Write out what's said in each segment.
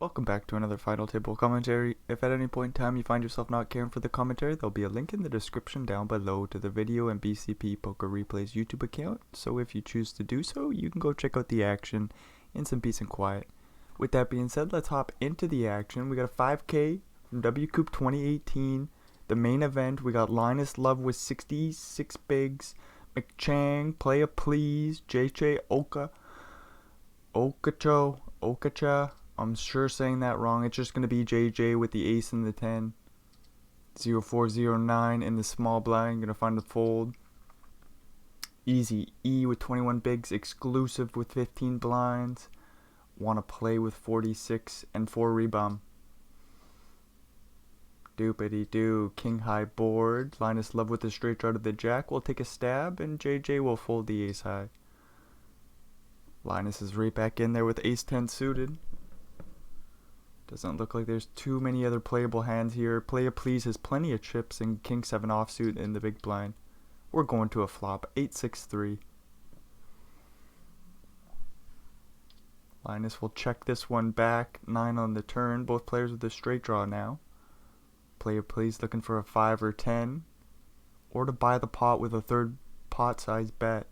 Welcome back to another final table commentary. If at any point in time you find yourself not caring for the commentary, there'll be a link in the description down below to the video and BCP Poker Replays YouTube account, so if you choose to do so, you can go check out the action in some peace and quiet. With that being said, let's hop into the action. We got a 5K from WCOOP 2018. The main event, we got Linus Love with 66 bigs, McChang, Playa Please, JJ Okacha. I'm sure saying that wrong. It's just going to be JJ with the ace and the 10. 0409 in the small blind. Going to find the fold. Easy E with 21 bigs. Exclusive with 15 blinds. Want to play with 46 and 4 rebum. Doopity doo. King high board. Linus Love with the straight draw to the jack. Will take a stab and JJ will fold the ace high. Linus is right back in there with ace 10 suited. Doesn't look like there's too many other playable hands here. Playa Please has plenty of chips and king 7 offsuit in the big blind. We're going to a flop. 8-6-3. Linus will check this one back. 9 on the turn. Both players with a straight draw now. Playa Please looking for a 5 or 10. Or to buy the pot with a third pot size bet.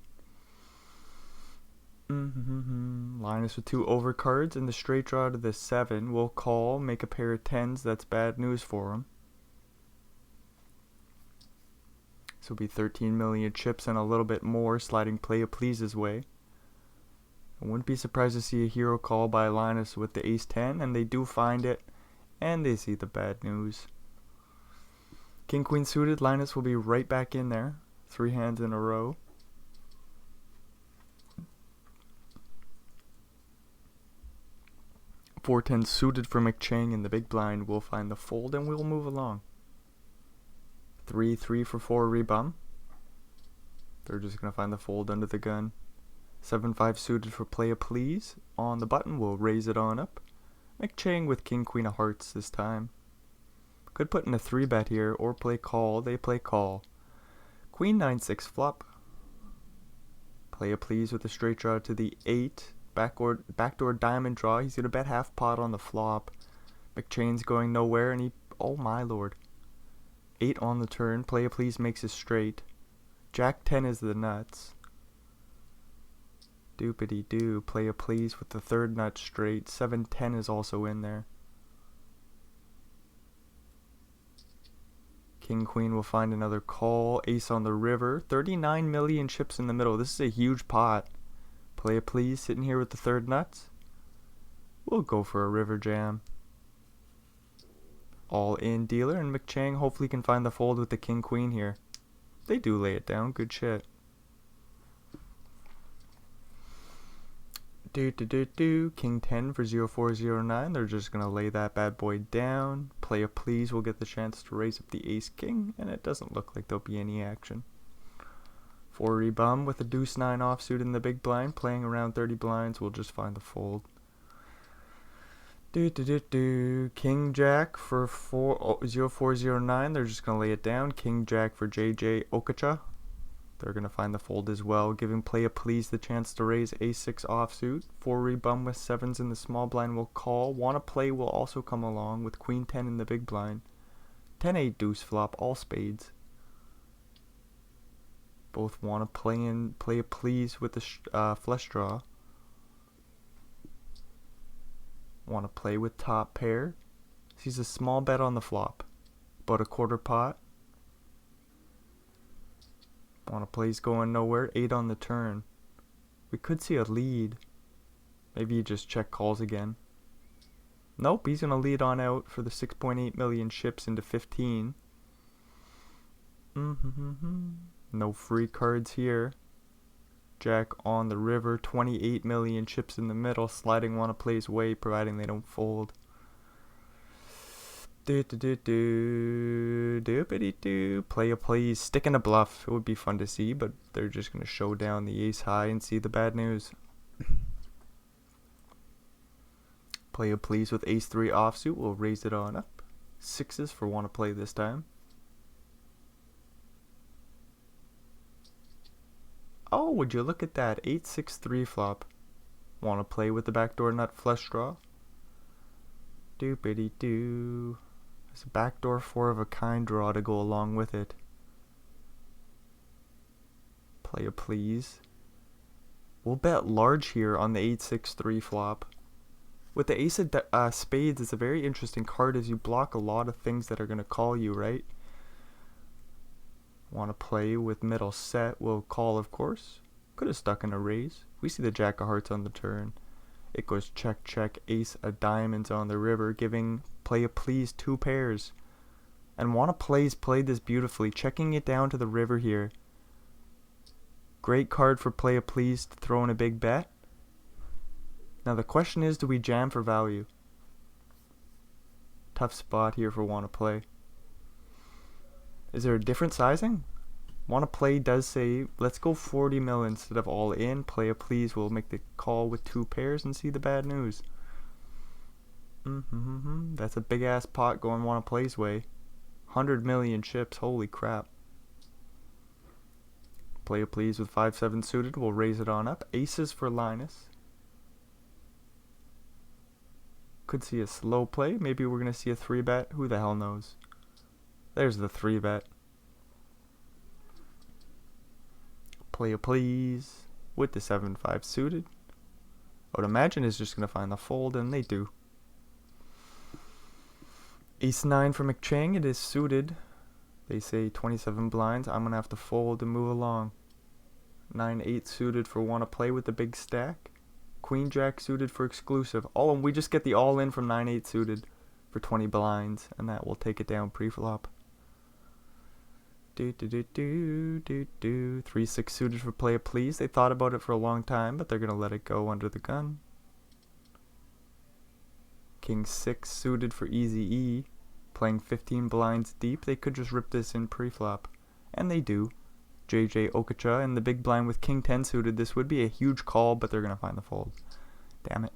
Linus with 2 overcards and the straight draw to the 7. Will call, make a pair of 10s. That's bad news for him. This will be 13 million chips and a little bit more sliding Playa Please's way. I wouldn't be surprised to see a hero call by Linus with the ace 10, and they do find it, and they see the bad news. King Queen suited, Linus will be right back in there. 3 hands in a row. 4-10 suited for McChang in the big blind. We'll find the fold and we'll move along. 3-3 for 4 rebum. They're just going to find the fold under the gun. 7-5 suited for Playa Please. On the button, we'll raise it on up. McChang with King Queen of Hearts this time. Could put in a 3-bet here or play call. They play call. Queen 9-6 flop. Playa Please with a straight draw to the 8. Backdoor diamond draw. He's going to bet half pot on the flop. McChain's going nowhere and he... Oh my lord. 8 on the turn. Playa Please makes it straight. Jack 10 is the nuts. Doopity doo. Playa Please with the 3rd nut straight. 7-10 is also in there. King Queen will find another call. Ace on the river. 39 million chips in the middle. This is a huge pot. Playa Please sitting here with the 3rd nuts. We'll go for a river jam. All in dealer, and McChang hopefully can find the fold with the King Queen here. They do lay it down. Good shit. King 10 for 0409. They're just going to lay that bad boy down. Playa Please will get the chance to raise up the ace king, and it doesn't look like there'll be any action. 4 rebum with a deuce 9 offsuit in the big blind. Playing around 30 blinds, we'll just find the fold. King Jack for 0409. They're just going to lay it down. King Jack for JJ Okacha. They're going to find the fold as well, giving Playa Please the chance to raise a6 offsuit. 4 rebum with 7s in the small blind will call. Wanna play will also come along with Queen 10 in the big blind. 10-8 deuce flop, all spades. Both want to play a Please with the flush draw. Want to play with top pair. Sees a small bet on the flop, but a quarter pot. Want to play, he's going nowhere. 8 on the turn. We could see a lead. Maybe he just check calls again. Nope, he's going to lead on out for the 6.8 million chips into 15. No free cards here. Jack on the river. 28 million chips in the middle. Sliding wanna play his way, providing they don't fold. Playa Please. Sticking a bluff. It would be fun to see, but they're just gonna show down the ace high and see the bad news. Playa Please with ace 3 offsuit. We'll raise it on up. 6s for wanna play this time. Oh, would you look at that? 8-6-3 flop. Want to play with the backdoor nut flush draw? Doopity doo. There's a backdoor 4 of a kind draw to go along with it. Play a please. We'll bet large here on the 8-6-3 flop. With the ace of spades, it's a very interesting card as you block a lot of things that are going to call you, right? Want to play with middle set, we'll call, of course. Could have stuck in a raise. We see the jack of hearts on the turn. It goes check, check, ace of diamonds on the river, giving play a please 2 pairs. And want to played this beautifully, checking it down to the river here. Great card for play a please to throw in a big bet. Now the question is, do we jam for value? Tough spot here for want to play. Is there a different sizing? Want to play does say, let's go 40 mil instead of all in. Play a please, we'll make the call with 2 pairs and see the bad news. That's a big ass pot going want to play's way. 100 million chips, holy crap. Play a please with 5-7 suited, we'll raise it on up. Aces for Linus. Could see a slow play. Maybe we're going to see a 3-bet. Who the hell knows? There's the 3-bet. Play a please with the 7-5 suited. I would imagine is just going to find the fold, and they do. Ace-9 for McChang. It is suited. They say 27 blinds. I'm going to have to fold and move along. 9-8 suited for want to play with the big stack. Queen Jack suited for exclusive. Oh, and we just get the all-in from 9-8 suited for 20 blinds, and that will take it down pre-flop. 3-6 suited for play a please. They thought about it for a long time, but they're going to let it go under the gun. King 6 suited for easy E. Playing 15 blinds deep. They could just rip this in pre-flop. And they do. WCOOP and the big blind with King 10 suited. This would be a huge call, but they're going to find the fold. Damn it.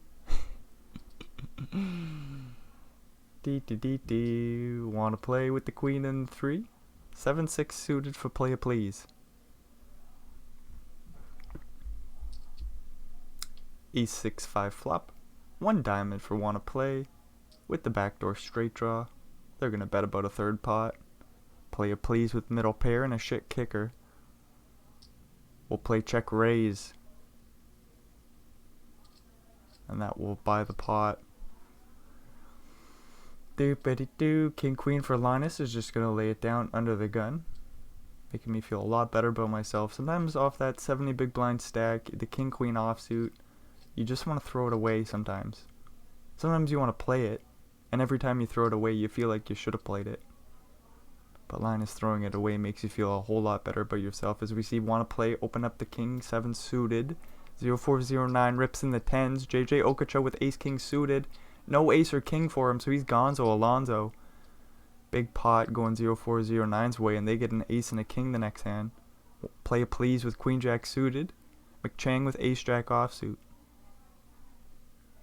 Want to play with the queen and 3? 7-6 suited for play a please. Ace-6-5 flop. 1 diamond for want to play. With the backdoor straight draw. They're going to bet about a 3rd pot. Play a please with middle pair and a shit kicker. We'll play check raise. And that will buy the pot. King queen for Linus is just going to lay it down under the gun. Making me feel a lot better about myself. Sometimes off that 70 big blind stack, the king queen offsuit, you just want to throw it away sometimes. Sometimes you want to play it, and every time you throw it away, you feel like you should have played it. But Linus throwing it away makes you feel a whole lot better about yourself. As we see want to play, open up the king 7 suited. 0409 rips in the 10s. WCOOP with ace king suited. No ace or king for him, so he's gonzo Alonzo. Big pot going 0409's way, and they get an ace and a king the next hand. Play a please with queen jack suited. McChang with ace jack offsuit.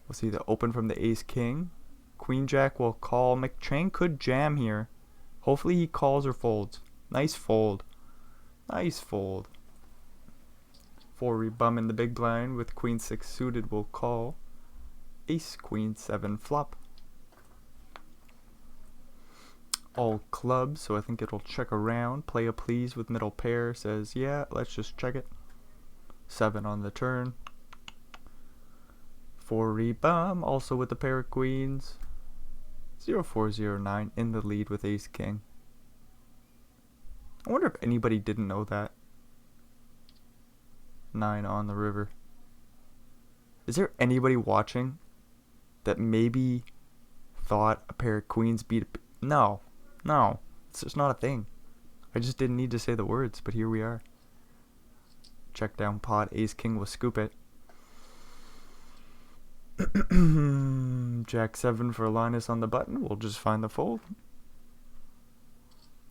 We'll see the open from the ace king. Queen jack will call. McChang could jam here. Hopefully he calls or folds. Nice fold. Nice fold. 4 rebum in the big blind with queen 6 suited will call. Ace queen 7 flop. All clubs, so I think it'll check around. Play a please with middle pair. Says, yeah, let's just check it. 7 on the turn. 4 rebum, also with the pair of queens. 0409 in the lead with ace king. I wonder if anybody didn't know that. 9 on the river. Is there anybody watching that maybe thought a pair of queens beat a... No. It's just not a thing. I just didn't need to say the words, but here we are. Check down pot. Ace king will scoop it. Jack 7 for Linus on the button. We'll just find the fold.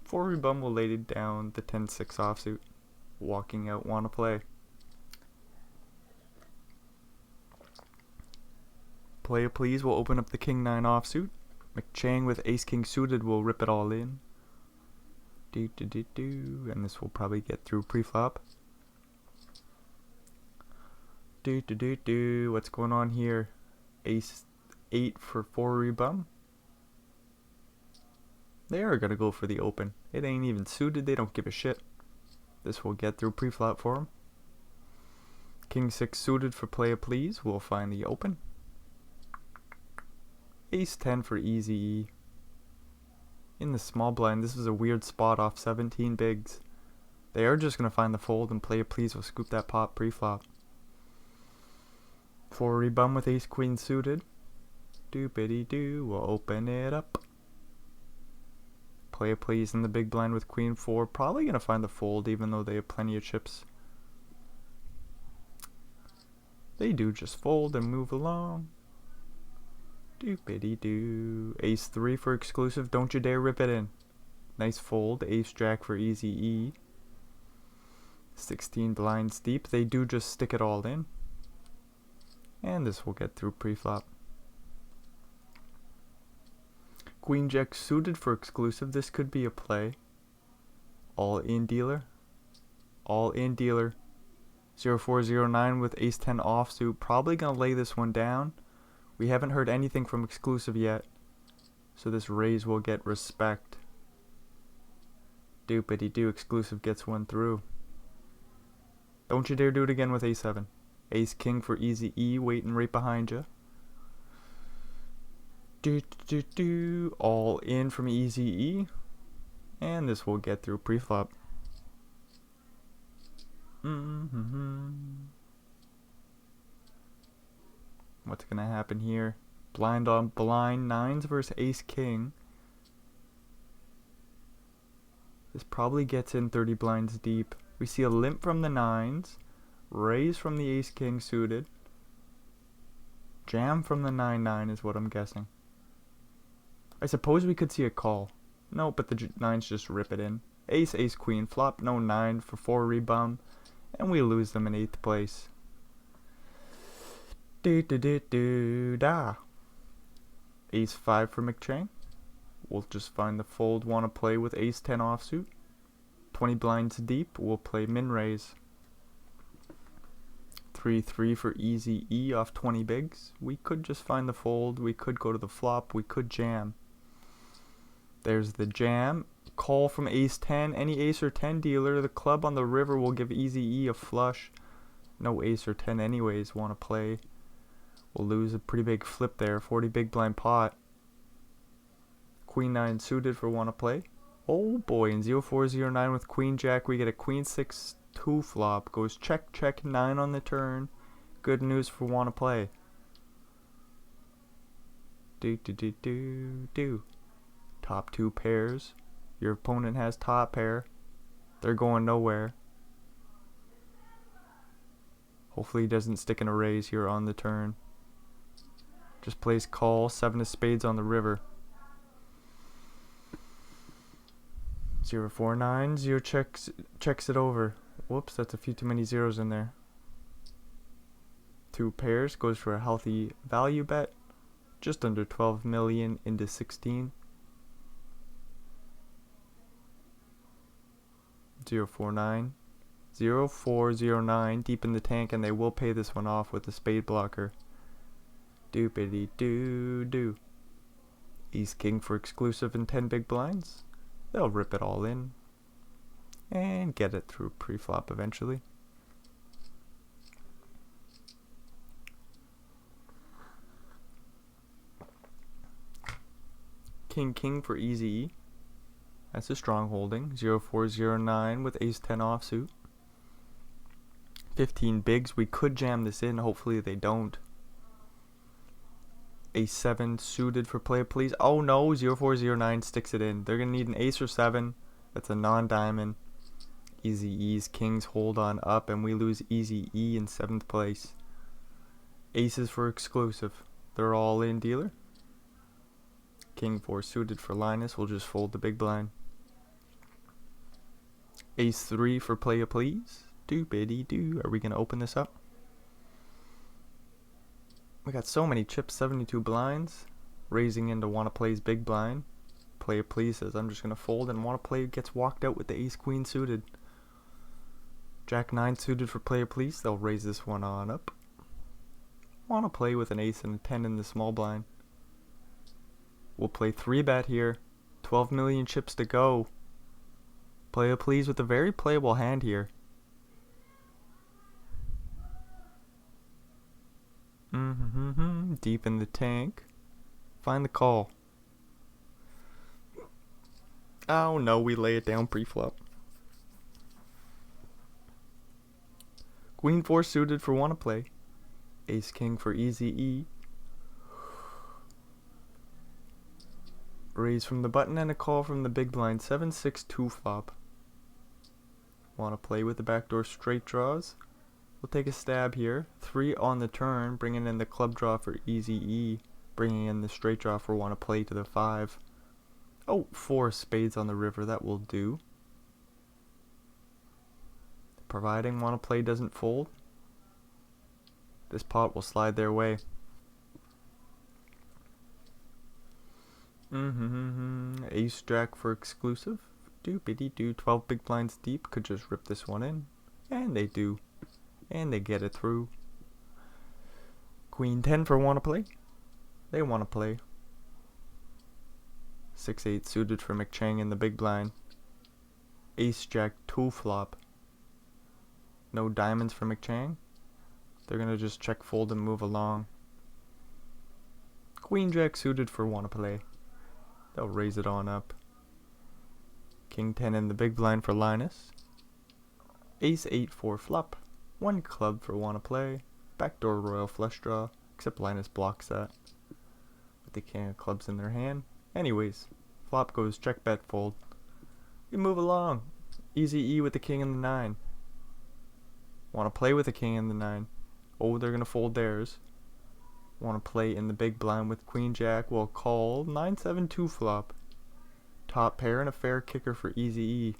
4 rebum will lay it down the 10-6 offsuit. Walking out, want to play. Play a please will open up the king 9 offsuit. McChang with ace king suited will rip it all in. And this will probably get through pre-flop. What's going on here? Ace 8 for 4 rebum. They are going to go for the open. It ain't even suited. They don't give a shit. This will get through pre-flop for them. King 6 suited for play a please. We'll find the open. Ace 10 for easy E. In the small blind, this is a weird spot off 17 bigs. They are just going to find the fold and play a please. We'll scoop that pot pre-flop. 4 rebum with ace queen suited. Doopity-doo. We'll open it up. Play a please in the big blind with queen 4. Probably going to find the fold even though they have plenty of chips. They do just fold and move along. Doopity-doo. Ace 3 for exclusive. Don't you dare rip it in. Nice fold. Ace jack for easy E. 16 blinds deep. They do just stick it all in. And this will get through pre-flop. Queen jack suited for exclusive. This could be a play. All in dealer. All in dealer. 0409 with ace 10 offsuit. Probably going to lay this one down. We haven't heard anything from exclusive yet. So this raise will get respect. Doopity-doo. Exclusive gets one through. Don't you dare do it again with a7. Ace king for easy E. Waiting right behind you. Do. All in from easy E. And this will get through pre-flop. What's going to happen here? Blind on blind. Nines versus ace king. This probably gets in 30 blinds deep. We see a limp from the nines. Raise from the ace king suited. Jam from the 9-9 is what I'm guessing. I suppose we could see a call. No, but the nines just rip it in. Ace, ace, queen, flop, no 9 for 4 rebum. And we lose them in 8th place. Da. Ace 5 for McChang. We'll just find the fold. Want to play with ace 10 offsuit. 20 blinds deep. We'll play min raise. 3-3 for easy E off 20 bigs. We could just find the fold. We could go to the flop. We could jam. There's the jam. Call from ace 10. Any ace or 10 dealer. The club on the river will give easy E a flush. No ace or 10 anyways. Want to play. We'll lose a pretty big flip there. 40 big blind pot. Queen 9 suited for want to play. Oh boy, in 0409 with queen jack we get a queen 6 2 flop. Goes check check 9 on the turn. Good news for want to play. Do. Top 2 pairs. Your opponent has top pair. They're going nowhere. Hopefully he doesn't stick in a raise here on the turn. Just plays call. 7 of spades on the river. 049. 0 checks it over. Whoops, that's a few too many zeros in there. 2 pairs. Goes for a healthy value bet. Just under 12 million into 16. 049. 0409 deep in the tank, and they will pay this one off with the spade blocker. Doopity do. Ace king for exclusive and 10 big blinds. They'll rip it all in and get it through pre-flop eventually. King for easy E. That's a strong holding. 0409 with ace 10 offsuit. 15 bigs. We could jam this in. Hopefully they don't. Ace 7 suited for play please. Oh no, 0409 sticks it in. They're going to need an ace or 7. That's a non-diamond. Easy E's kings hold on up, and we lose easy E in 7th place. Aces for exclusive. They're all in dealer. King 4 suited for Linus. We'll just fold the big blind. Ace 3 for play a please. Doopity doo. Are we going to open this up? We got so many chips, 72 blinds. Raising into wanna play's big blind. Play a please says I'm just gonna fold, and wanna play gets walked out with the ace queen suited. Jack 9 suited for play a please. They'll raise this one on up. Wanna play with an ace and a 10 in the small blind. We'll play 3 bet here. 12 million chips to go. Play a please with a very playable hand here. Deep in the tank. Find the call. Oh no, we lay it down pre-flop. Queen 4 suited for wanna play. Ace king for easy E. Raise from the button and a call from the big blind. 7-6-2 flop. Wanna play with the backdoor straight draws. We'll take a stab here. 3 on the turn, bringing in the club draw for easy E. Bringing in the straight draw for wanna play to the 5. Oh, 4 spades on the river, that will do. Providing wanna play doesn't fold, this pot will slide their way. Ace jack for exclusive. Doopity-doo. 12 big blinds deep. Could just rip this one in. And they do. And they get it through. Queen 10 for wanna play. They wanna play. 6-8 suited for McChang in the big blind. Ace jack 2 flop. No diamonds for McChang. They're gonna just check fold and move along. Queen jack suited for wanna play. They'll raise it on up. King 10 in the big blind for Linus. Ace 8 for flop. 1 club for wanna play. Backdoor royal flush draw. Except Linus blocks that with the king of clubs in their hand. Anyways, flop goes check bet fold. We move along. Easy E with the king and the 9. Wanna play with the king and the 9. Oh, they're gonna fold theirs. Want to play in the big blind with queen jack. We'll call 9-7-2 flop. Top pair and a fair kicker for easy E.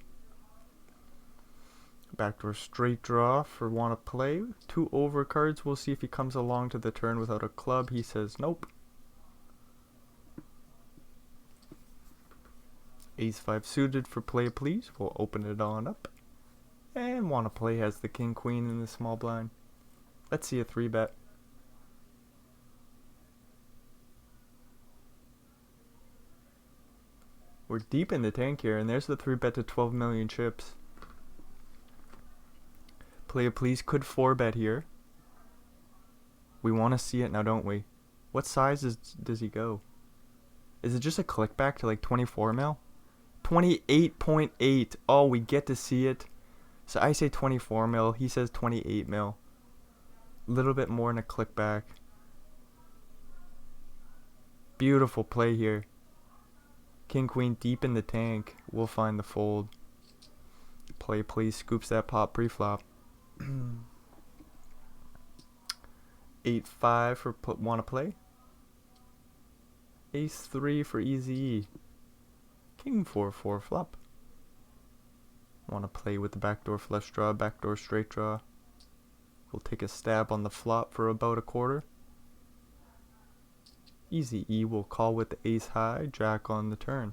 Backdoor straight draw for want to play. 2 overcards. We'll see if he comes along to the turn without a club. He says nope. Ace 5 suited for play please. We'll open it on up. And want to play has the king queen in the small blind. Let's see a 3-bet. We're deep in the tank here, and there's the 3-bet to 12 million chips. Play a please could 4-bet here. We want to see it now, don't we? What size does he go? Is it just a click back to like 24 mil? 28.8. Oh, we get to see it. So I say 24 mil. He says 28 mil. A little bit more in a click back. Beautiful play here. King queen deep in the tank. We'll find the fold. Play please scoops that pot pre-flop. 8-5 for wanna play. Ace 3 for easy E. King 4-4 flop. Wanna play with the backdoor flush draw, backdoor straight draw. We'll take a stab on the flop for about a quarter. Easy E will call with the ace high, jack on the turn.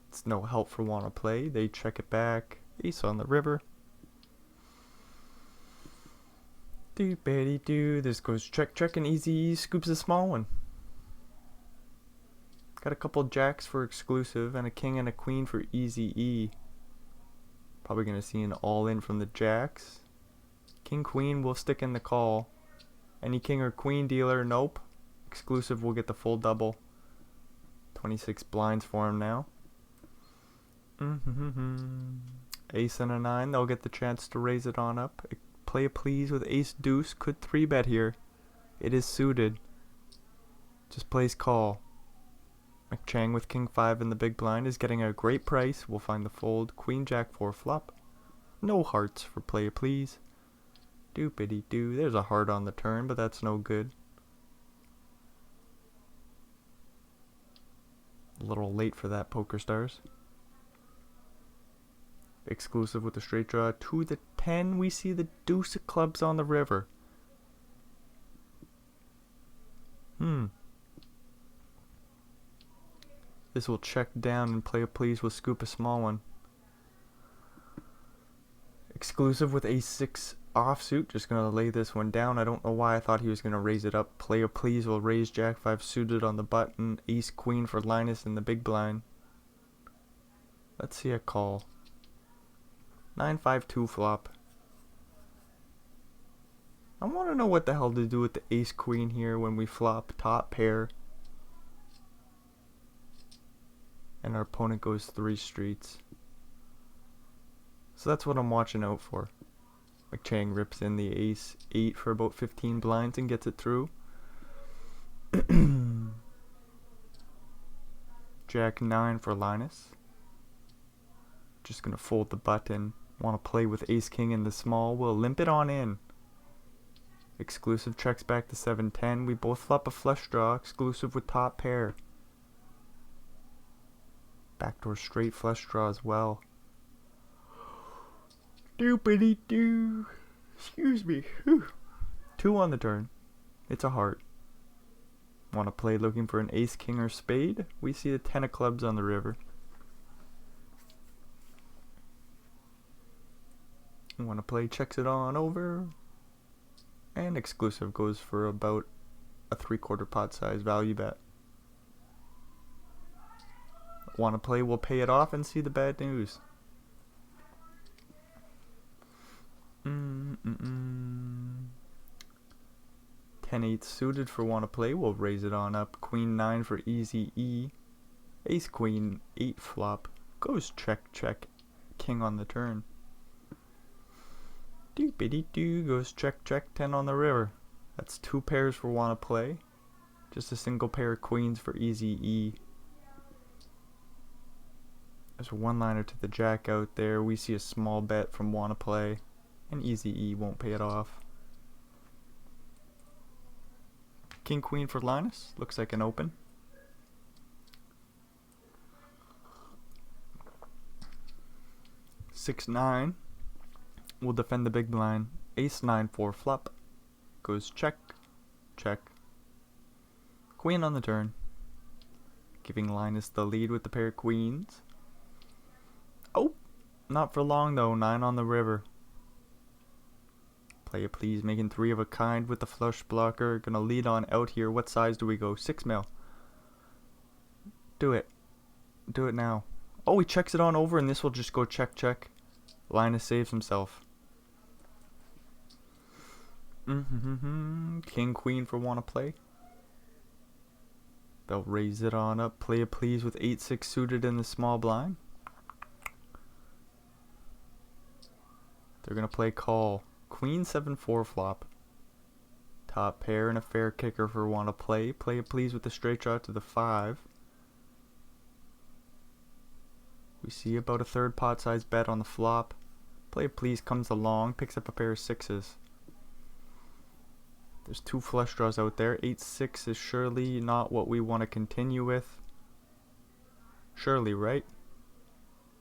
It's no help for wanna play. They check it back. Ace on the river. Doop-a-dee-doo. This goes check, check, and easy E scoops a small one. Got a couple jacks for exclusive and a king and a queen for easy E. Probably gonna see an all-in from the jacks. King queen will stick in the call. Any king or queen dealer, nope. Exclusive will get the full double. 26 blinds for him now. Ace and a 9, they'll get the chance to raise it on up. Play a please with ace deuce, could 3-bet here. It is suited. Just plays call. McChang with king 5 in the big blind is getting a great price. We'll find the fold. Queen jack 4 flop. No hearts for play a please. Doopity doo. There's a heart on the turn, but that's no good. A little late for that, Poker Stars. Exclusive with the straight draw. To the 10, we see the deuce of clubs on the river. This will check down and play a please. We'll scoop a small one. Exclusive with ace 6 offsuit. Just gonna lay this one down. I don't know why I thought he was gonna raise it up. Play a please will raise jack 5 suited on the button. Ace queen for Linus in the big blind. Let's see a call. 9-5-2 flop. I want to know what the hell to do with the ace queen here when we flop top pair. And our opponent goes 3 streets. So that's what I'm watching out for. McChang rips in the ace 8 for about 15 blinds and gets it through. Jack 9 for Linus. Just gonna fold the button. Want to play with ace king in the small. We'll limp it on in. Exclusive checks back to 7-10. We both flop a flush draw. Exclusive with top pair. Backdoor straight flush draw as well. Doopity doo. Excuse me. Whew. 2 on the turn. It's a heart. Want to play looking for an ace, king, or spade? We see the 10 of clubs on the river. Want to play checks it on over. And exclusive goes for about a 3/4 pot size value bet. Want to play, we'll pay it off and see the bad news. 10-8 suited for want to play. We'll raise it on up. Queen 9 for easy E. Ace queen 8 flop. Goes check check. King on the turn. Doopity doo goes check check 10 on the river. That's 2 pairs for want to play. Just a single pair of queens for easy E. There's a 1-liner to the jack out there. We see a small bet from want to play. And easy E won't pay it off. King queen for Linus. Looks like an open. Six 9. We'll defend the big blind. Ace 9 4 flop. Goes check. Check. Queen on the turn. Giving Linus the lead with the pair of queens. Oh! Not for long though. 9 on the river. Play it please, making 3 of a kind with the flush blocker. Gonna lead on out here. What size do we go? 6 mil. Do it. Do it now. Oh, he checks it on over and this will just go check check. Linus saves himself. King queen for wanna play. They'll raise it on up. Play it please with 8-6 suited in the small blind. They're gonna play call. Queen 7-4 flop. Top pair and a fair kicker for wanna play. Play it please with the straight draw to the 5. We see about a 3rd pot size bet on the flop. Play it please comes along, picks up a pair of 6s. There's 2 flush draws out there. 8-6 is surely not what we want to continue with. Surely, right?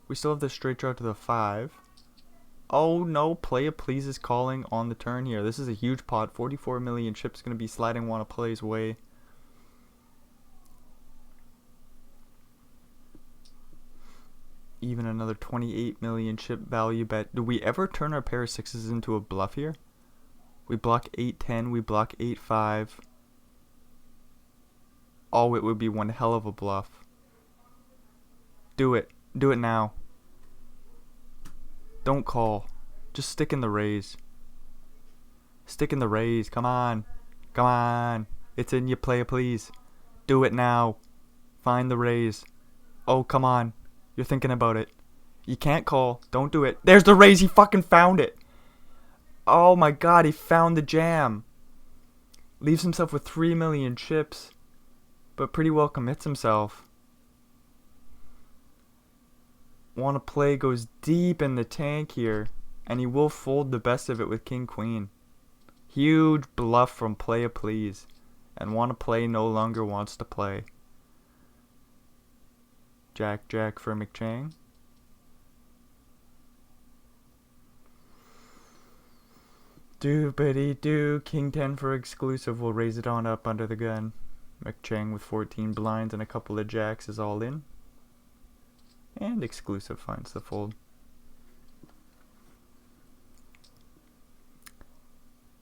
We still have the straight draw to the 5. Oh no, play it please is calling on the turn here. This is a huge pot. 44 million chips going to be sliding wanna play's way. Even another 28 million chip value bet. Do we ever turn our pair of 6s into a bluff here? We block 8-10, we block 8-5. Oh, it would be one hell of a bluff. Do it. Do it now. Don't call. Just stick in the raise. Stick in the raise. Come on. Come on. It's in you. Play it, please. Do it now. Find the raise. Oh, come on. You're thinking about it. You can't call. Don't do it. There's the raise. He fucking found it. Oh my god. He found the jam. Leaves himself with 3 million chips. But pretty well commits himself. Wanna play goes deep in the tank here, and he will fold the best of it with king queen. Huge bluff from play a please, and wanna play no longer wants to play. Jack jack for McChang. Doopity doo, king 10 for exclusive. We'll raise it on up under the gun. McChang with 14 blinds and a couple of jacks is all in. And exclusive finds the fold.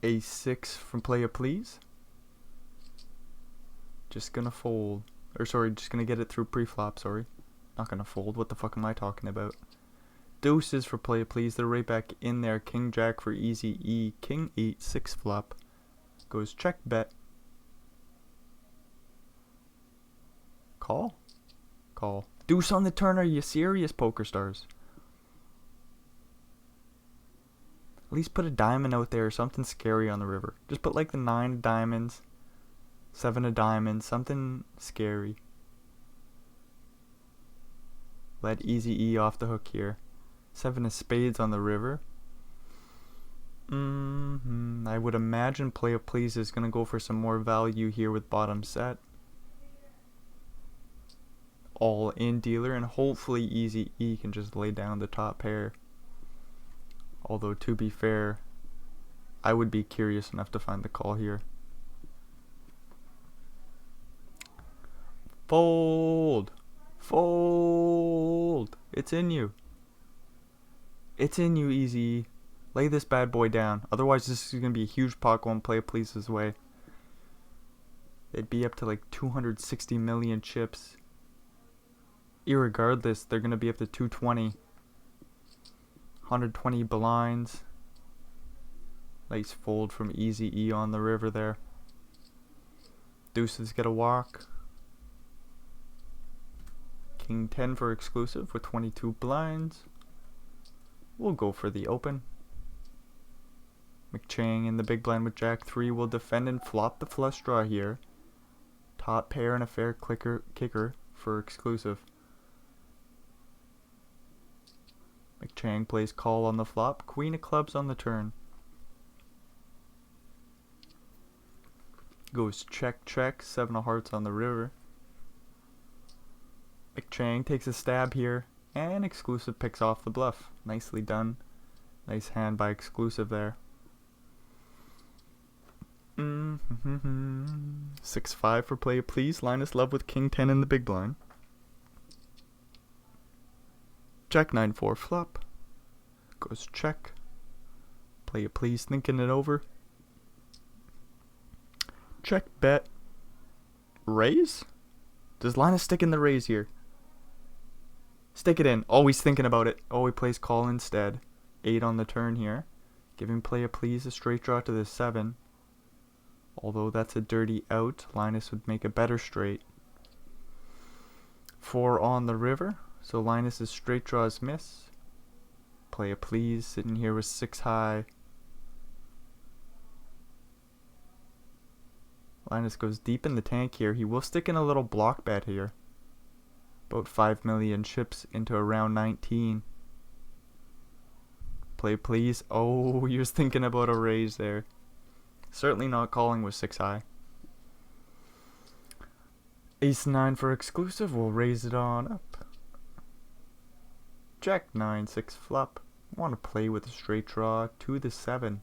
A6 from play a please. Just gonna fold. Or sorry, just gonna get it through pre-flop, sorry. Not gonna fold. What the fuck am I talking about? Deuces for play, please. They're right back in there. King Jack for easy E. King 8, 6 flop. Goes check, bet. Call? Call. Deuce on the turn. Are you serious, Poker Stars? At least put a diamond out there or something scary on the river. Just put like the 9 of diamonds, 7 of diamonds, something scary. Let easy E off the hook here. 7 of spades on the river. I would imagine play of please is going to go for some more value here with bottom set. All in dealer, and hopefully easy E can just lay down the top pair. Although to be fair, I would be curious enough to find the call here. Fold! Fold! It's in you. It's in you, easy E. Lay this bad boy down. Otherwise this is going to be a huge pot going play please's way. It'd be up to like 260 million chips. Irregardless, they're going to be up to 220. 120 blinds. Nice fold from easy E on the river there. Deuces get a walk. King 10 for exclusive with 22 blinds. We'll go for the open. McChang in the big blind with Jack 3 will defend and flop the flush draw here. Top pair and a fair kicker for exclusive. McChang plays call on the flop. Queen of clubs on the turn. Goes check check. 7 of hearts on the river. McChang takes a stab here. And exclusive picks off the bluff. Nicely done. Nice hand by exclusive there. 6-5 for play please. Linus Love with King 10 in the big blind. Jack 9-4 flop. Goes check. Play it please, thinking it over. Check bet. Raise? Does Linus stick in the raise here? Stick it in. Always thinking about it. Oh, he plays call instead. 8 on the turn here. Giving play a please a straight draw to the 7. Although that's a dirty out. Linus would make a better straight. 4 on the river. So Linus's straight draws miss. Play a please, sitting here with 6 high. Linus goes deep in the tank here. He will stick in a little block bet here. About 5 million chips into a round 19. Play please. Oh, he was thinking about a raise there. Certainly not calling with 6 high. Ace 9 for exclusive. We'll raise it on up. Jack 9, 6 flop. Want to play with a straight draw to the 7.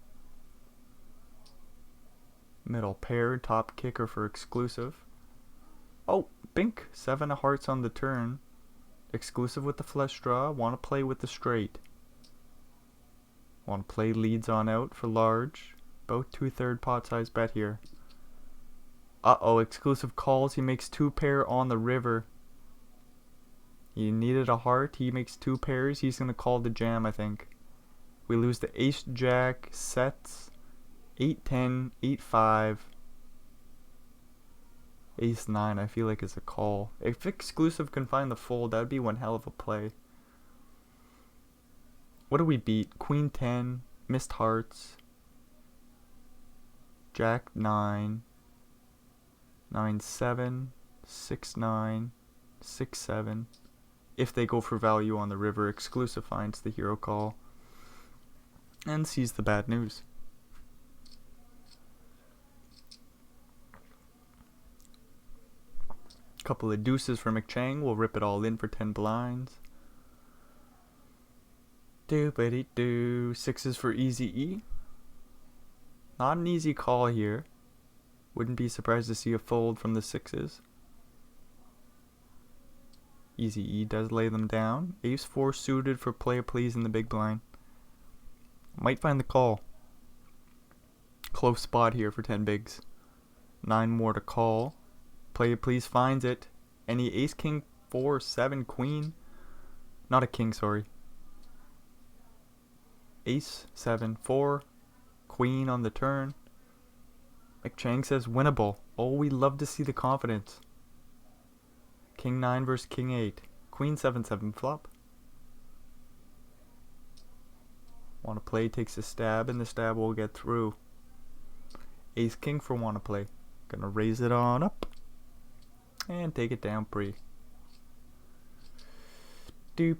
Middle pair, top kicker for exclusive. Oh, bink. 7 of hearts on the turn. Exclusive with the flush draw. Want to play with the straight. Want to play leads on out for large. About 2/3 pot size bet here. Uh-oh, exclusive calls. He makes 2 pair on the river. He needed a heart. He makes 2 pairs. He's going to call the jam, I think. We lose the ace jack sets. 8-10, 8-5. Ace 9, I feel like it's a call. If exclusive can find the fold, that would be one hell of a play. What do we beat? Queen 10, missed hearts. Jack 9, 9-7, 6-9, 6-7. If they go for value on the river, exclusive finds the hero call and sees the bad news. Couple of deuces for McChang. We'll rip it all in for 10 blinds. Do-ba-dee-do. 6s for easy E. Not an easy call here. Wouldn't be surprised to see a fold from the 6s. Easy E does lay them down. Ace 4 suited for play please in the big blind. Might find the call. Close spot here for 10 bigs. 9 more to call. Play please finds it. Any ace king 4, 7, queen. Not a king, sorry. Ace, 7, 4, queen on the turn. McChang says winnable. Oh, we love to see the confidence. King 9 versus king 8. Queen 7, 7 flop. Wanna play takes a stab, and the stab will get through. Ace king for wanna play. Gonna raise it on up and take it down pre. Do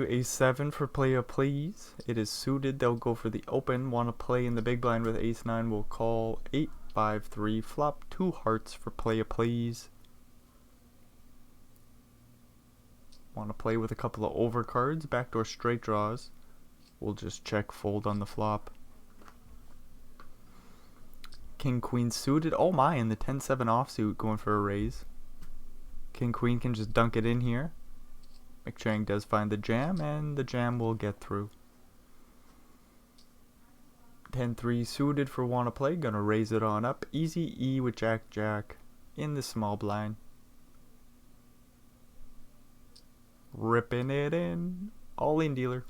ace 7 for play please. It is suited. They'll go for the open. Wanna play in the big blind with ace 9. We'll call 8, 5, 3 flop. 2 hearts for play please. Wanna play with a couple of overcards. Backdoor straight draws. We'll just check fold on the flop. King queen suited. Oh my, and the 10-7 offsuit going for a raise. King queen can just dunk it in here. McChang does find the jam, and the jam will get through. 10-3 suited for wanna play. Gonna raise it on up. Easy E with jack jack in the small blind. Ripping it in. All in dealer.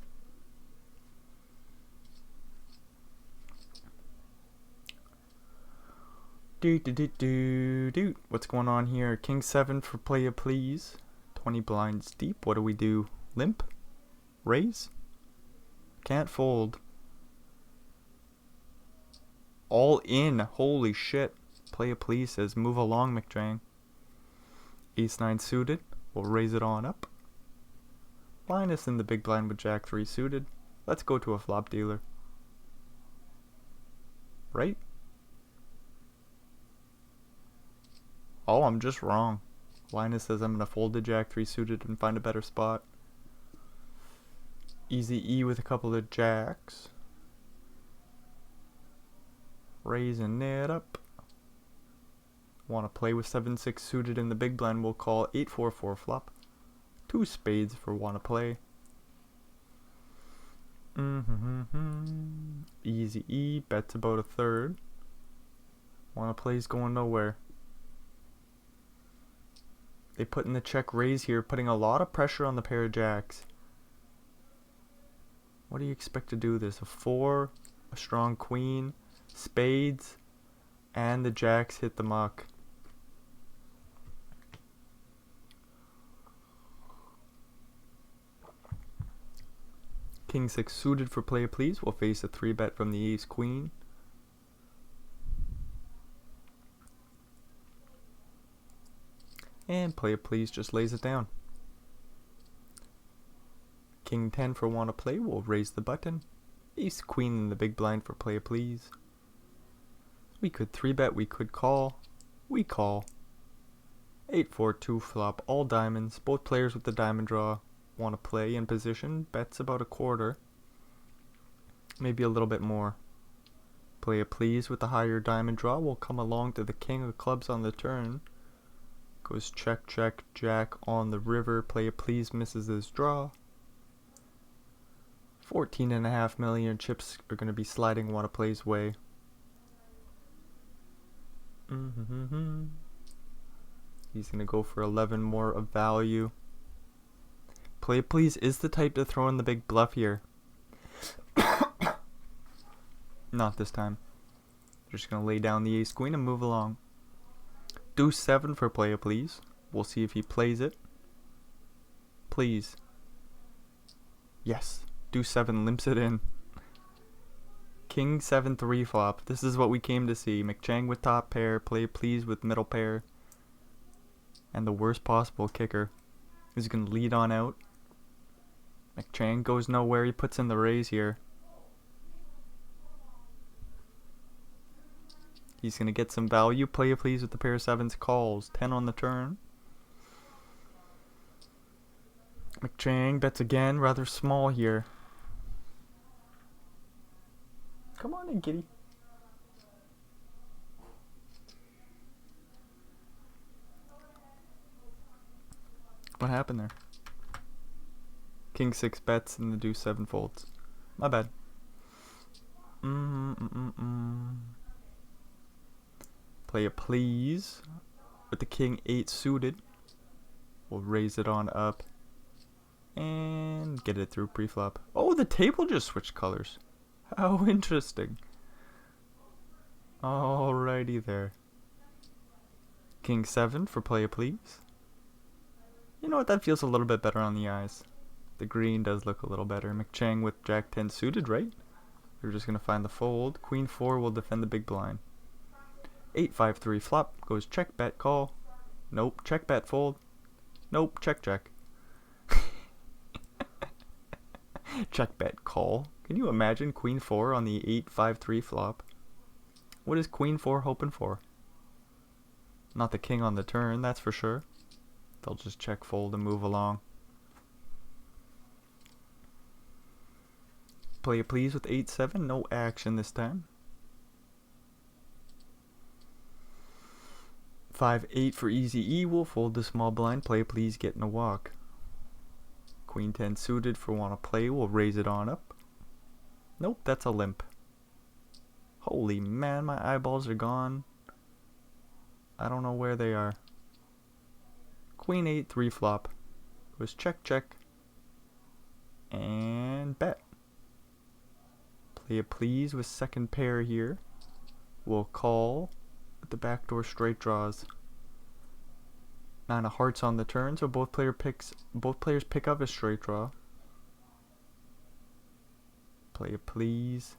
What's going on here? King 7 for play please. 20 blinds deep. What do we do? Limp? Raise? Can't fold. All in. Holy shit. Play please says move along, McDrang. Ace 9 suited. We'll raise it on up. Linus in the big blind with jack 3 suited. Let's go to a flop dealer. Right? Oh, I'm just wrong. Linus says I'm going to fold the jack 3 suited and find a better spot. Easy E with a couple of jacks. Raising it up. Want to play with 7-6 suited in the big blind. We'll call 8-4-4 flop. 2 spades for want to play. Easy E. Bets about a third. Want to play's going nowhere. They put in the check raise here, putting a lot of pressure on the pair of jacks. What do you expect to do this? A 4, a strong queen, spades, and the jacks hit the muck. King 6 suited for play please. We'll face a 3-bet from the ace queen. And play please just lays it down. King 10 for wanna play. We'll raise the button. Ace queen in the big blind for play please. We could 3-bet. We could call. We call. 8-4-2 flop. All diamonds. Both players with the diamond draw want to play in position. Bets about a quarter. Maybe a little bit more. Play a please with the higher diamond draw. We'll come along to the king of clubs on the turn. Goes check, check, jack on the river. Play a please misses his draw. 14.5 million chips are going to be sliding wanna play's way. He's going to go for 11 more of value. Play please is the type to throw in the big bluff here. Not this time. Just going to lay down the ace queen and move along. Deuce 7 for play please. We'll see if he plays it. Please. Yes. Deuce 7 limps it in. King 7 3 flop. This is what we came to see. McChang with top pair. Play please with middle pair. And the worst possible kicker. He's going to lead on out. McChang goes nowhere. He puts in the raise here. He's going to get some value. Play please with the pair of 7s calls. 10 on the turn. McChang bets again. Rather small here. Come on in, kitty. What happened there? King 6 bets and the deuce 7 folds. My bad. Play a please with the king 8 suited. We'll raise it on up and get it through pre-flop. Oh, the table just switched colors. How interesting. Alrighty there. King 7 for play please. You know what, that feels a little bit better on the eyes. The green does look a little better. McChang with Jack 10 suited, right? We're just gonna find the fold. Queen 4 will defend the big blind. 8-5-3 flop goes check bet call. Nope, check bet fold. Nope, check check. Check bet call. Can you imagine Queen 4 on the 8-5-3 flop? What is Queen 4 hoping for? Not the king on the turn, that's for sure. They'll just check fold and move along. Play it please with 8-7, no action this time. 5-8 for easy E, will fold the small blind, play it please, get in a walk. Queen 10 suited for wanna play, we'll raise it on up. Nope, that's a limp. Holy man, my eyeballs are gone. I don't know where they are. Queen 8 3 flop. Goes check check. And bet. Play it please with second pair here. We'll call with the backdoor straight draws. 9 of hearts on the turn, so both players pick up a straight draw. Play it please.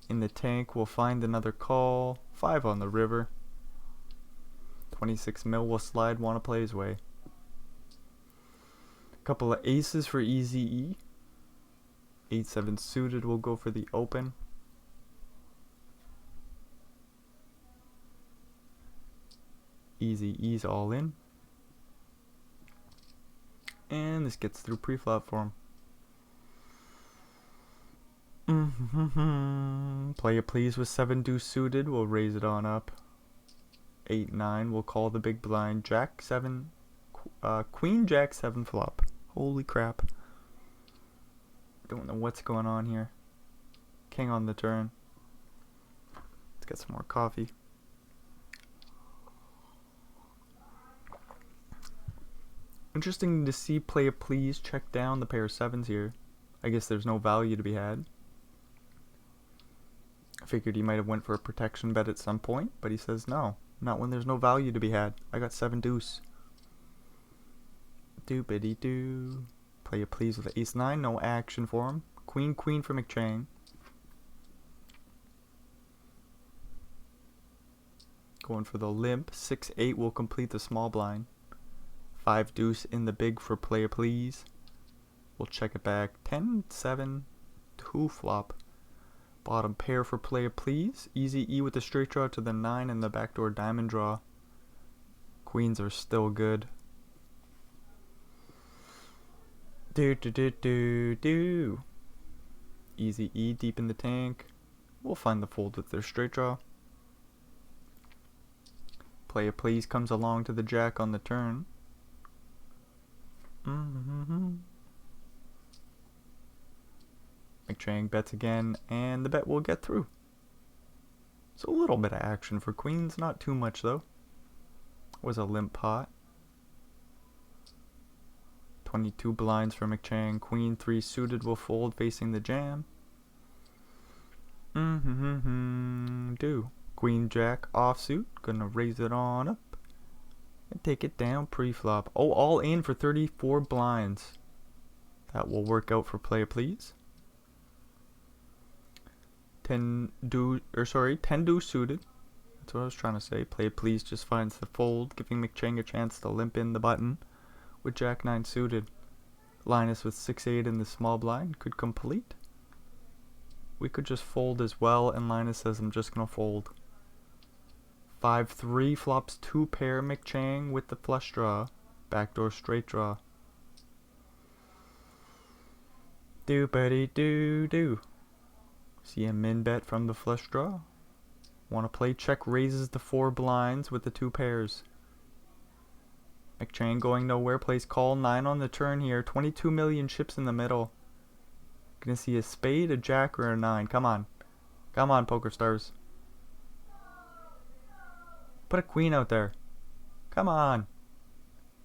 In the tank, we'll find another call. 5 on the river. 26 mil will slide, wanna play his way. Couple of aces for easy E. 8-7 suited will go for the open. Easy E's all in. And this gets through pre-flop for him. Play it please with 7 deuce suited, we'll raise it on up. 8-9, we'll call the big blind. Jack 7, Queen Jack 7 flop. Holy crap. Don't know what's going on here. King on the turn. Let's get some more coffee. Interesting to see play it please check down the pair of 7s here. I guess there's no value to be had. I figured he might have went for a protection bet at some point, but he says no, not when there's no value to be had. I got 7 deuce. Doobity doo. Play it please with ace 9, no action for him. Queen queen for McChang. Going for the limp. 6-8 will complete the small blind. 5 deuce in the big for play it please. We'll check it back. 10-7 2 flop. Bottom pair for play it please. Easy E with the straight draw to the 9 and the backdoor diamond draw. Queens are still good. Do do do do do. Easy E deep in the tank. We'll find the fold with their straight draw. Play it please comes along to the jack on the turn. McChang bets again, and the bet will get through. So a little bit of action for queens, not too much though. Was a limp pot. 22 blinds for McChang. Queen 3 suited will fold facing the jam. Do. Queen Jack offsuit. Gonna raise it on up. And take it down pre-flop. Oh, all in for 34 blinds. That will work out for play please. 10 deuce suited. That's what I was trying to say. Play please just finds the fold, giving McChang a chance to limp in the button with Jack 9 suited. Linus with 6-8 in the small blind could complete. We could just fold as well, and Linus says I'm just gonna fold. 5-3 flops 2 pair. McChang with the flush draw. Backdoor straight draw. Doobity doo doo. See a min bet from the flush draw. Wanna play check, raises the 4 blinds with the 2 pairs. McChang going nowhere, plays call. 9 on the turn here. 22 million chips in the middle. Gonna see a spade, a jack, or a 9. Come on. Come on, poker stars. Put a queen out there. Come on.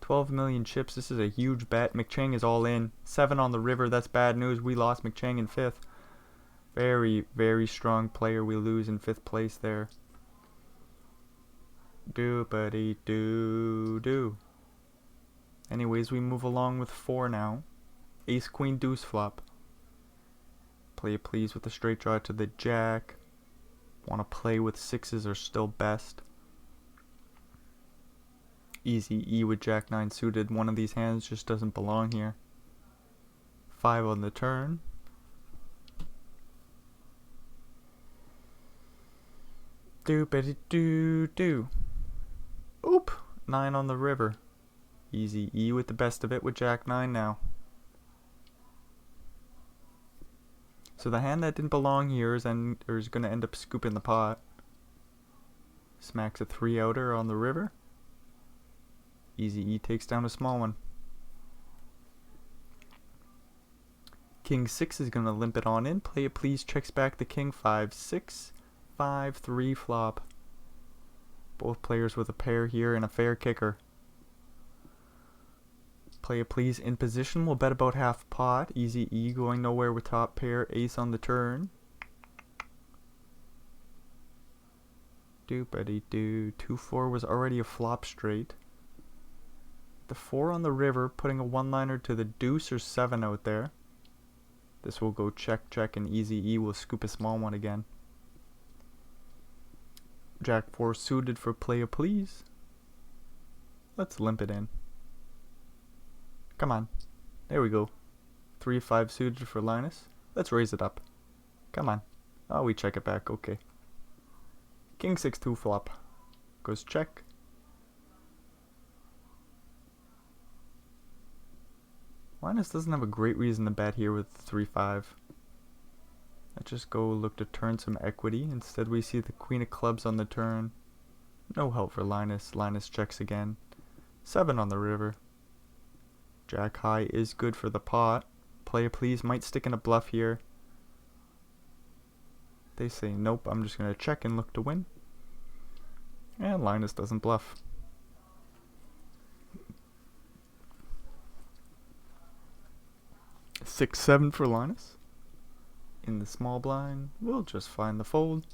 12 million chips. This is a huge bet. McChang is all in. 7 on the river. That's bad news. We lost McChang in 5th. Very, very strong player. We lose in 5th place there. Do-ba-dee-do-do. Anyways, we move along with 4 now. Ace, queen, deuce flop. Play it please with the straight draw to the jack. Want to play with 6s are still best. Easy E with jack 9 suited. One of these hands just doesn't belong here. 5 on the turn. Do-ba-dee-do-do. Oop! 9 on the river. Easy E with the best of it with jack 9 now. So the hand that didn't belong here is going to end up scooping the pot. Smacks a 3 outer on the river. Easy E takes down a small one. King 6 is going to limp it on in. Play it please, checks back the king. 5, 6, 5, 3 flop. Both players with a pair here and a fair kicker. Play it please in position. We'll bet about half pot. Easy E going nowhere with top pair. Ace on the turn. Do-ba-dee-do. 2-4 was already a flop straight. The 4 on the river, putting a one-liner to the deuce or 7 out there. This will go check, check, and easy E will scoop a small one again. Jack 4 suited for play it please. Let's limp it in. Come on. There we go. 3-5 suited for Linus. Let's raise it up. Come on. Oh, we check it back. Okay. King 6 2 flop. Goes check. Linus doesn't have a great reason to bet here with 3-5. Let's just go look to turn some equity. Instead we see the queen of clubs on the turn. No help for Linus. Linus checks again. 7 on the river. Jack high is good for the pot. Play it please, might stick in a bluff here. They say nope, I'm just going to check and look to win. And Linus doesn't bluff. Six, 7 for Linus. In the small blind, we'll just find the fold.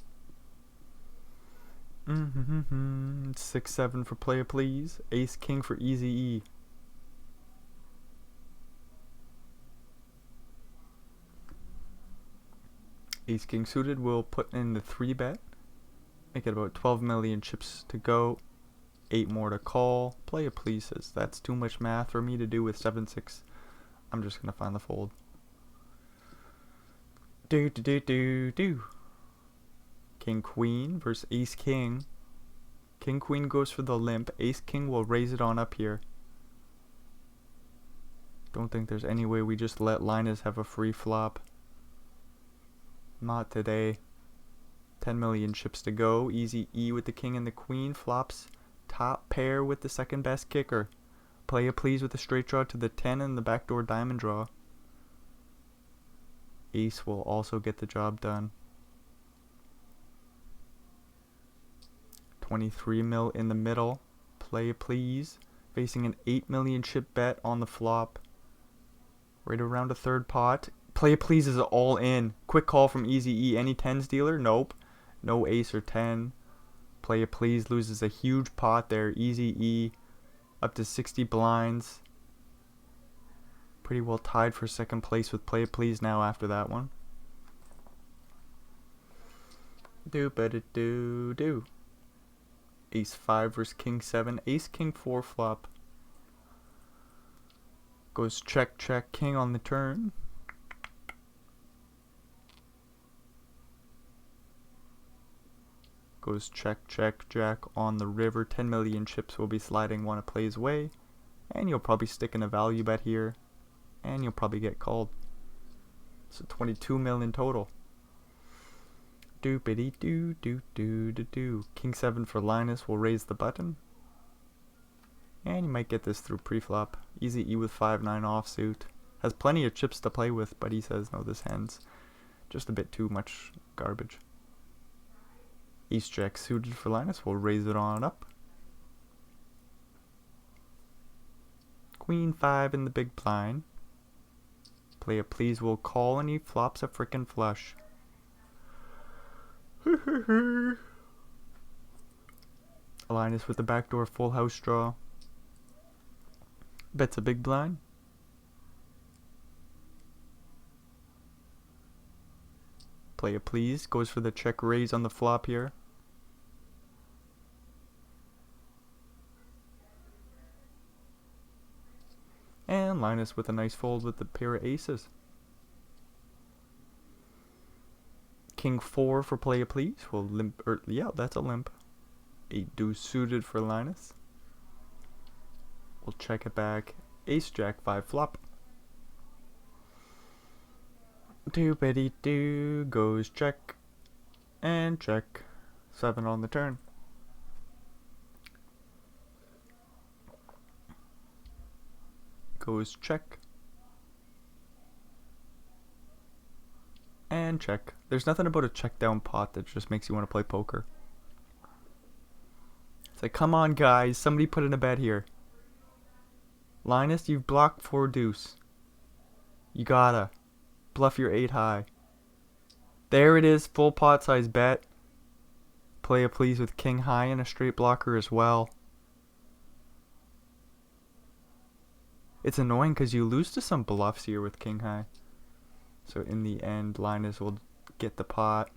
6, 7 for play it please. Ace, king for easy E. Ace king suited will put in the 3 bet. Make it about 12 million chips to go. 8 more to call. Play it please says that's too much math for me to do with 7-6. I'm just gonna find the fold. Do. King queen versus ace king. King queen goes for the limp. Ace king will raise it on up here. Don't think there's any way we just let Linus have a free flop. Not today. 10 million chips to go. Easy E with the king and the queen. Flops top pair with the second best kicker. Play it please with the straight draw to the 10 and the backdoor diamond draw. Ace will also get the job done. 23 mil in the middle. Play it please. Facing an 8 million chip bet on the flop. Right around a third pot. Play it please is all in. Quick call from easy E. Any 10s dealer? Nope. No ace or 10. Play it please loses a huge pot there. Easy E. Up to 60 blinds. Pretty well tied for second place with play it please now after that one. Do. Ace 5 versus king 7. Ace king 4 flop. Goes check, check, king on the turn. Goes check, check, jack on the river. 10 million chips will be sliding one of plays way. And you'll probably stick in a value bet here. And you'll probably get called. So 22 million total. Do. King 7 for Linus will raise the button. And you might get this through preflop. Easy E with 5-9 offsuit. Has plenty of chips to play with, but he says no, this hand's just a bit too much garbage. Ace jack suited for Linus will raise it on up. Queen 5 in the big blind. Play a please will call and he flops a frickin' flush. Linus with the backdoor full house draw. Bets a big blind. Play a please. Goes for the check raise on the flop here. And Linus with a nice fold with the pair of aces. King 4 for play a please. We'll limp. Yeah, that's a limp. 8 deuce suited for Linus. We'll check it back. Ace jack 5 flop. Doobity doo goes check and check. 7 on the turn. Goes check and check. There's nothing about a check down pot that just makes you want to play poker. It's like, come on guys, somebody put in a bet here. Linus, you've blocked 4 deuce. You gotta bluff your 8 high. There it is, full pot size bet. Play a please with king high and a straight blocker as well. It's annoying because you lose to some bluffs here with king high. So in the end, Linus will get the pot.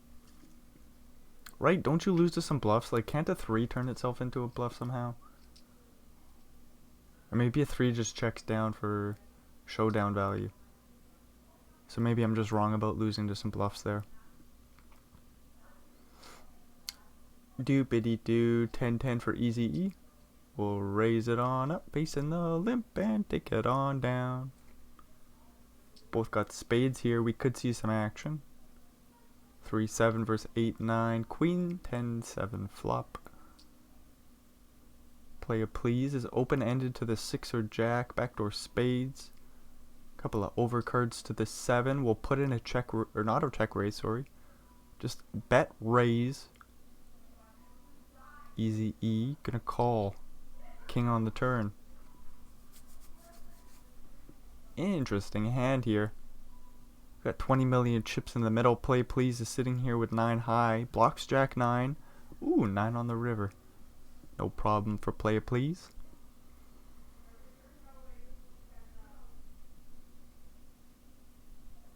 Right, don't you lose to some bluffs? Like, can't a 3 turn itself into a bluff somehow? Or maybe a 3 just checks down for showdown value. So maybe I'm just wrong about losing to some bluffs there. Doopity doo, 10-10 for easy E. We'll raise it on up, facing the limp and take it on down. Both got spades here. We could see some action. 3-7 versus 8-9. Queen 10-7 flop. Play a please is open-ended to the 6 or jack. Backdoor spades. Couple of overcards to the 7. We'll put in a check, or not a check raise, sorry. Just bet raise. Easy E. Gonna call. King on the turn. Interesting hand here. Got 20 million chips in the middle. Play please is sitting here with 9 high. Blocks jack 9. Ooh, 9 on the river. No problem for play please.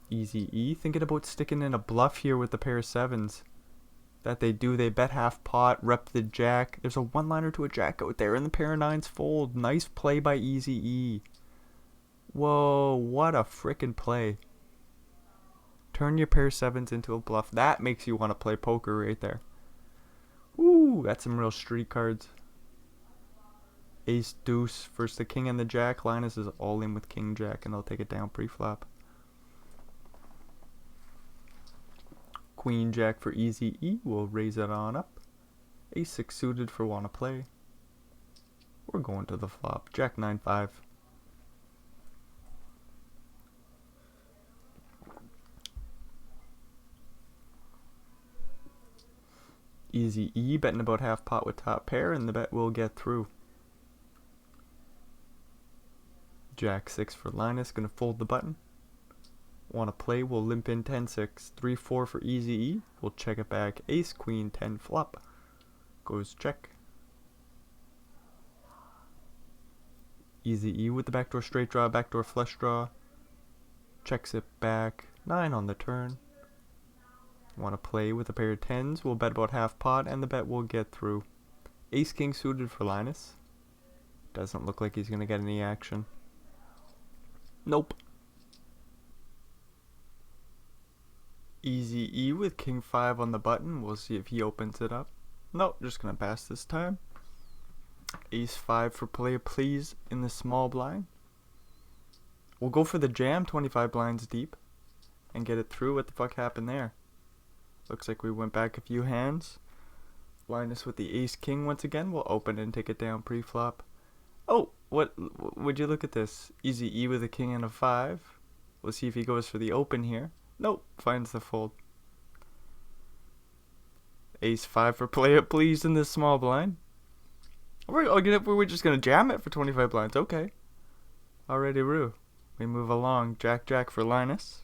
Easy E. Thinking about sticking in a bluff here with the pair of 7s. That they do. They bet half pot, rep the jack. There's a one-liner to a jack out there, and the pair of 9s fold. Nice play by Easy E. Whoa, what a frickin' play. Turn your pair of 7s into a bluff. That makes you want to play poker right there. Ooh, that's some real street cards. Ace deuce versus the king and the jack. Linus is all in with king jack, and they'll take it down pre-flop. Queen jack for easy E. We'll raise it on up. Ace 6 suited for wanna play. We're going to the flop. Jack 9-5. Easy E betting about half pot with top pair, and the bet will get through. Jack 6 for Linus. Gonna fold the button. Want to play, we'll limp in 10-6. 3-4 for easy E. We'll check it back. Ace, queen, 10 flop. Goes check. Easy E with the backdoor straight draw, backdoor flush draw. Checks it back. 9 on the turn. Want to play with a pair of 10s. We'll bet about half pot, and the bet will get through. Ace, king suited for Linus. Doesn't look like he's going to get any action. Nope. Easy E with king 5 on the button. We'll see if he opens it up. Nope, just gonna pass this time. Ace 5 for play please in the small blind. We'll go for the jam 25 blinds deep and get it through. What the fuck happened there? Looks like we went back a few hands. Linus with the ace king once again. We'll open and take it down pre-flop. Oh, what would you look at this? Easy E with a king and a 5. We'll see if he goes for the open here. Nope, finds the fold. Ace 5 for play it please in this small blind. We're just gonna jam it for 25 blinds. Okay. Already Roo. We move along. Jack Jack for Linus.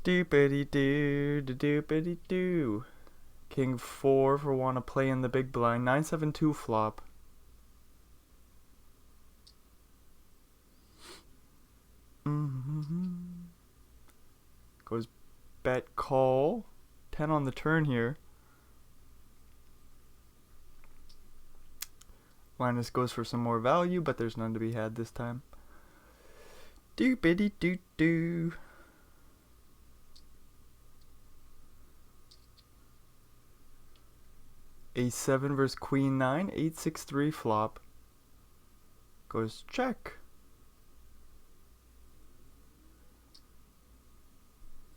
Doopity doo, doopity doo. King 4 for wanna play in the big blind. 9-7-2 flop. Goes bet call. 10 on the turn here. Linus goes for some more value, but there's none to be had this time. Doopity doo doo. A7 versus Queen 9, 8-6-3 flop. Goes check.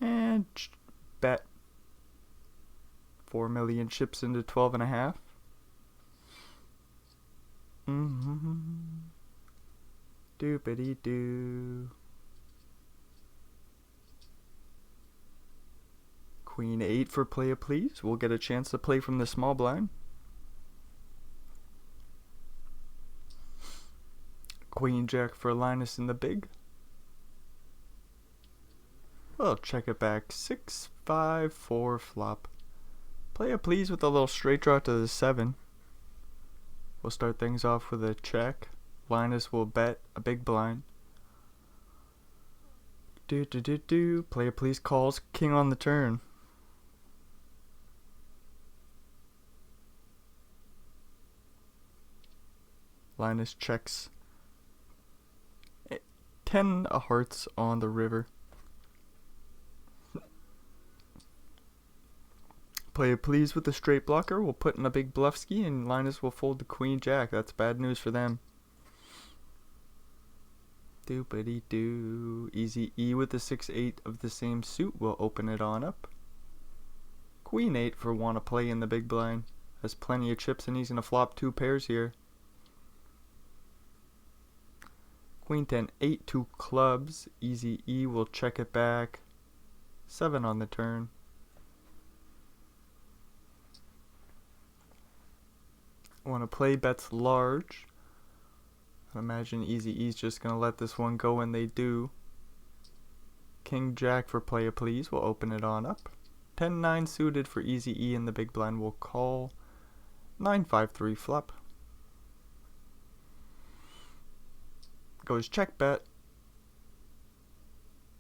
And bet. 4 million chips into 12.5. Doopity doo. Queen 8 for play please. We'll get a chance to play from the small blind. Queen Jack for Linus in the big. We'll check it back. 6-5-4 flop. Play please with a little straight draw to the 7. We'll start things off with a check. Linus will bet a big blind. Play please calls. King on the turn. Linus checks. 10 hearts on the river. Play please with the straight blocker. We'll put in a big bluff ski and Linus will fold the Queen Jack. That's bad news for them. Doopity doo. Easy E with the 6-8 of the same suit. We'll open it on up. Queen 8 for wanna play in the big blind. Has plenty of chips and he's gonna flop 2 pairs here. Queen 10, 8, 2 clubs. Easy E will check it back. 7 on the turn. Want to play bets large. I imagine Easy E's just going to let this one go, and they do. King Jack for play please. We'll open it on up. 10-9 suited for Easy E in the big blind. We'll call. 9-5-3 flop. Goes check bet.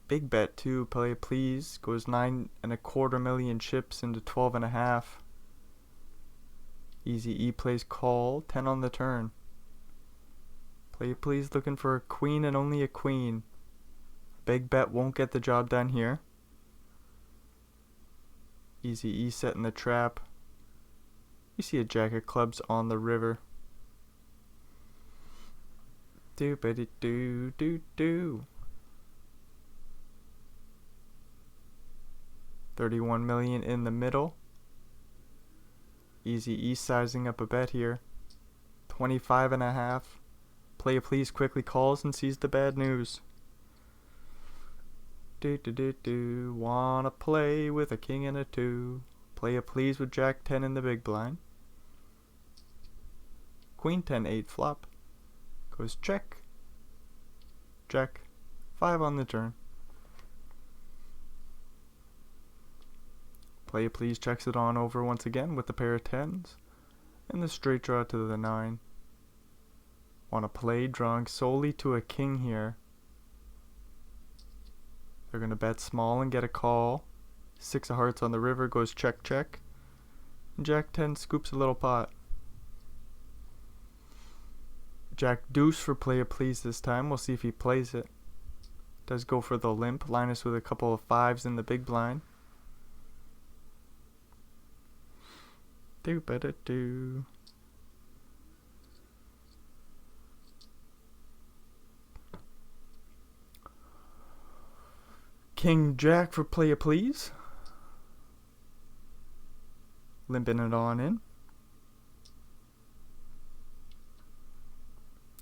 Big bet too. Play please. Goes 9.25 million chips into 12.5. Easy E plays call. 10 on the turn. Play please looking for a queen and only a queen. Big bet won't get the job done here. Easy E setting the trap. You see a jack of clubs on the river. Doopity doo doo doo. 31 million in the middle. Easy E sizing up a bet here. 25.5. Play please quickly calls and sees the bad news. Do do do do. Wanna play with a king and a 2. Play please with Jack 10 in the big blind. Queen 10 8 flop. Goes check. Jack. 5 on the turn. Play please checks it on over once again with the pair of 10s. And the straight draw to the 9. Want to play drawing solely to a king here. They're going to bet small and get a call. 6 of hearts on the river goes check check. And Jack 10 scoops a little pot. Jack deuce for play please this time. We'll see if he plays it. Does go for the limp. Linus with a couple of 5s in the big blind. Do better do. King Jack for play please. Limping it on in.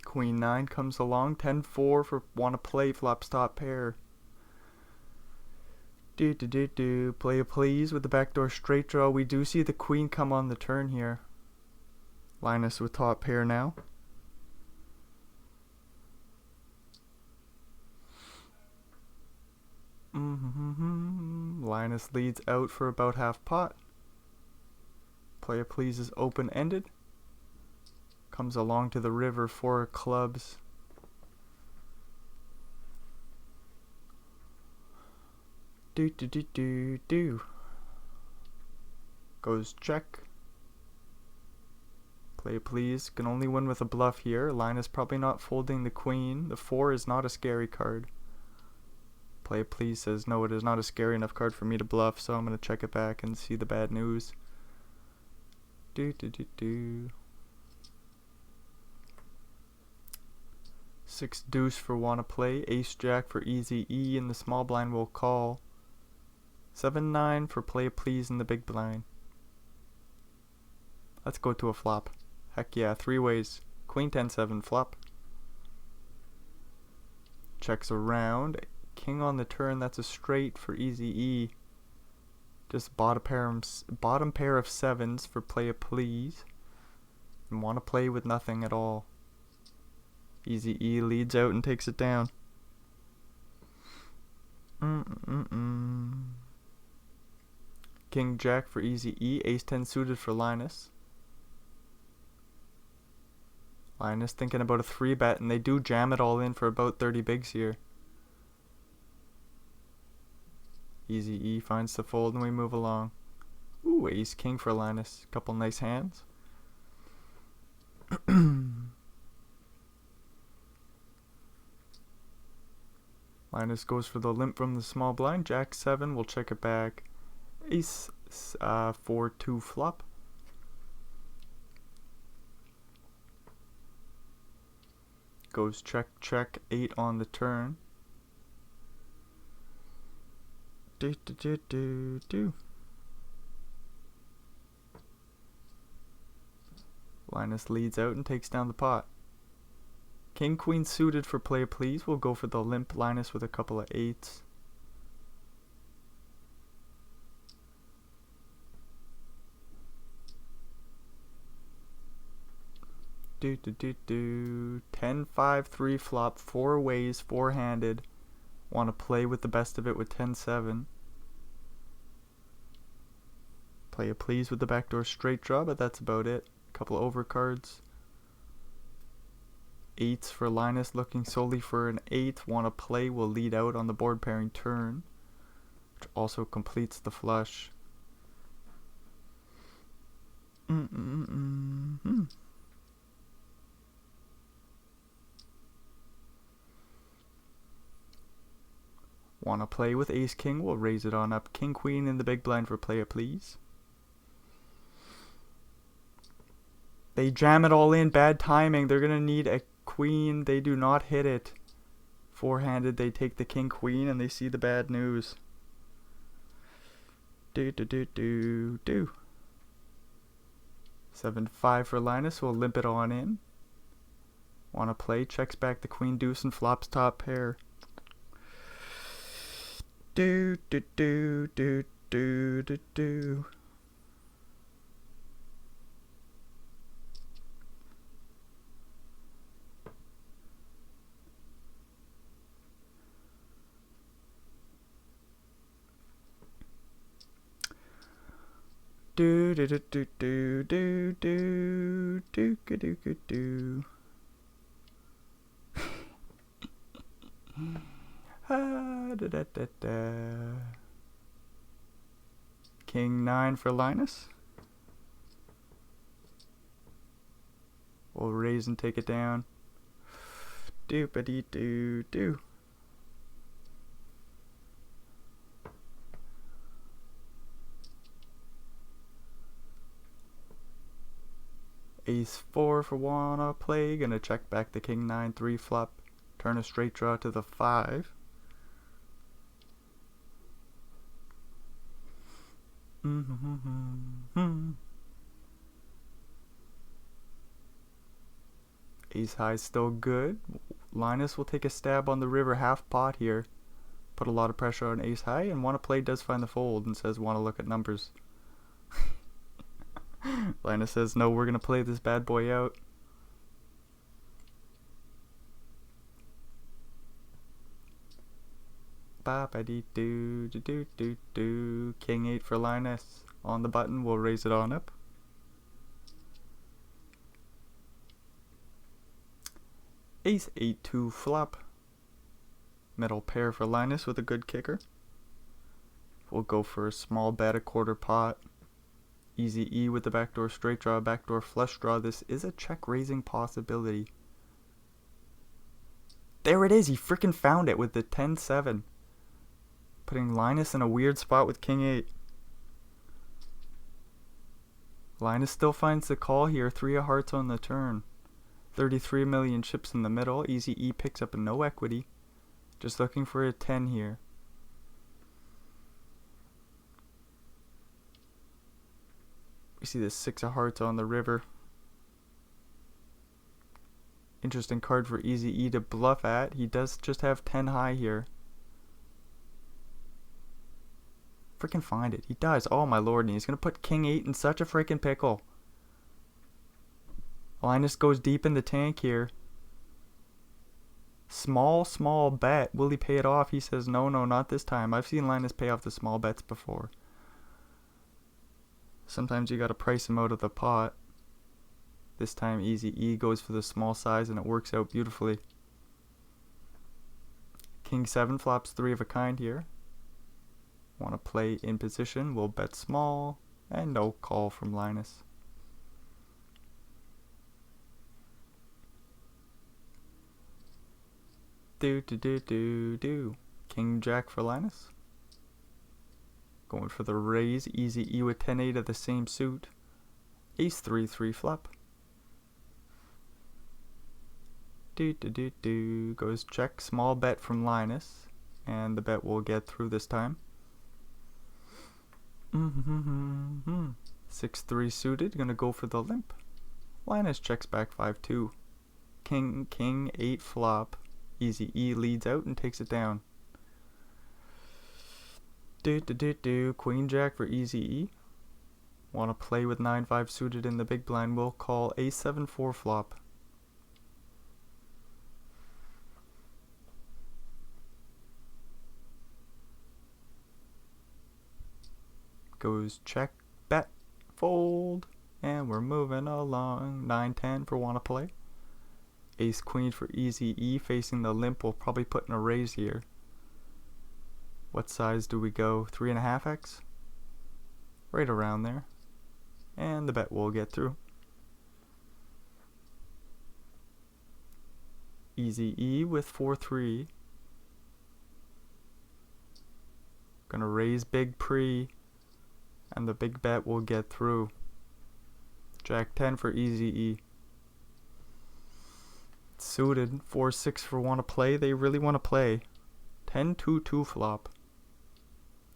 Queen 9 comes along. 10-4 for wanna play flops top pair. Do do do do. Play please with the backdoor straight draw. We do see the queen come on the turn here. Linus with top pair now. Linus leads out for about half pot. Player please is open-ended. Comes along to the river, 4 clubs. Do. Goes check. Player please can only win with a bluff here. Linus probably not folding the queen. The 4 is not a scary card. Player please says no, it is not a scary enough card for me to bluff, so I'm going to check it back and see the bad news. Do. 6 deuce for wanna play. Ace jack for easy E, and the small blind will call. 7-9 for play please in the big blind. Let's go to a flop. Heck yeah, 3 ways. Queen 10-7 flop. Checks around. King on the turn, that's a straight for easy E. Just bottom pair of 7s for play please. And wanna play with nothing at all. Easy E leads out and takes it down. King jack for easy E. Ace 10 suited for Linus. Linus thinking about a 3-bet, and they do jam it all in for about 30 bigs here. Easy E finds the fold and we move along. Ooh, ace king for Linus. Couple nice hands. Linus goes for the limp from the small blind. Jack 7, we'll check it back. Ace 4-2 flop. Goes check 8 on the turn. Do. Linus leads out and takes down the pot. King queen suited for play please. We'll go for the limp Linus with a couple of 8s. Do. 10-5 3 flop, 4 ways, 4-handed. Want to play with the best of it with 10-7. Play a please with the backdoor straight draw, but that's about it. Couple of overcards. 8s for Linus, looking solely for an 8. Want to play will lead out on the board pairing turn, which also completes the flush. Want to play with ace king, we'll raise it on up. King queen in the big blind for play it please. They jam it all in, bad timing. They're going to need a queen. They do not hit it. 4-handed, they take the king queen and they see the bad news. Do. 7-5 for Linus, we'll limp it on in. Want to play, checks back the queen deuce and flops top pair. Do. King 9 for Linus. We'll raise and take it down. Do. Ace 4 for wanna play. Gonna check back the king 9 3 flop. Turn a straight draw to the 5. Ace high still good. Linus will take a stab on the river half pot here. Put a lot of pressure on ace high, and wanna play does find the fold and says wanna look at numbers. Linus says no, we're gonna play this bad boy out. boppity doo doo doo doo doo. King 8 for Linus. On the button, we'll raise it on up. Ace 8-2 flop. Middle pair for Linus with a good kicker. We'll go for a small bet, a quarter pot. Easy E with the backdoor straight draw, backdoor flush draw. This is a check raising possibility. There it is, he freaking found it with the 10-7. Putting Linus in a weird spot with King 8. Linus still finds the call here, 3 of hearts on the turn. 33 million chips in the middle. Easy E picks up a no equity. Just looking for a 10 here. We see the 6 of hearts on the river. Interesting card for Easy E to bluff at. He does just have 10 high here. Freaking find it. He does. Oh my lord. And he's going to put King 8 in such a freaking pickle. Linus goes deep in the tank here. Small bet. Will he pay it off? He says, no, not this time. I've seen Linus pay off the small bets before. Sometimes you gotta price him out of the pot. This time Easy E goes for the small size and it works out beautifully. King 7 flops 3 of a kind here. Want to play in position, we'll bet small, and no call from Linus. King Jack for Linus. Going for the raise, Easy E with 10-8 of the same suit. Ace 3-3 flop. Goes check, small bet from Linus, and the bet will get through this time. 6-3 suited, gonna go for the limp. Linus checks back 5-2. King 8 flop. Easy E leads out and takes it down. Queen Jack for Easy E. Want to play with 9-5 suited in the big blind. We'll call Ace 7-4 flop. Goes check, bet, fold, and we're moving along. 9-10 for want to play. Ace Queen for Easy E facing the limp. We'll probably put in a raise here. What size do we go? 3.5x? Right around there. And the bet will get through. Easy E with 4-3. Gonna raise big pre. And the big bet will get through. Jack 10 for Easy E. Suited. 4-6 for want to play. They really want to play. 10-2-2 flop.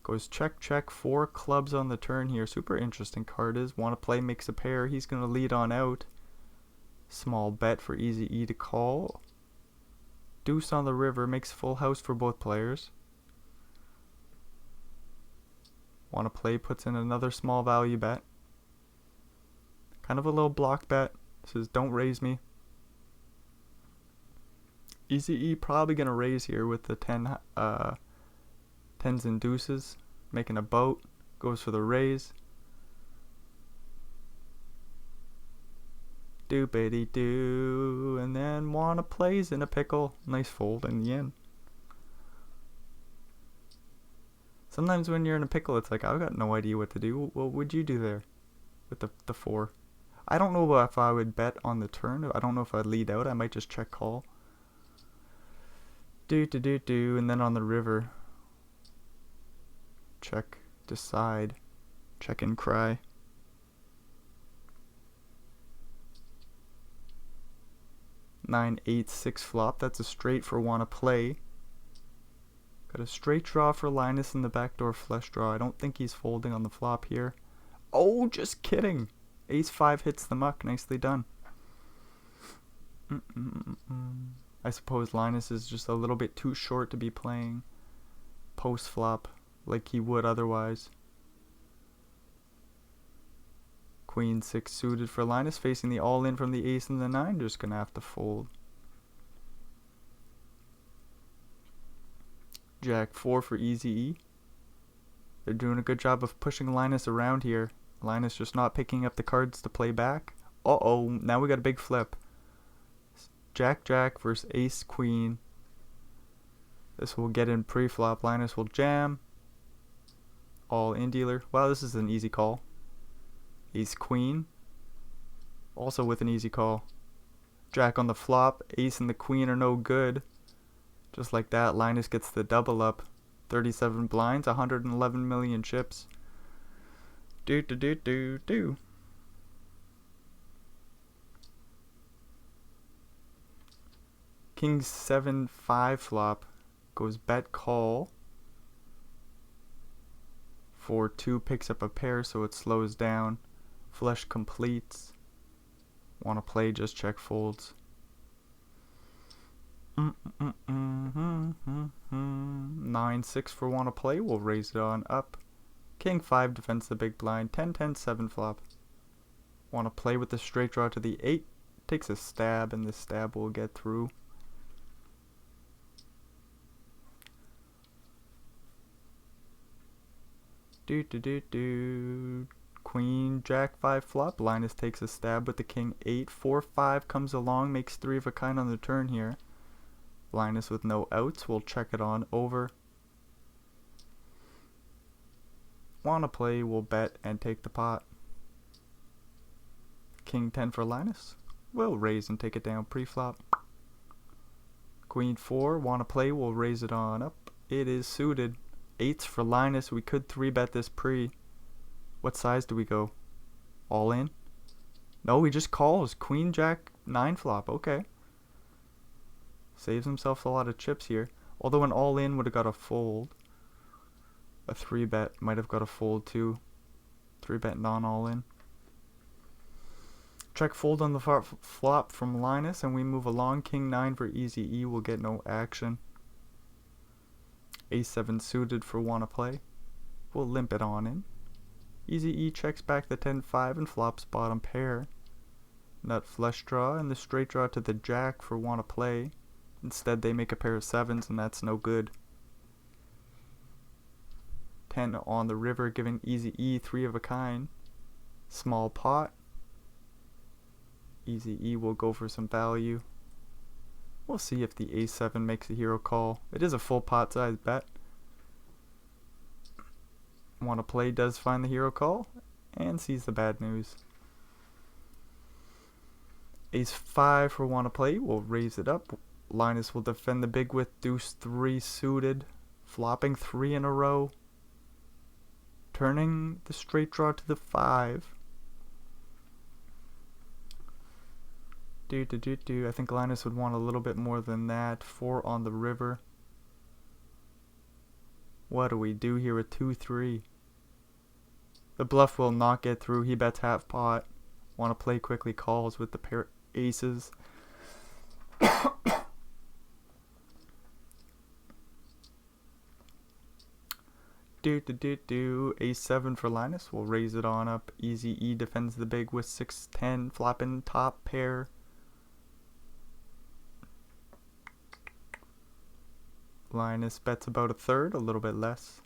Goes check, 4 clubs on the turn here. Super interesting card is. Want to play, makes a pair. He's going to lead on out. Small bet for Easy E to call. Deuce on the river. Makes full house for both players. Want to play, puts in another small value bet. Kind of a little block bet. Says, don't raise me. Easy E probably going to raise here with the 10... 10s and deuces, making a boat, goes for the raise. Doopity doo, and then wanna plays in a pickle. Nice fold in the end. Sometimes when you're in a pickle, it's like, I've got no idea what to do. What would you do there with the 4? I don't know if I would bet on the turn. I don't know if I'd lead out. I might just check call. And then on the river. Check, decide, check and cry. 9-8-6 flop. That's a straight for wanna play. Got a straight draw for Linus in the backdoor flush draw. I don't think he's folding on the flop here. Oh, just kidding. Ace 5 hits the muck. Nicely done. I suppose Linus is just a little bit too short to be playing post flop like he would otherwise. Queen 6 suited for Linus, facing the all-in from the ace and the 9. Just gonna have to fold. Jack 4 for easy E. They're doing a good job of pushing Linus around here. Linus just not picking up the cards to play back. Uh-oh, now we got a big flip. Jack Jack versus Ace Queen. This will get in pre-flop. Linus will jam. All in dealer. Wow, this is an easy call. Ace Queen. Also with an easy call. Jack on the flop. Ace and the Queen are no good. Just like that, Linus gets the double up. 37 blinds, 111 million chips. Do. King 7-5 flop. Goes bet call. 4-2 picks up a pair, so it slows down. Flush completes. Want to play, just check folds. 9-6 for want to play. We'll raise it on up. King 5 defends the big blind. 10-10 7 flop. Want to play with the straight draw to the 8. Takes a stab, and this stab will get through. Queen Jack 5 flop. Linus takes a stab with the King 8. 4-5 comes along, makes 3 of a kind on the turn here. Linus with no outs. We'll check it on over. Wanna play, we'll bet and take the pot. King 10 for Linus. We'll raise and take it down pre-flop. Queen 4, wanna play, we'll raise it on up. It is suited. 8s for Linus. We could 3-bet this pre. What size do we go? All in? No, he just calls. Queen Jack 9 flop. Okay. Saves himself a lot of chips here. Although an all in would have got a fold. A 3-bet might have got a fold too. 3-bet non all in. Check fold on the flop from Linus, and we move along. King 9 for easy E will get no action. A7 suited for wanna play. We'll limp it on in. Easy E checks back the 10-5 and flops bottom pair. Nut flush draw and the straight draw to the Jack for wanna play. Instead they make a pair of 7s, and that's no good. 10 on the river, giving easy E 3 of a kind. Small pot. Easy E will go for some value. We'll see if the A7 makes a hero call. It is a full pot size bet. Wanna play does find the hero call and sees the bad news. Ace 5 for wanna play. We'll raise it up. Linus will defend the big with deuce 3 suited. Flopping 3 in a row. Turning the straight draw to the 5. I think Linus would want a little bit more than that. 4 on the river. What do we do here with 2-3? The bluff will not get through. He bets half pot. Want to play quickly calls with the pair aces. A7 for Linus. We'll raise it on up. Easy E defends the big with 6-10. Flopping top pair. Linus bets about a third, a little bit less.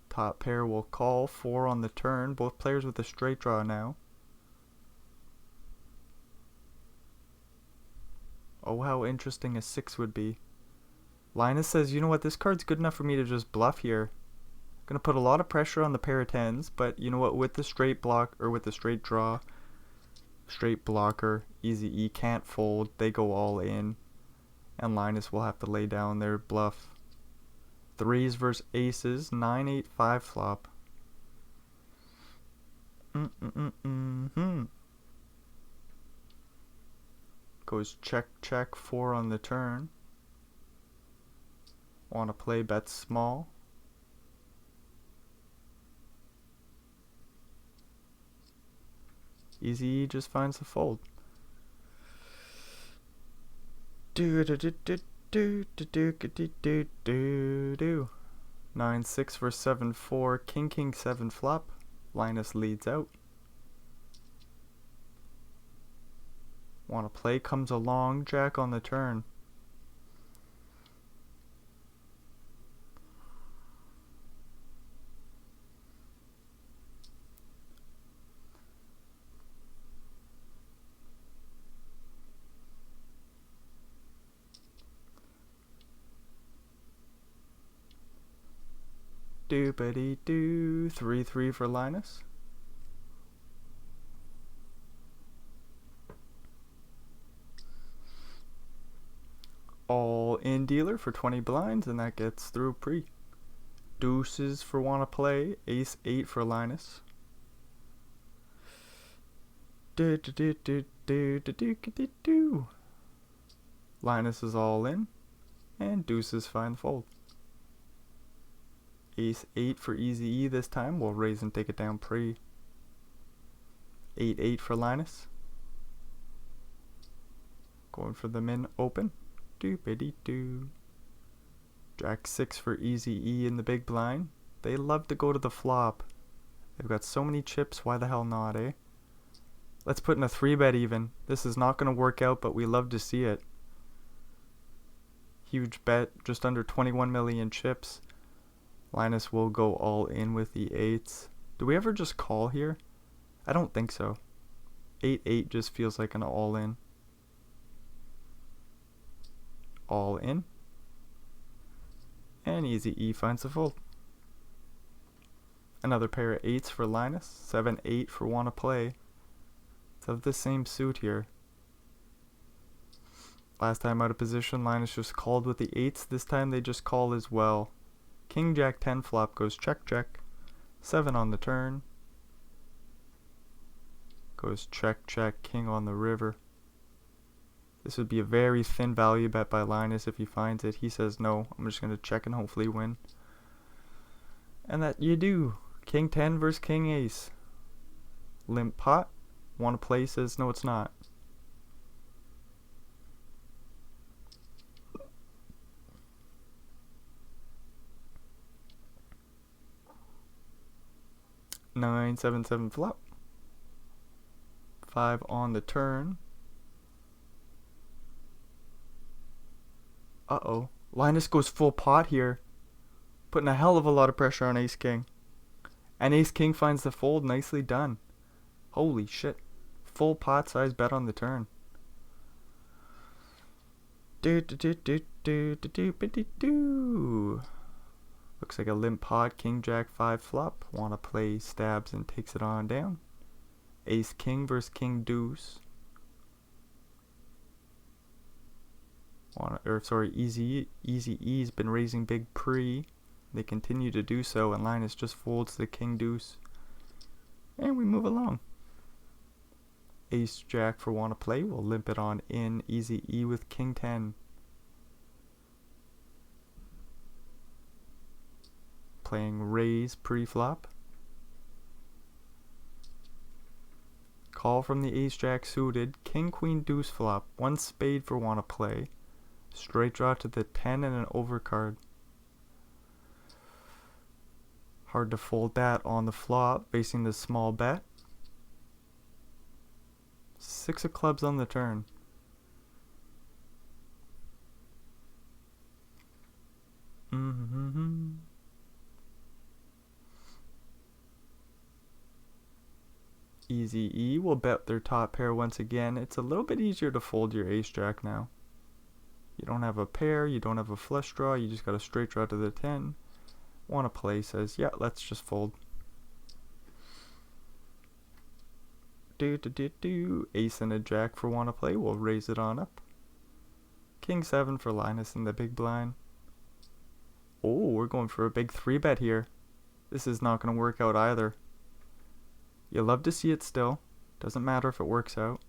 Top pair will call. 4 on the turn. Both players with a straight draw now. Oh, how interesting a 6 would be. Linus says, you know what, this card's good enough for me to just bluff here. Gonna put a lot of pressure on the pair of 10s, but you know what, with the straight block, or with the straight draw, straight blocker, easy E can't fold, they go all in. And Linus will have to lay down their bluff. 3s versus aces, 9-8-5 flop. Goes check, check, 4 on the turn. Want to play bet small. Easy E just finds the fold. 9-6 for 7-4. King 7 flop. Linus leads out. Want to play, comes along. Jack on the turn. Doopity-doo. 3-3 for Linus. All in dealer for 20 blinds, and that gets through pre. Deuces for wanna play. Ace 8 for Linus. Linus is all in, and deuces find the fold. Ace 8 for Easy E this time. We'll raise and take it down pre. 8-8 for Linus. Going for the min open. Doopity-doo. Jack 6 for Easy E in the big blind. They love to go to the flop. They've got so many chips, why the hell not, eh? Let's put in a 3-bet even. This is not going to work out, but we love to see it. Huge bet, just under 21 million chips. Linus will go all in with the 8s. Do we ever just call here? I don't think so. 8-8 just feels like an all in. All in. And Easy E finds the fold. Another pair of 8s for Linus. 7-8 for wanna play. It's of the same suit here. Last time out of position, Linus just called with the 8s. This time they just call as well. King Jack 10 flop goes check check. 7 on the turn. Goes check check. King on the river. This would be a very thin value bet by Linus if he finds it. He says no. I'm just going to check and hopefully win. And that you do. King 10 versus King Ace. Limp pot. Wanna play says no it's not. Nine, 7-7 flop. 5 on the turn. Uh-oh. Linus goes full pot here. Putting a hell of a lot of pressure on Ace King. And Ace King finds the fold. Nicely done. Holy shit. Full pot size bet on the turn. Looks like a limp pot. King Jack 5 flop. Wanna play, stabs and takes it on down. Ace King versus King Deuce. Easy E's been raising big pre. They continue to do so, and Linus just folds the King Deuce. And we move along. Ace Jack for wanna play. We'll limp it on in. Easy E with King 10. Playing raise pre-flop. Call from the Ace Jack suited. King Queen Deuce flop. 1 spade for wanna play. Straight draw to the 10 and an overcard. Hard to fold that on the flop, facing the small bet. 6 of clubs on the turn. Easy E will bet their top pair once again. It's a little bit easier to fold your Ace Jack now. You don't have a pair, you don't have a flush draw, you just got a straight draw to the 10. Wanna play says, yeah, let's just fold. Ace and a Jack for wanna play, we'll raise it on up. King 7 for Linus in the big blind. Oh, we're going for a big 3-bet here. This is not gonna work out either. You love to see it still. Doesn't matter if it works out.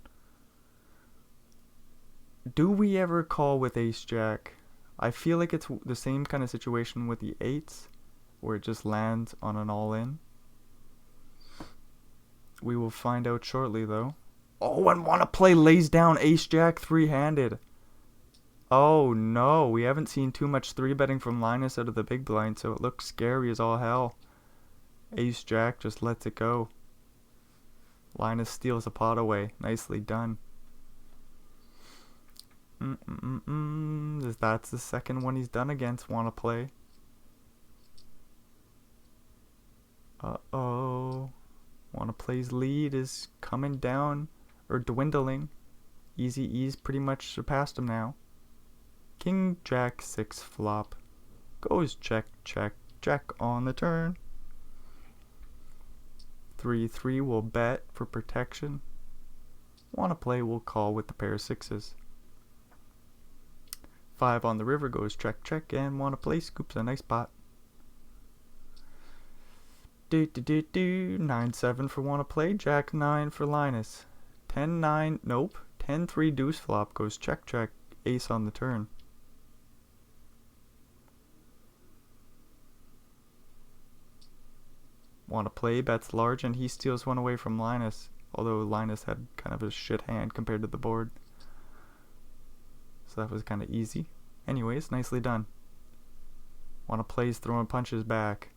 Do we ever call with Ace Jack? I feel like it's the same kind of situation with the 8s, where it just lands on an all-in. We will find out shortly though. Oh, and wanna play lays down Ace Jack 3-handed. Oh no, we haven't seen too much 3-betting from Linus out of the big blind, so it looks scary as all hell. Ace Jack just lets it go. Linus steals a pot away. Nicely done. That's the second one he's done against. Wanna play? Uh-oh. Wanna play's lead is coming down, or dwindling. Easy E's pretty much surpassed him now. King Jack 6 flop. Goes check, check, Jack on the turn. 3-3 will bet for protection. Wanna play, we'll call with the pair of sixes. 5 on the river goes check, and wanna play scoops a nice pot. 9-7 for wanna play, Jack 9 for Linus. 10-9, nope. 10-3 deuce flop goes check, ace on the turn. Want to play, bets large, and he steals one away from Linus, although Linus had kind of a shit hand compared to the board. So that was kind of easy. Anyways, nicely done. Want to play, throwing punches back.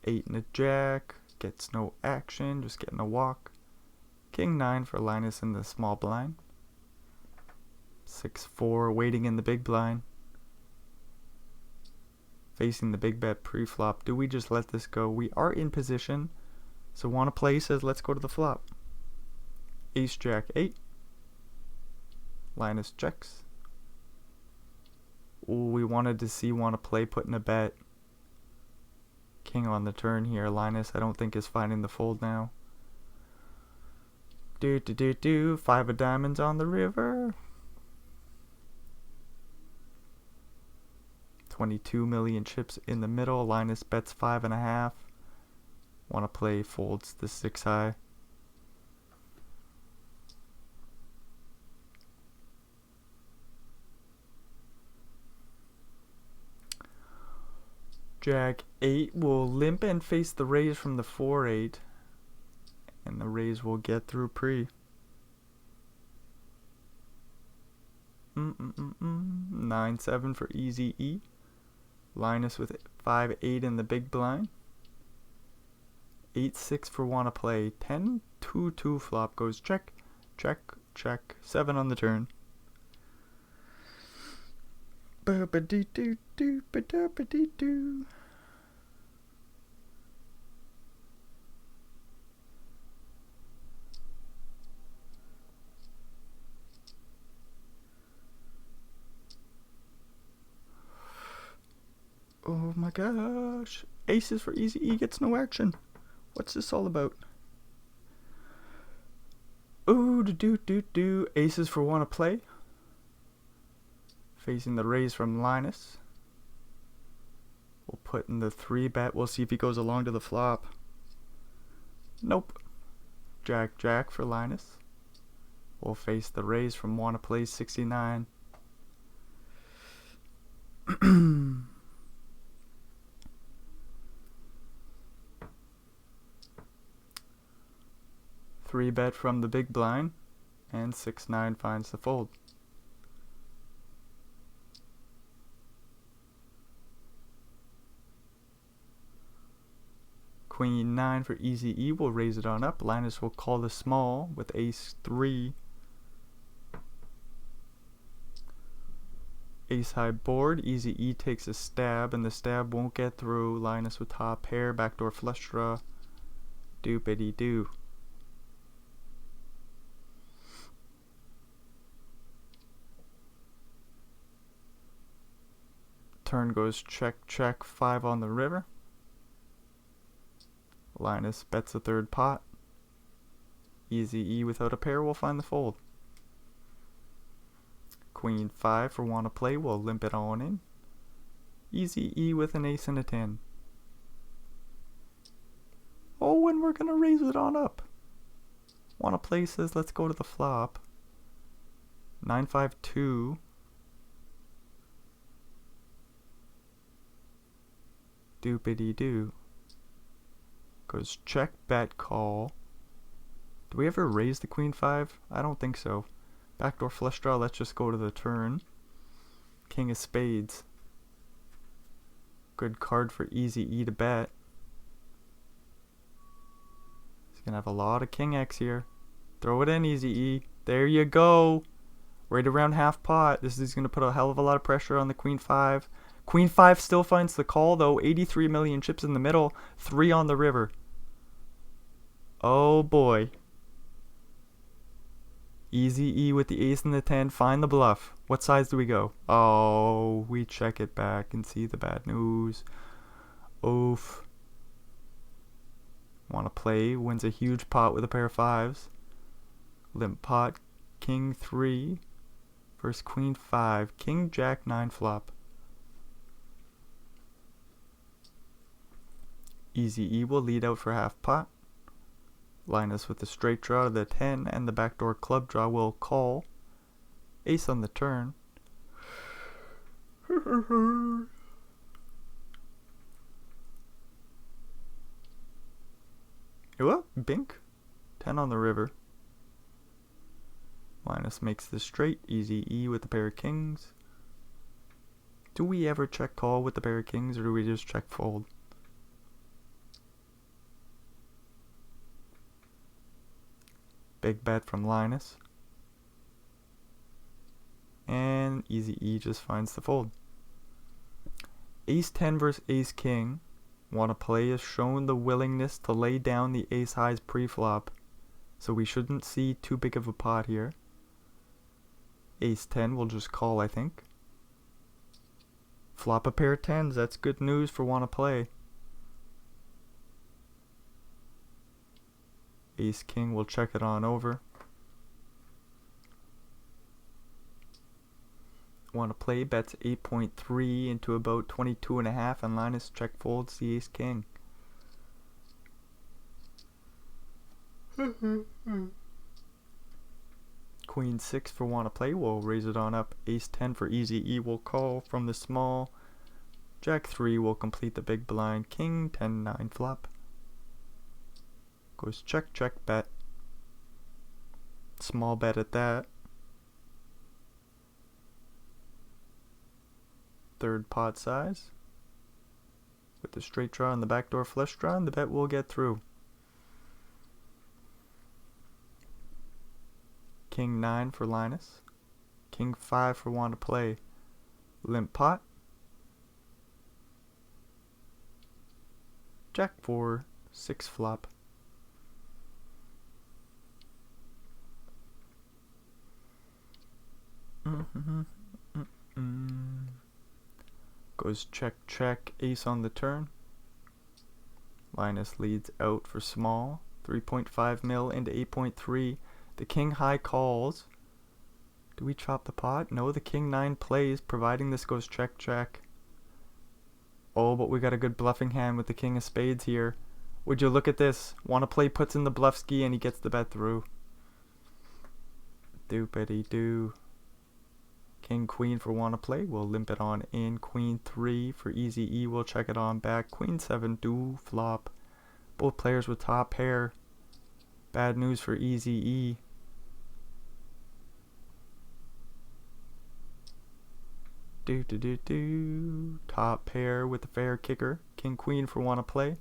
Eight and a jack, gets no action, just getting a walk. King 9 for Linus in the small blind. 6-4 waiting in the big blind. Facing the big bet pre-flop. Do we just let this go? We are in position. So wanna play says let's go to the flop. Ace Jack 8. Linus checks. Ooh, we wanted to see wanna play putting a bet. King on the turn here. Linus I don't think is finding the fold now. 5 of diamonds on the river. 22 million chips in the middle. Linus bets 5.5. Wanna play, folds the 6 high. Jack 8 will limp and face the raise from the 4-8. And the raise will get through pre. 9-7 for easy E. Linus with 5-8 in the big blind. 8-6 for wanna play. 10-2-2 flop goes check. 7 on the turn. Ba-ba-dee-doo-doo. Oh my gosh. Aces for easy E gets no action. What's this all about? Ooh, do. Aces for wanna play. Facing the raise from Linus. We'll put in the 3 bet. We'll see if he goes along to the flop. Nope. Jack for Linus. We'll face the raise from wanna play 69. 3 bet from the big blind, and 6-9 finds the fold. Queen 9 for easy E will raise it on up. Linus will call the small with ace 3. Ace high board. Easy E takes a stab, and the stab won't get through. Linus with top pair. Backdoor flush draw. Doopity-doo. Turn goes check, 5 on the river. Linus bets a 3rd pot. Easy E without a pair will find the fold. Queen 5 for wanna play will limp it on in. Easy E with an ace and a 10. Oh, and we're gonna raise it on up. Wanna play says let's go to the flop. 9-5-2. Doopity-doo. Goes check, bet, call. Do we ever raise the queen 5? I don't think so. Backdoor flush draw, let's just go to the turn. King of spades. Good card for easy E to bet. He's gonna have a lot of king X here. Throw it in, easy E. There you go. Right around half pot. This is gonna put a hell of a lot of pressure on the queen 5. Queen 5 still finds the call though. 83 million chips in the middle. 3 on the river. Oh boy. Easy E with the ace and the 10. Find the bluff. What size do we go? Oh, we check it back and see the bad news. Oof. Want to play. Wins a huge pot with a pair of fives. Limp pot. King 3. Versus Queen 5. King Jack 9 flop. Easy E will lead out for half pot. Linus with the straight draw to the 10 and the backdoor club draw will call. Ace on the turn. What? Bink. 10 on the river. Linus makes the straight. Easy E with the pair of kings. Do we ever check call with the pair of kings, or do we just check fold? Big bet from Linus. And Easy E just finds the fold. Ace 10 versus Ace King. Want to play has shown the willingness to lay down the ace highs pre-flop. So we shouldn't see too big of a pot here. Ace 10 will just call, I think. Flop a pair of 10s. That's good news for want to play. Ace King will check it on over. Want to play bets 8.3 into about 22.5 and Linus check folds the Ace King. Queen 6 for want to play will raise it on up. Ace 10 for Easy E will call from the small. Jack 3 will complete the big blind. King 10 9 flop. Goes check check bet. Small bet at that. Third pot size. With the straight draw and the backdoor flush draw, and the bet will get through. King 9 for Linus. King 5 for want to play. Limp pot. Jack 4 6 flop. Goes check check, ace on the turn. Linus leads out for small. 3.5 mil into 8.3. The king high calls. Do we chop the pot? No, the king 9 plays, providing this goes check check. Oh, but we got a good bluffing hand with the king of spades here. Would you look at this? Want to play puts in the bluff ski and he gets the bet through. Doopity doo. King queen for want to play. We'll limp it on in. Queen 3 for Easy E. We'll check it on back. Queen 7 do flop. Both players with top pair. Bad news for Easy E. Do. Top pair with the fair kicker. King queen for want to play.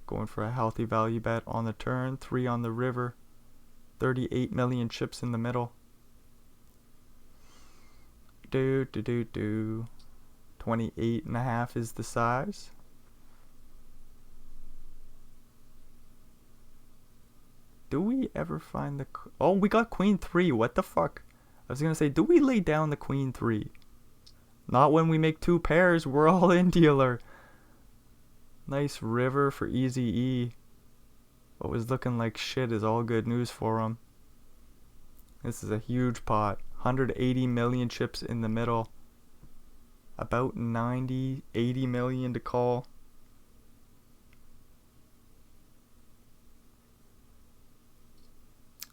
Going for a healthy value bet on the turn. 3 on the river. 38 million chips in the middle. Do. 28.5 is the size. Do we ever find the... Oh, we got queen 3. What the fuck? I was gonna say, do we lay down the queen 3? Not when we make 2 pairs. We're all in, dealer. Nice river for Easy E. What was looking like shit is all good news for him. This is a huge pot. 180 million chips in the middle. About 90, 80 million to call.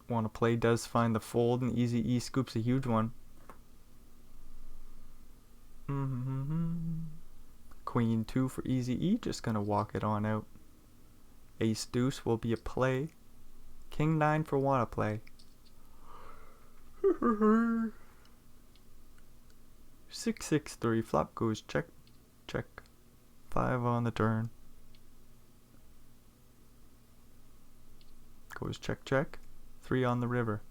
Want to play does find the fold, and Easy E scoops a huge one. Queen 2 for Easy E, just gonna walk it on out. Ace deuce will be a play. King 9 for wanna play. 6-6-3 flop goes check check. 5 on the turn. Goes check check. 3 on the river.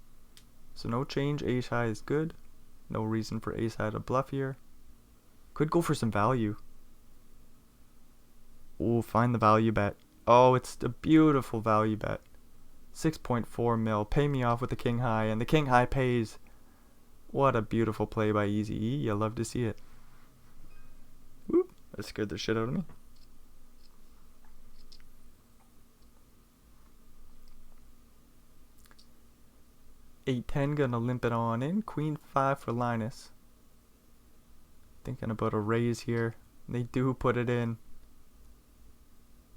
So no change. Ace high is good. No reason for ace high to bluff here. Could go for some value. Oh, find the value bet. Oh, it's a beautiful value bet. 6.4 mil. Pay me off with the king high, and the king high pays. What a beautiful play by Easy E. You love to see it. Whoop, that scared the shit out of me. $8-10, gonna limp it on in. Queen 5 for Linus. Thinking about a raise here. They do put it in.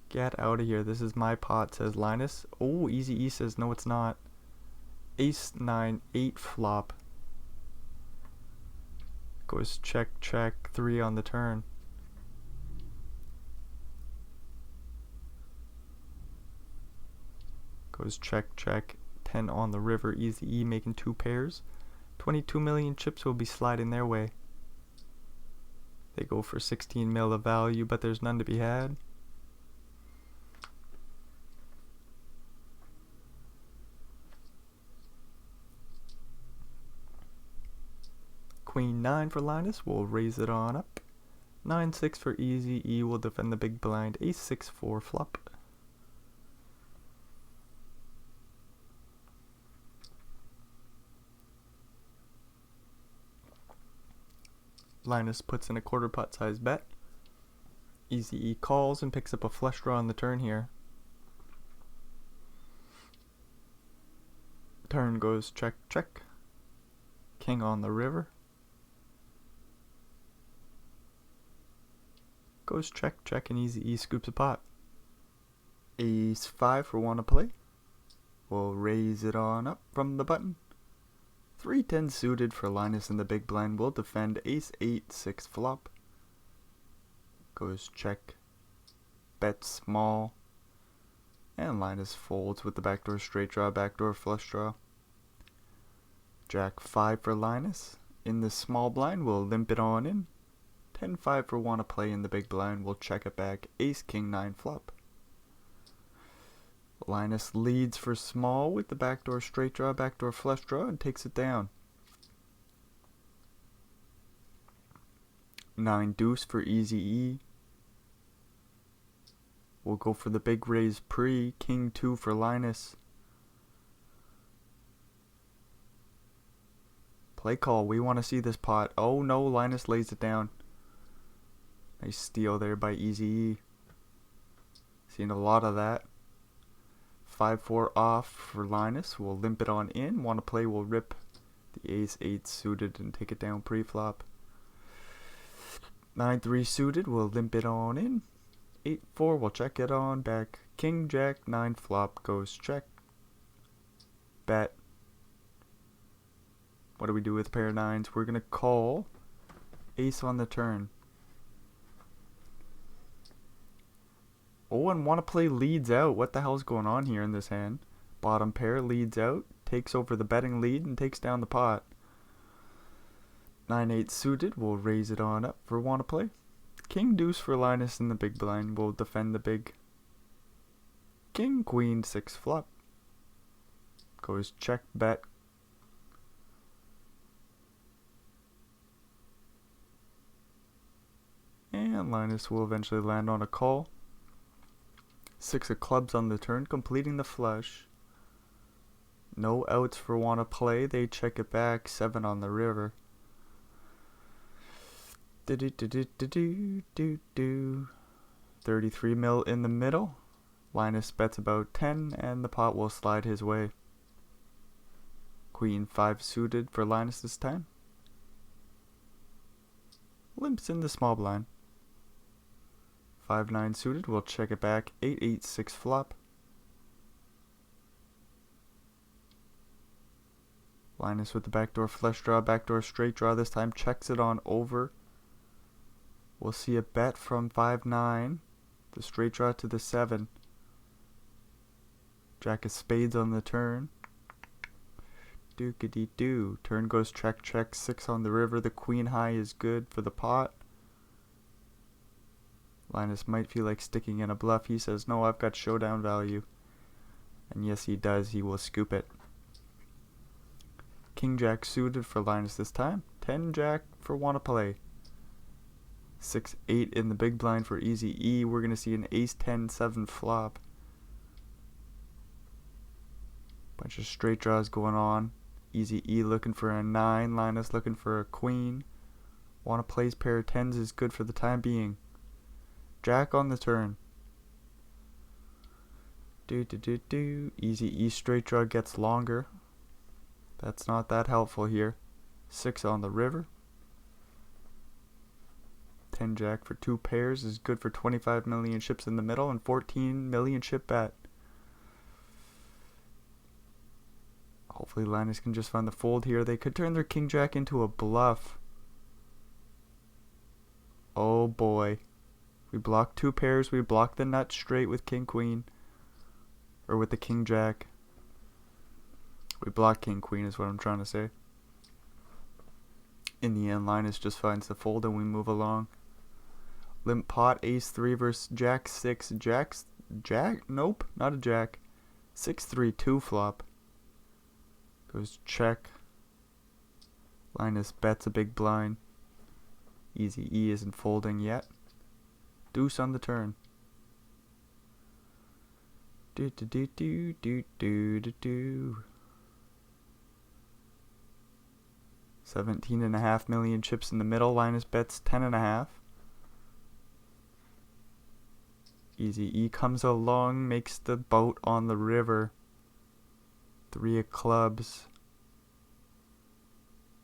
Get out of here. This is my pot, says Linus. Oh, Easy E says no, it's not. Ace 9, 8 flop. Goes check, check, 3 on the turn. Goes check, check, 10 on the river. Easy E making 2 pairs. 22 million chips will be sliding their way. They go for 16 mil of value, but there's none to be had. Queen 9 for Linus, we'll raise it on up. 9-6 for Easy E will defend the big blind. Ace 6-4 flop. Linus puts in a quarter pot size bet. Easy E calls and picks up a flush draw on the turn here. Turn goes check, check. King on the river. Goes check, check, and Easy E scoops a pot. Ace 5 for wanna play. We'll raise it on up from the button. 3-10 suited for Linus in the big blind. Will defend. Ace 8, 6 flop. Goes check. Bet small. And Linus folds with the backdoor straight draw, backdoor flush draw. Jack 5 for Linus. In the small blind, we'll limp it on in. 10-5 for wanna play in the big blind. We'll check it back. Ace King 9 flop. Linus leads for small with the backdoor straight draw, backdoor flush draw, and takes it down. 9 deuce for Easy E. We'll go for the big raise pre. King 2 for Linus. Play call. We want to see this pot. Oh no, Linus lays it down. Nice steal there by Easy E. Seen a lot of that. 5-4 off for Linus. We'll limp it on in. Want to play, we'll rip the Ace 8 suited and take it down pre-flop. 9-3 suited. We'll limp it on in. 8-4. We'll check it on back. King Jack 9 flop goes check. Bet. What do we do with a pair of 9s? We're gonna call. Ace on the turn. Oh, and want to play leads out. What the hell's going on here in this hand? Bottom pair leads out, takes over the betting lead, and takes down the pot. 9-8 suited. We'll raise it on up for want to play. King deuce for Linus in the big blind. We'll defend the big. King queen 6 flop. Goes check bet. And Linus will eventually land on a call. 6 of clubs on the turn, completing the flush. No outs for wanna play. They check it back. 7 on the river. 33 mil in the middle. Linus bets about 10, and the pot will slide his way. Queen 5 suited for Linus this time. Limps in the small blind. 5-9 suited, we'll check it back. 8-8 6 flop. Linus with the backdoor flush draw, backdoor straight draw. This time checks it on over. We'll see a bet from 5-9. The straight draw to the 7. Jack of spades on the turn. Dookity-doo. Turn goes check, check. 6 on the river. The queen high is good for the pot. Linus might feel like sticking in a bluff. He says, no, I've got showdown value. And yes, he does. He will scoop it. King Jack suited for Linus this time. 10 Jack for wanna play. 6-8 in the big blind for Easy E. We're going to see an Ace 10 7 flop. Bunch of straight draws going on. Easy E looking for a 9. Linus looking for a queen. Wanna place pair of 10s is good for the time being. Jack on the turn. Easy E straight draw gets longer. That's not that helpful here. 6 on the river. 10 Jack for 2 pairs is good for 25 million chips in the middle and 14 million chip bet. Hopefully Linus can just find the fold here. They could turn their King Jack into a bluff. Oh boy. We block 2 pairs. We block the nut straight with King Queen. Or with the King Jack. We block King Queen is what I'm trying to say. In the end, Linus just finds the fold and we move along. Limp pot, ace 3 versus jack 6. Jack? Nope, not a jack. 6-3 2 flop. Goes check. Linus bets a big blind. Easy E isn't folding yet. Deuce on the turn. 17.5 million chips in the middle. Linus bets 10.5. Easy E comes along, makes the boat on the river. 3 of clubs.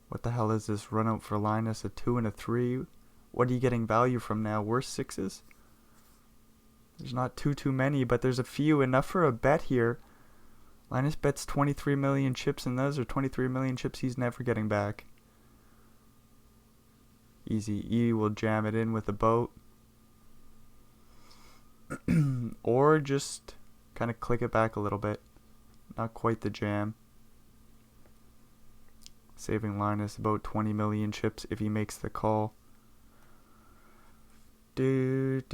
What the hell is this run out for Linus? A 2 and a 3. What are you getting value from now? Worse 6s? There's not too many, but there's a few. Enough for a bet here. Linus bets 23 million chips, and those are 23 million chips he's never getting back. Easy E will jam it in with a boat. Or just kind of click it back a little bit. Not quite the jam. Saving Linus about 20 million chips if he makes the call. Deep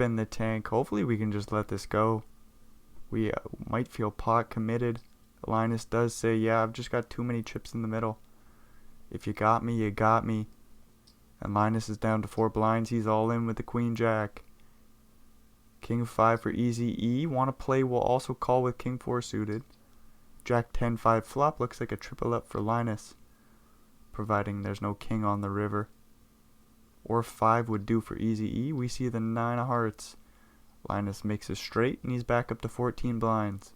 in the tank. Hopefully we can just let this go. We might feel pot committed. Linus does say, yeah, I've just got too many chips in the middle. If you got me, you got me. And Linus is down to 4 blinds. He's all in with the Queen Jack. King 5 for easy E. Want to play, will also call with King 4 suited. Jack 10 5 flop. Looks like a triple up for Linus, providing there's no king on the river. Or 5 would do for easy E. We see the 9 of hearts. Linus makes a straight and he's back up to 14 blinds.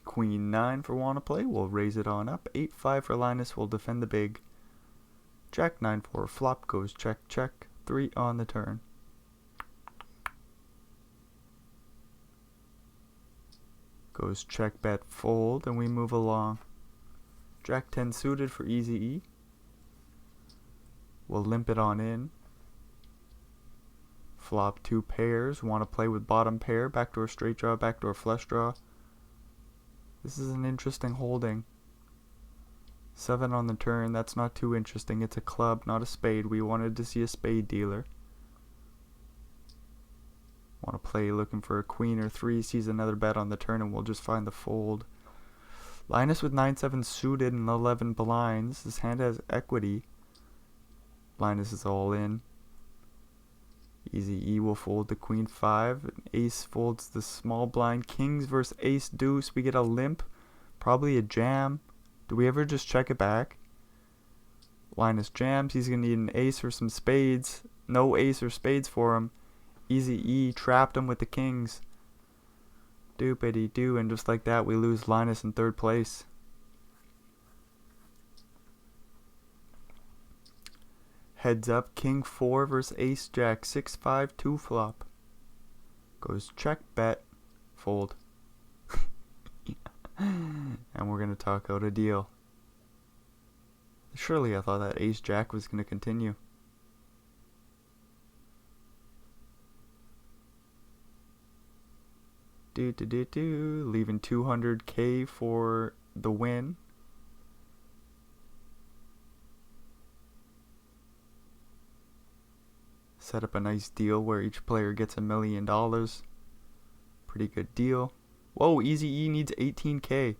Queen 9 for wanna play. We'll raise it on up. 8 5 for Linus. Will defend the big. Jack 9 4 flop goes check check. 3 on the turn. Goes check bet fold and we move along. Jack 10 suited for easy E. We'll limp it on in. Flop 2 pairs. Want to play with bottom pair. Backdoor straight draw, backdoor flush draw. This is an interesting holding. 7 on the turn. That's not too interesting. It's a club, not a spade. We wanted to see a spade dealer. Want to play looking for a queen or 3. Sees another bet on the turn and we'll just find the fold. Linus with 9-7 suited and 11 blinds. This hand has equity. Linus is all in. Easy E will fold the Queen 5. Ace folds the small blind. Kings versus Ace Deuce. We get a limp. Probably a jam. Do we ever just check it back? Linus jams. He's going to need an ace or some spades. No ace or spades for him. Easy E trapped him with the kings. Doopity doo. And just like that, we lose Linus in 3rd place. Heads up, King 4 versus Ace Jack 6 5 2 flop. Goes check bet fold. And we're gonna talk out a deal. Surely I thought that Ace Jack was gonna continue. Leaving 200k for the win. Set up a nice deal where each player gets $1 million. Pretty good deal. Whoa, easy E needs 18k.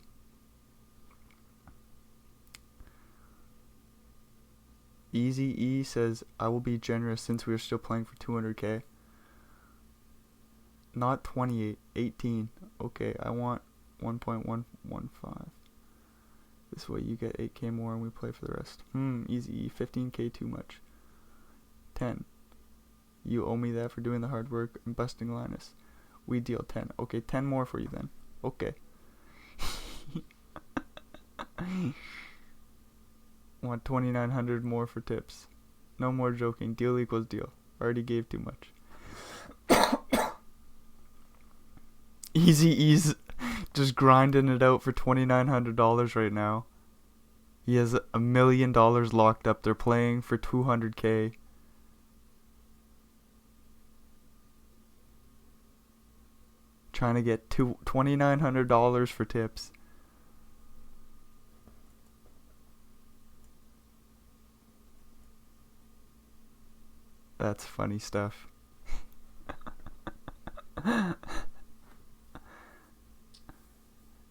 Easy E says, I will be generous since we are still playing for 200k. Not 28, 18. Okay, I want 1.115. This way you get 8k more and we play for the rest. Easy E, 15k too much. 10. You owe me that for doing the hard work and busting Linus. We deal 10. Okay, 10 more for you then. Okay. Want 2,900 more for tips. No more joking. Deal equals deal. Already gave too much. Easy E's just grinding it out for $2,900 right now. He has $1 million locked up. They're playing for 200k. Trying to get $2,900 for tips. That's funny stuff.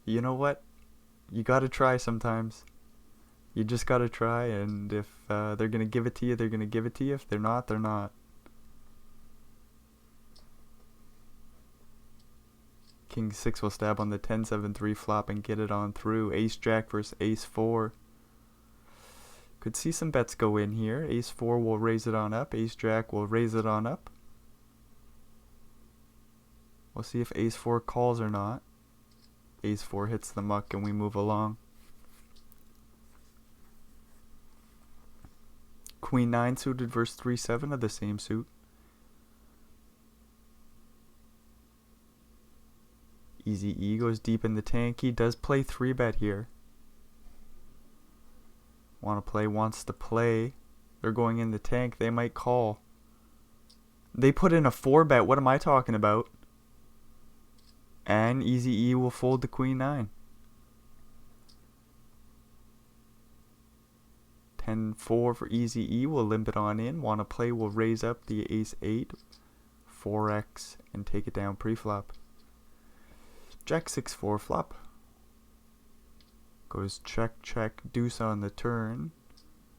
You know what? You gotta try sometimes. You just gotta try, and if they're gonna give it to you, they're gonna give it to you. If they're not, they're not. King 6 will stab on the 10-7-3 flop and get it on through. Ace Jack versus Ace 4. Could see some bets go in here. Ace 4 will raise it on up. Ace Jack will raise it on up. We'll see if Ace 4 calls or not. Ace 4 hits the muck and we move along. Queen 9 suited versus 3-7 of the same suit. Easy E goes deep in the tank. He does play 3-bet here. Wants to play. They're going in the tank. They might call. They put in a 4-bet. What am I talking about? And Easy E will fold the Queen 9. 10-4 for Easy E. Will limp it on in. Want to play will raise up the Ace 8. 4x and take it down pre-flop. Jack 6-4 flop. Goes check, check, deuce on the turn.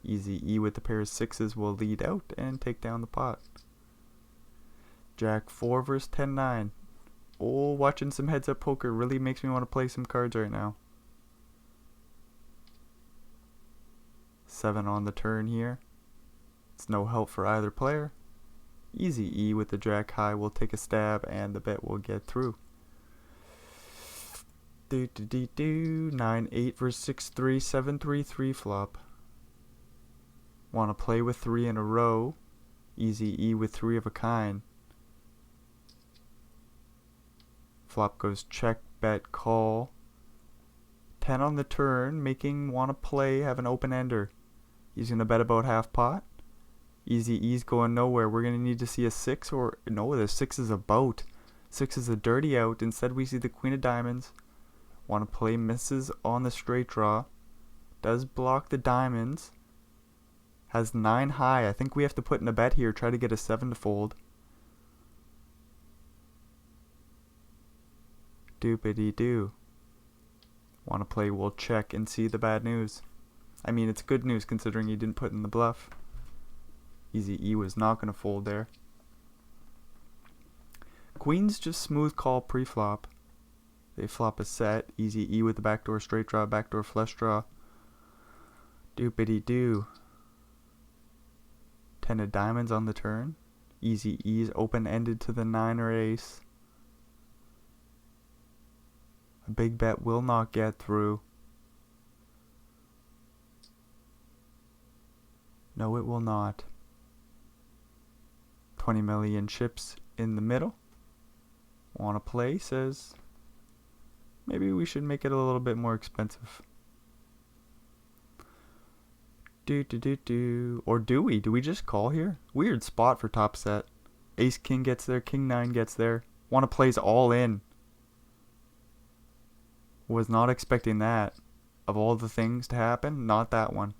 Easy E with the pair of 6s will lead out and take down the pot. Jack 4 versus 10-9. Oh, watching some heads up poker really makes me want to play some cards right now. 7 on the turn here. It's no help for either player. Easy E with the Jack high will take a stab and the bet will get through. 9-8 versus 6-3, 7-3-3 flop. Want to play with 3 in a row. Easy E with 3 of a kind. Flop goes check, bet, call. 10 on the turn, making want to play, have an open ender. He's going to bet about half pot. Easy E's going nowhere. We're going to need to see a 6 or... No, the 6 is a boat. 6 is a dirty out. Instead we see the Queen of Diamonds. Want to play, misses on the straight draw. Does block the diamonds. Has 9 high. I think we have to put in a bet here. Try to get a 7 to fold. Doopity doo. Want to play, we'll check and see the bad news. I mean, it's good news considering he didn't put in the bluff. Easy E was not going to fold there. Queen's just smooth call pre-flop. They flop a set. Easy E with the backdoor straight draw, backdoor flush draw. Doopity doo. 10 of diamonds on the turn. Easy E's open-ended to the 9 or ace. A big bet will not get through. No, it will not. 20 million chips in the middle. Want to play, says... Maybe we should make it a little bit more expensive. Or do we? Do we just call here? Weird spot for top set. Ace King gets there. King 9 gets there. Want to plays all in. Was not expecting that. Of all the things to happen, not that one.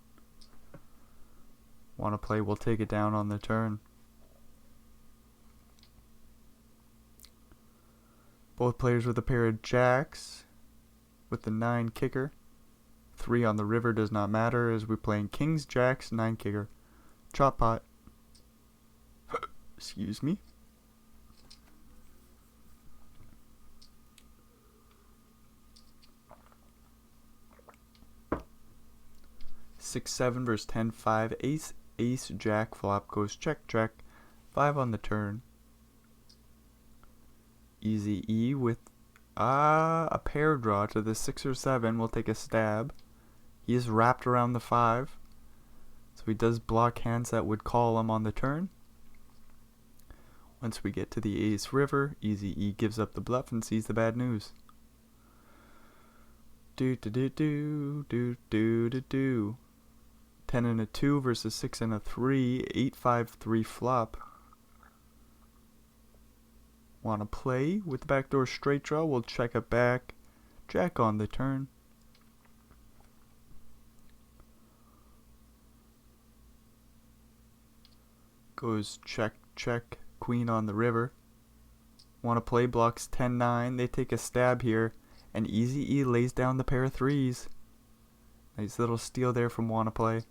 Want to play, we'll take it down on the turn. Both players with a pair of jacks. With the 9 kicker. 3 on the river does not matter as we're playing kings, jacks, 9 kicker. Chop pot. Excuse me. Six, 7 versus 10, 5. Ace, ace, jack, flop goes check, check. 5 on the turn. Easy E with a pair draw to the 6 or 7. We'll take a stab. He is wrapped around the 5. So he does block hands that would call him on the turn. Once we get to the ace river, Easy E gives up the bluff and sees the bad news. Do do do do do do do do. 10 and a 2 versus 6 and a 3. 8, 5, 3 flop. Want to play with the backdoor straight draw? We'll check it back. Jack on the turn. Goes check, check. Queen on the river. Want to play, blocks 10, 9. They take a stab here. And Easy E lays down the pair of 3s. Nice little steal there from Wanna Play.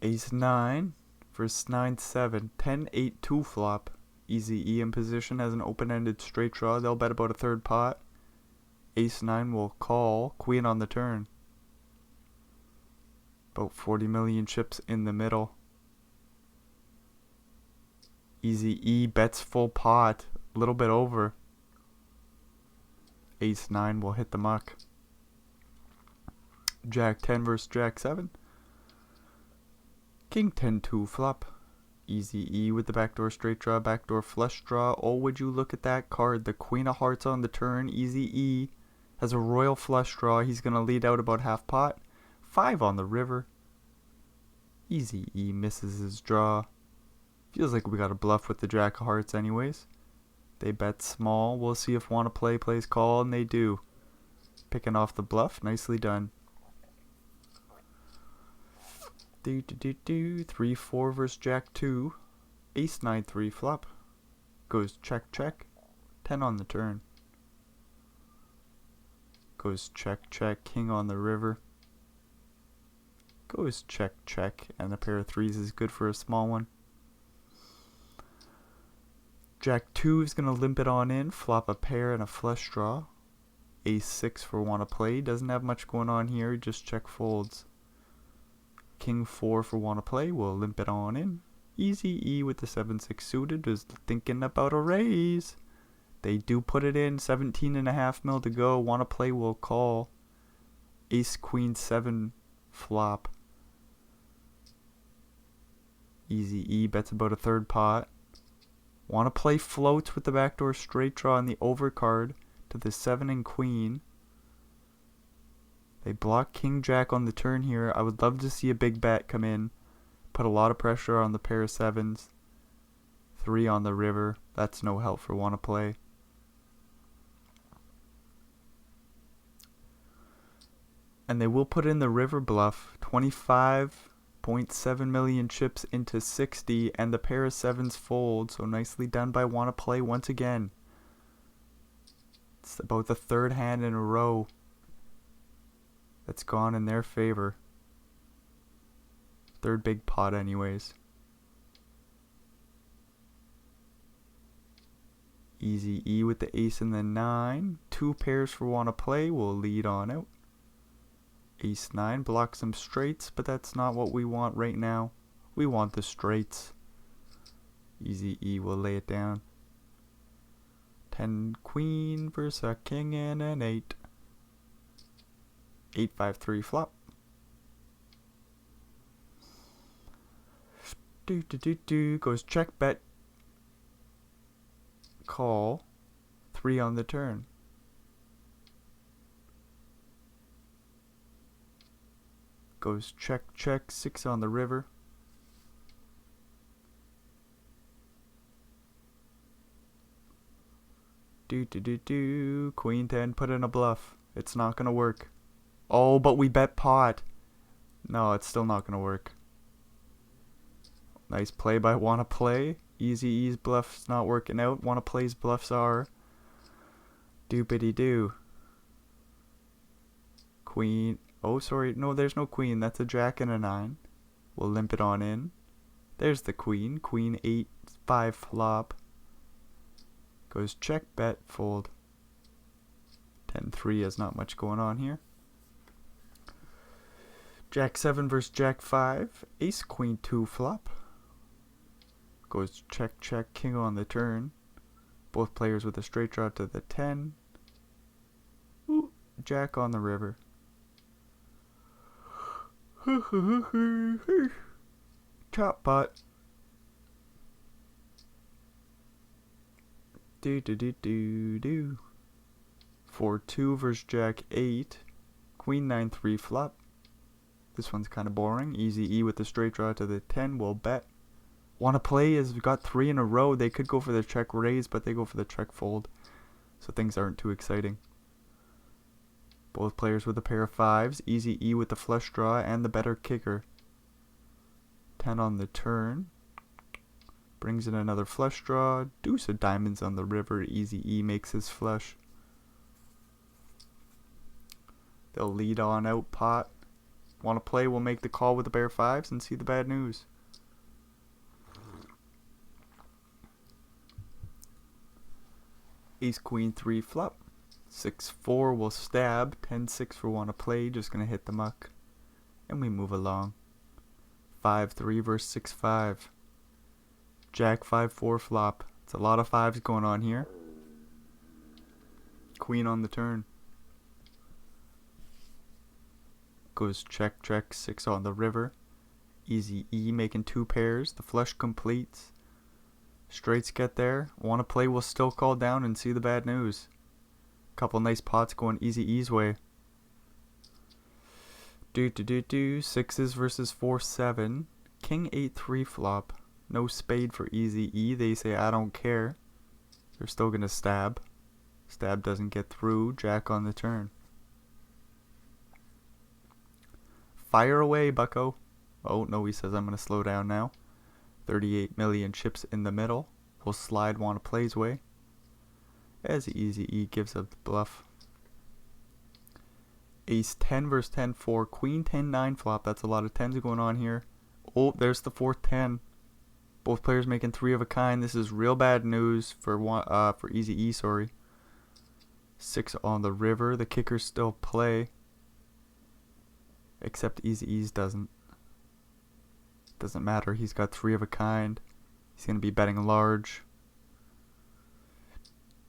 Ace 9 versus 9, 7. 10, 8, 2 flop. Easy E in position has an open-ended straight draw. They'll bet about a third pot. Ace 9 will call. Queen on the turn. About 40 million chips in the middle. Easy E bets full pot. A little bit over. Ace 9 will hit the muck. Jack 10 versus Jack 7. King 10, 2 flop. Easy E with the backdoor straight draw, backdoor flush draw. Oh, would you look at that card. The Queen of Hearts on the turn. Easy E has a royal flush draw. He's going to lead out about half pot. 5 on the river. Easy E misses his draw. Feels like we got a bluff with the Jack of Hearts anyways. They bet small. We'll see if Wanna Play plays call, and they do. Picking off the bluff. Nicely done. 3, 4 versus Jack 2. Ace 9, 3 flop. Goes check, check. 10 on the turn. Goes check, check. King on the river. Goes check, check. And a pair of 3s is good for a small one. Jack 2 is going to limp it on in. Flop a pair and a flush draw. Ace 6 for Wanna Play. Doesn't have much going on here. He just check folds. King 4 for Wanna Play. We'll limp it on in. Easy E with the 7-6 suited is thinking about a raise. They do put it in. 17.5 mil to go. Wanna Play will call. Ace Queen 7 flop. Easy E bets about a third pot. Wanna Play floats with the backdoor straight draw on the overcard to the 7 and Queen. They block King Jack on the turn here. I would love to see a big bet come in. Put a lot of pressure on the pair of 7s. 3 on the river. That's no help for Wanna Play. And they will put in the river bluff. 25.7 million chips into 60, and the pair of 7s fold. So nicely done by Wanna Play once again. It's about the third hand in a row that's gone in their favor. Third big pot anyways. Easy E with the ace and the 9. 2 pairs for Wanna Play. We'll lead on out. Ace 9 blocks some straights, but that's not what we want right now. We want the straights. Easy E will lay it down. 10 Queen versus a King and an 8. 8, 5, 3 flop. Goes check, bet, call. 3 on the turn. Goes check, check. 6 on the river. Queen 10 put in a bluff. It's not gonna work. Oh, but we bet pot. No, it's still not gonna work. Nice play by Wanna Play. Easy E's bluff's not working out. Wanna Play's bluffs are doopity doo. Queen. Oh, sorry. No, there's no queen. That's a Jack and a 9. We'll limp it on in. There's the queen. Queen 8-5 flop. Goes check, bet, fold. 10-3 has not much going on here. Jack 7 versus Jack 5. Ace Queen 2 flop. Goes check, check, king on the turn. Both players with a straight draw to the 10. Ooh, Jack on the river. Chop pot. Do do do do do. 4-2 versus Jack 8. Queen 9-3 flop. This one's kind of boring. Easy E with the straight draw to the 10. We'll bet. Wanna play has got 3 in a row. They could go for the check raise, but they go for the check fold. So things aren't too exciting. Both players with a pair of 5s. Easy E with the flush draw and the better kicker. 10 on the turn. Brings in another flush draw. Deuce of diamonds on the river. Easy E makes his flush. They'll lead on out pot. Want to play, we'll make the call with the pair of 5s and see the bad news. Ace Queen 3 flop. 6-4 will stab. 10-6 for want to play. Just going to hit the muck. And we move along. 5-3 versus 6-5. Jack 5-4 flop. It's a lot of 5s going on here. Queen on the turn. Goes check, check, 6 on the river. Easy E making 2 pairs. The flush completes. Straights get there. Want to play, we'll still call down and see the bad news. Couple nice pots going Easy E's way. Do. 6s versus 4-7. King 8-3 flop. No spade for Easy E. They say I don't care. They're still gonna stab. Stab doesn't get through. Jack on the turn. Fire away, bucko. Oh, no, he says I'm going to slow down now. 38 million chips in the middle. We'll slide want to play's way. As Easy E gives up the bluff. Ace 10 versus 10-4. Queen 10-9 flop. That's a lot of 10s going on here. Oh, there's the 4th 10. Both players making 3 of a kind. This is real bad news for Easy E, sorry. 6 on the river. The kickers still play. Except Easy E's doesn't. Doesn't matter. He's got 3 of a kind. He's going to be betting large.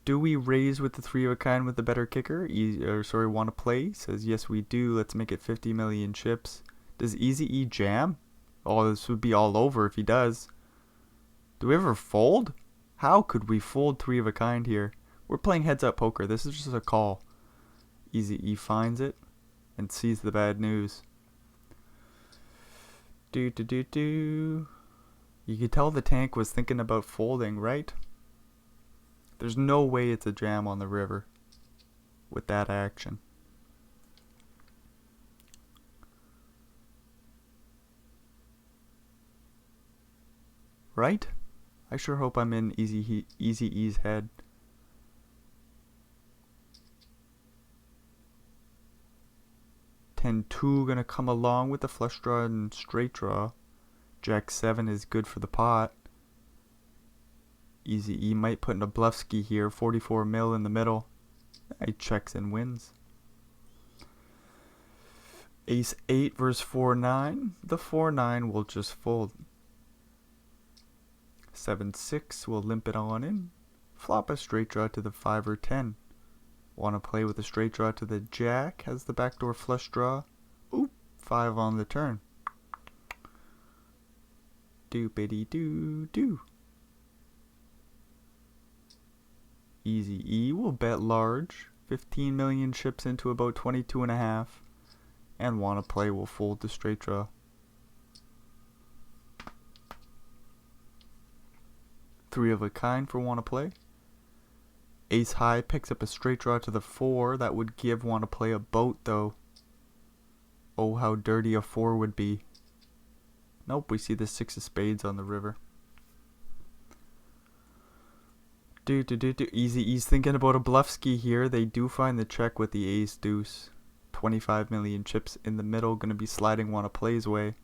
Do we raise with the 3 of a kind with the better kicker? Want to play? Says yes we do. Let's make it 50 million chips. Does Easy E jam? Oh, this would be all over if he does. Do we ever fold? How could we fold 3 of a kind here? We're playing heads up poker. This is just a call. Easy E finds it and sees the bad news. You could tell the tank was thinking about folding, right? There's no way it's a jam on the river with that action. Right? I sure hope I'm in Easy E's head. Two gonna come along with the flush draw and straight draw. Jack 7 is good for the pot. Easy E might put in a bluff ski here. 44 mil in the middle. He checks and wins. Ace 8 versus 4-9. The 4-9 will just fold. 7-6 will limp it on in. Flop a straight draw to the 5 or 10. Want to play with a straight draw to the jack. Has the backdoor flush draw. Oop, 5 on the turn. Doopity doo. Easy E will bet large. 15 million chips into about 22.5. And want to play will fold the straight draw. Three of a kind for want to play. Ace high picks up a straight draw to the 4. That would give want to play a boat though. Oh, how dirty a 4 would be. Nope, we see the 6 of spades on the river. Easy E's thinking about a bluff ski here. They do find the check with the ace deuce. 25 million chips in the middle. Gonna be sliding want to play's way.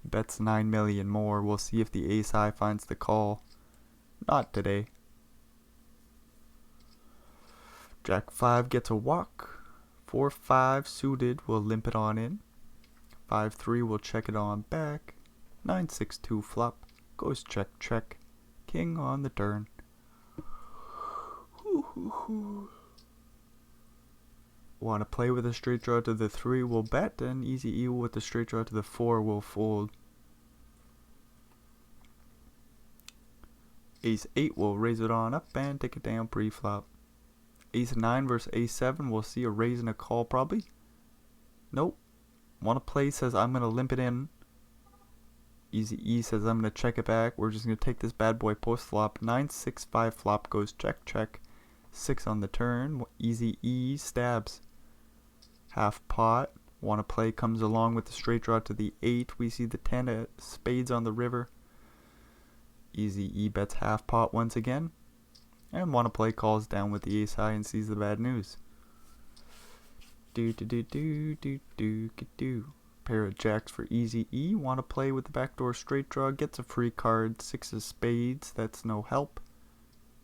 Bets 9 million more. We'll see if the ace high finds the call. Not today. Jack 5 gets a walk. 4-5 suited, we'll limp it on in. 5-3, we'll check it on back. 9-6-2 flop, goes check check. King on the turn. Want to play with a straight draw to the 3, we'll bet, and easy E with the straight draw to the 4, we'll fold. Ace 8, we'll raise it on up and take it down pre-flop. Ace 9 versus Ace 7, we'll see a raise and a call probably. Nope. Want to play says I'm going to limp it in. Easy E says I'm going to check it back. We're just going to take this bad boy post flop. 9-6-5 flop goes check check. 6 on the turn. Easy E stabs. Half pot. Want to play comes along with the straight draw to the 8. We see the 10 of spades on the river. Easy E bets half pot once again. And want to play calls down with the ace high and sees the bad news. Pair of jacks for easy E. Want to play with the backdoor straight draw. Gets a free card. 6 of spades. That's no help.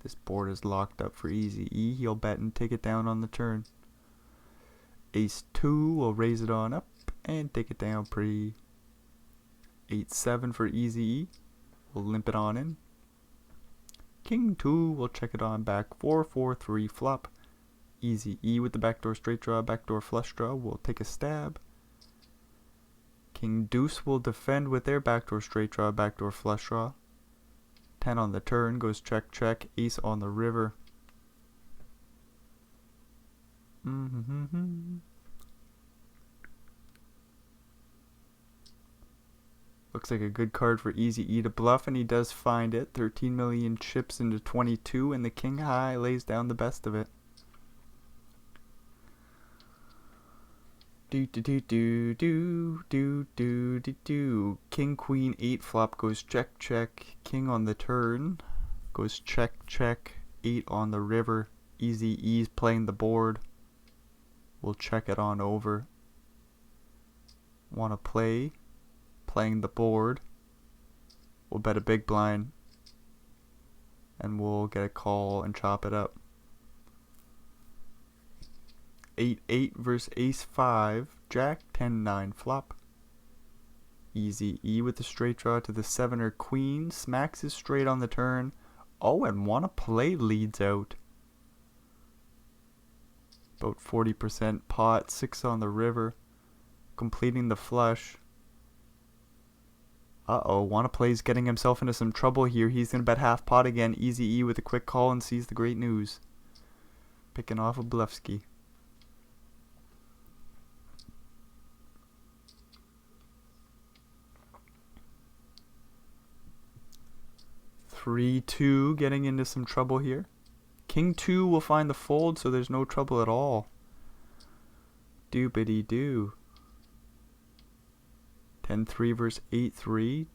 This board is locked up for easy E. He'll bet and take it down on the turn. Ace 2 will raise it on up and take it down pre. 8-7 for easy E. We'll limp it on in. King 2 will check it on back. 4-4-3 flop. Easy E with the backdoor straight draw, backdoor flush draw. We'll take a stab. King Deuce will defend with their backdoor straight draw, backdoor flush draw. 10 on the turn goes check check. Ace on the river. Looks like a good card for easy E to bluff, and he does find it. 13 million chips into 22, and the king high lays down the best of it. King Queen 8 flop goes check check. King on the turn goes check check. 8 on the river. Easy E's playing the board. We'll check it on over. Want to play? Playing the board. We'll bet a big blind. And we'll get a call and chop it up. 8-8 versus Ace 5. Jack 10-9 flop. Easy E with the straight draw to the 7 or queen. Smacks his straight on the turn. Oh, and wanna play leads out. About 40% pot. 6 on the river. Completing the flush. Uh-oh, wanna play's getting himself into some trouble here. He's gonna bet half pot again. Easy E with a quick call and sees the great news. Picking off a bluffski. 3-2 getting into some trouble here. King 2 will find the fold, so there's no trouble at all. Doobity doo. 10-3 versus 8-3.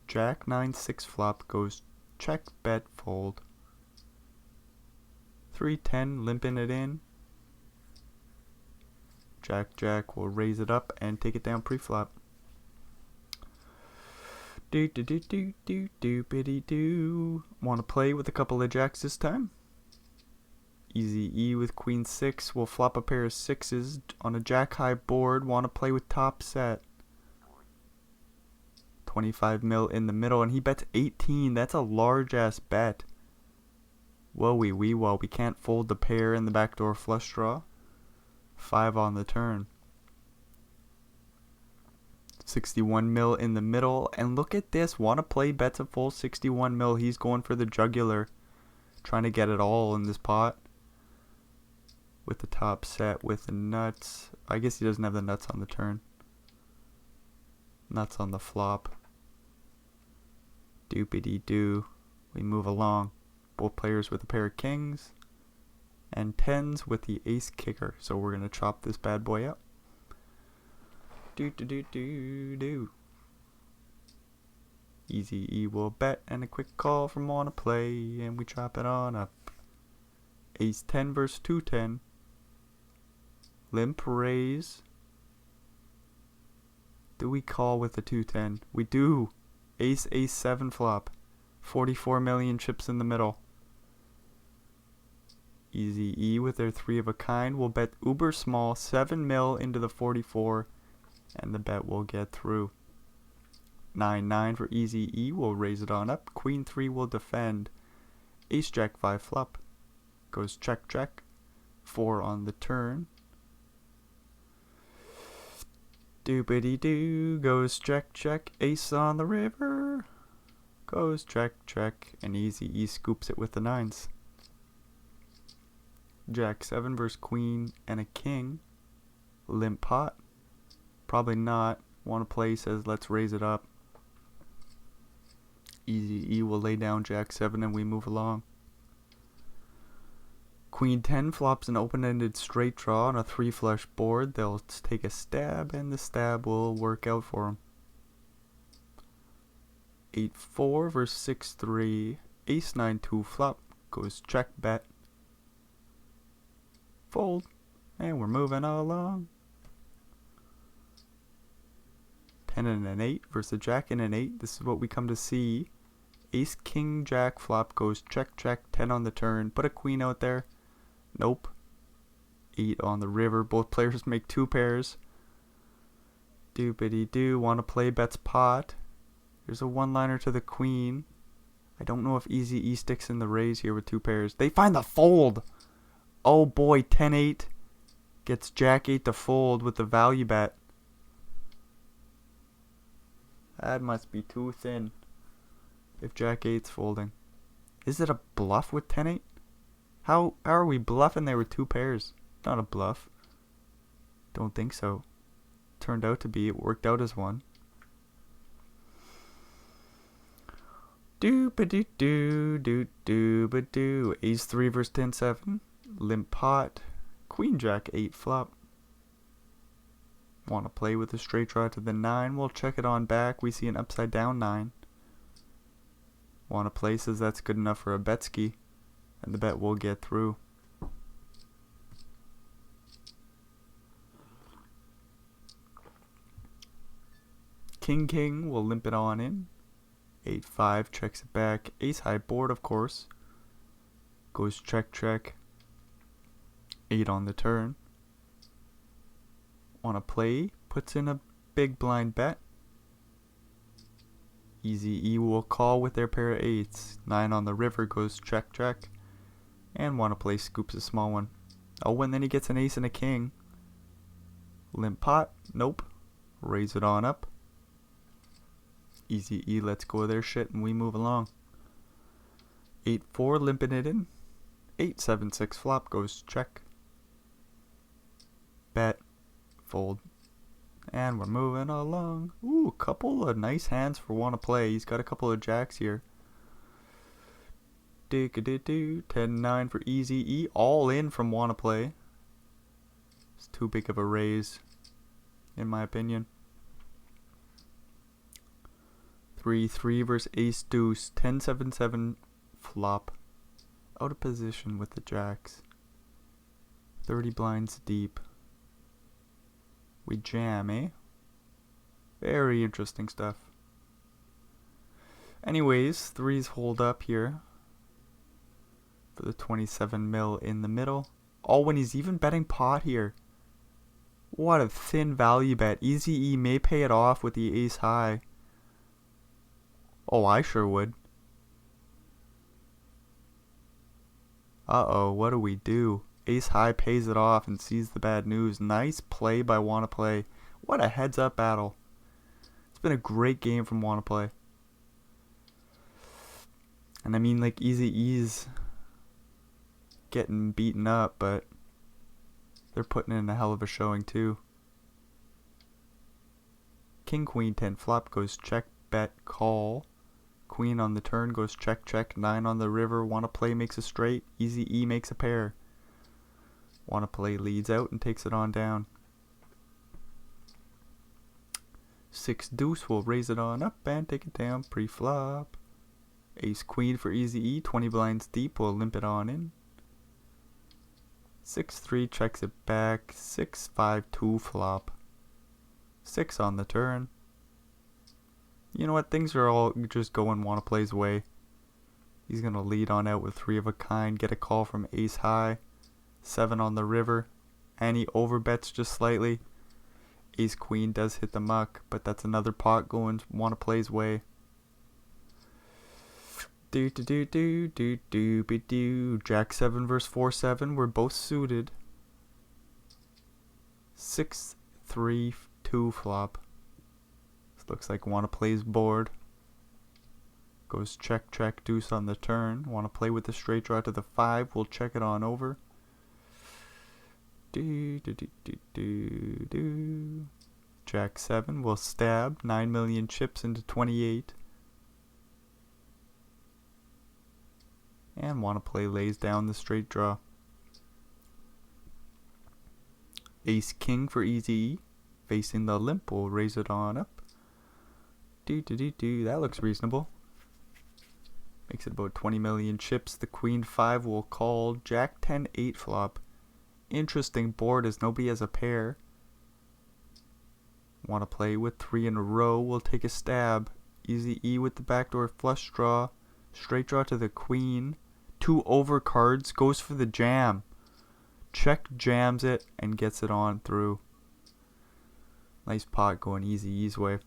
Jack 9-6 flop goes check, bet, fold. 3-10 limping it in. Jack Jack will raise it up and take it down pre-flop. Do. Want to play with a couple of jacks this time? Easy E with queen 6. We'll flop a pair of 6s on a jack high board. Want to play with top set. 25 mil in the middle, and he bets 18. That's a large ass bet. Whoa we can't fold the pair in the backdoor flush draw. 5 on the turn. 61 mil in the middle, and look at this. Want to play bets a full 61 mil. He's going for the jugular, trying to get it all in this pot. With the top set with the nuts. I guess he doesn't have the nuts on the turn. Nuts on the flop. Doopity doo. We move along. Both players with a pair of kings and 10s with the ace kicker. So we're gonna chop this bad boy up. Do. Easy E will bet and a quick call from wanna play, and we chop it on up. Ace 10 versus 2-10. Limp raise. Do we call with the 210? We do. Ace, ace 7 flop. 44 million chips in the middle. Easy E with their 3 of a kind will bet uber small 7 mil into the 44, and the bet will get through. 9-9 for easy E will raise it on up. Queen 3 will defend. Ace jack 5 flop. Goes check check. 4 on the turn. Doopity doo goes check check. Ace on the river. Goes check check, and easy E scoops it with the 9s. Jack 7 versus queen and a king. Limp pot. Probably not. Want to play, says let's raise it up. Easy E will lay down Jack 7 and we move along. Queen 10 flops an open-ended straight draw on a 3 flush board. They'll take a stab and the stab will work out for them. 8-4 versus 6-3. Ace 9 2 flop. Goes check bet. Fold. And we're moving along. 10 and an 8 versus a jack and an 8. This is what we come to see. Ace king jack flop goes check check. 10 on the turn. Put a queen out there. Nope. 8 on the river. Both players make 2 pairs. Doopity doo. Want to play bets pot. There's a one-liner to the queen. I don't know if easy E sticks in the raise here with 2 pairs. They find the fold. Oh boy, 10-8 gets jack 8 to fold with the value bet. That must be too thin if jack 8's folding. Is it a bluff with 10-8? How are we bluffing there with 2 pairs? Not a bluff. Don't think so. Turned out to be. It worked out as one. Doo-ba-doo-doo, doo-doo-ba-doo. Ace 3 versus 10-7. Limp pot. Queen jack 8 flop. Want to play with a straight draw to the 9. We'll check it on back. We see an upside down 9. Want to play, says that's good enough for a betski. And the bet will get through. King king will limp it on in. 8-5 checks it back. Ace high board, of course. Goes check check. 8 on the turn. Want to play, puts in a big blind bet. Easy E will call with their pair of 8s. 9 on the river goes check check. And want to play, scoops a small one. Oh, and then he gets an ace and a king. Limp pot, nope. Raise it on up. Easy E lets go of their shit and we move along. 8-4 limping it in. 8-7-6 flop goes check. Bet. Fold. And we're moving along. Ooh, a couple of nice hands for want to play. He's got a couple of jacks here. Dick-a-doo-doo. 10-9 for easy E. All in from want to play. It's too big of a raise, in my opinion. 3-3 versus ace deuce. 10-7-7 flop. Out of position with the jacks. 30 blinds deep. We jam, eh? Very interesting stuff. Anyways, 3s hold up here. For the 27 mil in the middle. Oh, when he's even betting pot here. What a thin value bet. Easy E may pay it off with the ace high. Oh, I sure would. Uh-oh, what do we do? Ace high pays it off and sees the bad news. Nice play by Wanna Play. What a heads up battle. It's been a great game from Wanna Play. And I mean, like, Easy E's getting beaten up, but they're putting in a hell of a showing too. King Queen 10 flop goes check, bet, call. Queen on the turn goes check check. 9 on the river. Wanna Play makes a straight. Easy E makes a pair. Wanna Play leads out and takes it on down. 6 deuce will raise it on up and take it down pre-flop. Ace queen for easy E. 20 blinds deep will limp it on in. 6-3 checks it back. 6-5-2 flop. 6 on the turn. You know what? Things are all just going Wanna Play's way. He's going to lead on out with 3 of a kind. Get a call from ace high. 7 on the river. And he overbets just slightly. Ace queen does hit the muck, but that's another pot going Wanna Play's way. Do do do do do do be do. Jack 7 versus 4-7. We're both suited. 6-3-2 flop. This looks like Wanna Play's board. Goes check, check, deuce on the turn. Want to play with the straight draw to the 5. We'll check it on over. Do, do, do, do, do, do. Jack 7 will stab. 9 million chips into 28. And Want to Play lays down the straight draw. Ace King for easy E. Facing the limp, we'll raise it on up. Do, do, do, do. That looks reasonable. Makes it about 20 million chips. The queen 5 will call. Jack 10 8 flop. Interesting board as nobody has a pair. Want to play with 3 in a row. We'll take a stab. Easy E with the backdoor flush draw. Straight draw to the queen. 2 over cards. Goes for the jam. Check jams it and gets it on through. Nice pot going easy E's way.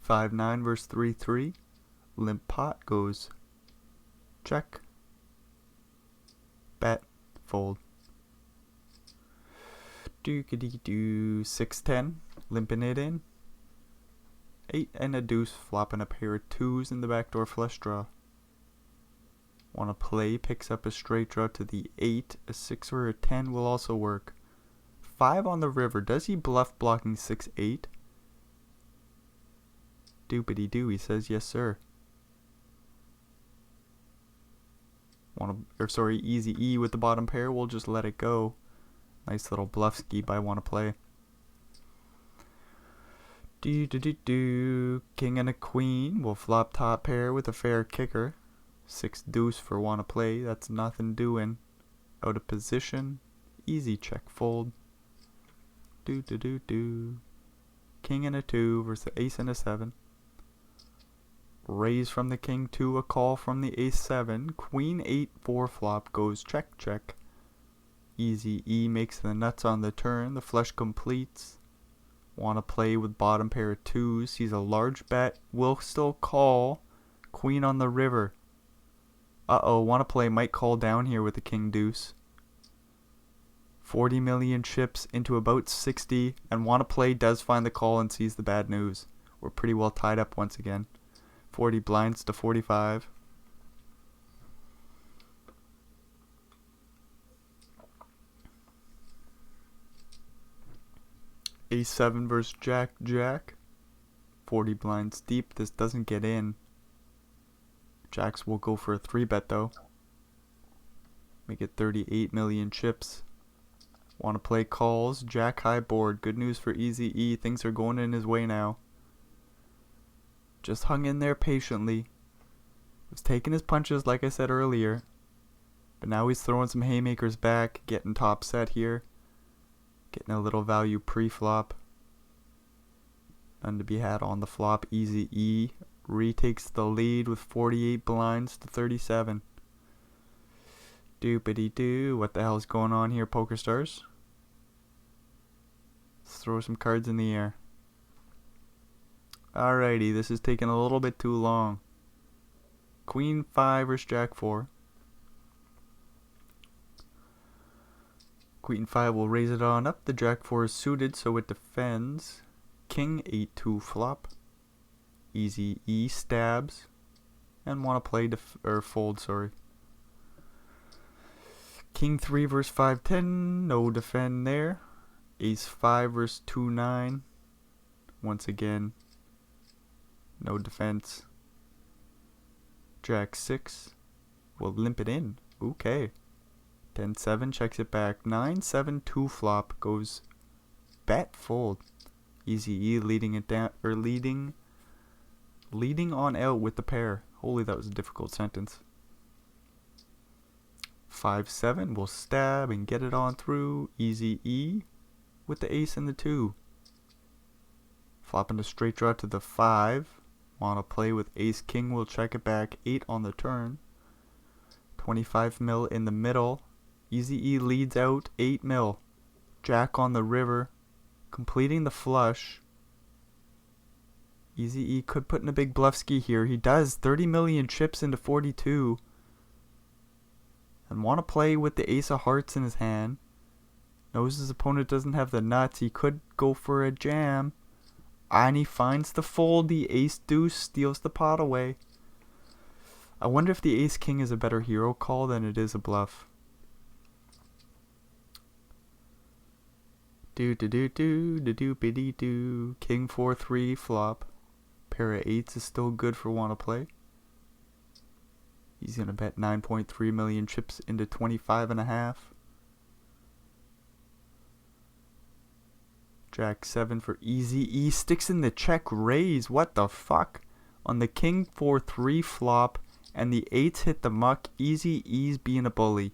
5-9 versus 3-3. Limp pot goes check, bet, fold. Dookity-doo. 6-10. Limping it in. 8 and a deuce. Flopping a pair of 2s in the backdoor flush draw. Want to play. Picks up a straight draw to the 8. A 6 or a 10 will also work. 5 on the river. Does he bluff blocking 6-8? Doopity-doo, he says yes sir. Easy E with the bottom pair. We'll just let it go. Nice little bluff ski by Wanna Play. Do. King and a queen. We'll flop top pair with a fair kicker. 6 deuce for Wanna Play. That's nothing doing. Out of position. Easy check fold. Do. King and a 2 versus the ace and a 7. Raise from the king 2, a call from the ace 7. Queen 8 4 flop goes check, check. Easy E makes the nuts on the turn. The flush completes. Want to play with bottom pair of 2s. Sees a large bet. Will still call. Queen on the river. Uh-oh, Want to Play might call down here with the king deuce. 40 million chips into about 60. And Want to Play does find the call and sees the bad news. We're pretty well tied up once again. 40 blinds to 45. Ace 7 versus Jack, Jack. 40 blinds deep. This doesn't get in. Jacks will go for a 3-bet though. Make it 38 million chips. Want to play calls. Jack high board. Good news for Easy E. Things are going in his way now. Just hung in there patiently. Was taking his punches like I said earlier. But now he's throwing some haymakers back. Getting top set here. Getting a little value pre-flop. None to be had on the flop. Easy E retakes the lead with 48 blinds to 37. Doopity-doo. What the hell's going on here, Poker Stars? Let's throw some cards in the air. Alrighty, this is taking a little bit too long. Queen 5 versus Jack 4. Queen 5 will raise it on up. The Jack 4 is suited, so it defends. King 8-2 flop. Easy E stabs. And Want to play fold, sorry. King 3 versus 5-10. No defend there. Ace 5 versus 2-9. Once again. No defense. Jack 6 will limp it in. Okay. 10-7 checks it back. 9-7-2 flop goes bet fold. Easy E leading it down, or leading on out with the pair. Holy, that was a difficult sentence. 5-7 will stab and get it on through. Easy E with the ace and the 2. Flopping a straight draw to the 5. Want to play with ace king, we'll check it back. 8 on the turn. 25 mil in the middle. Easy E leads out 8 mil. Jack on the river, completing the flush. Easy E could put in a big bluff ski here. He does. 30 million chips into 42. And want to play with the ace of hearts in his hand. Knows his opponent doesn't have the nuts. He could go for a jam. And he finds the fold. The ace deuce steals the pot away. I wonder if the ace king is a better hero call than it is a bluff. Do do do do do do biddy do. King 4-3 flop. Pair of 8s is still good for wanna play. He's gonna bet 9.3 million chips into 25.5. Jack 7 for easy E. Sticks in the check raise. What the fuck? On the king 4-3 flop and the 8s hit the muck. Easy E's being a bully.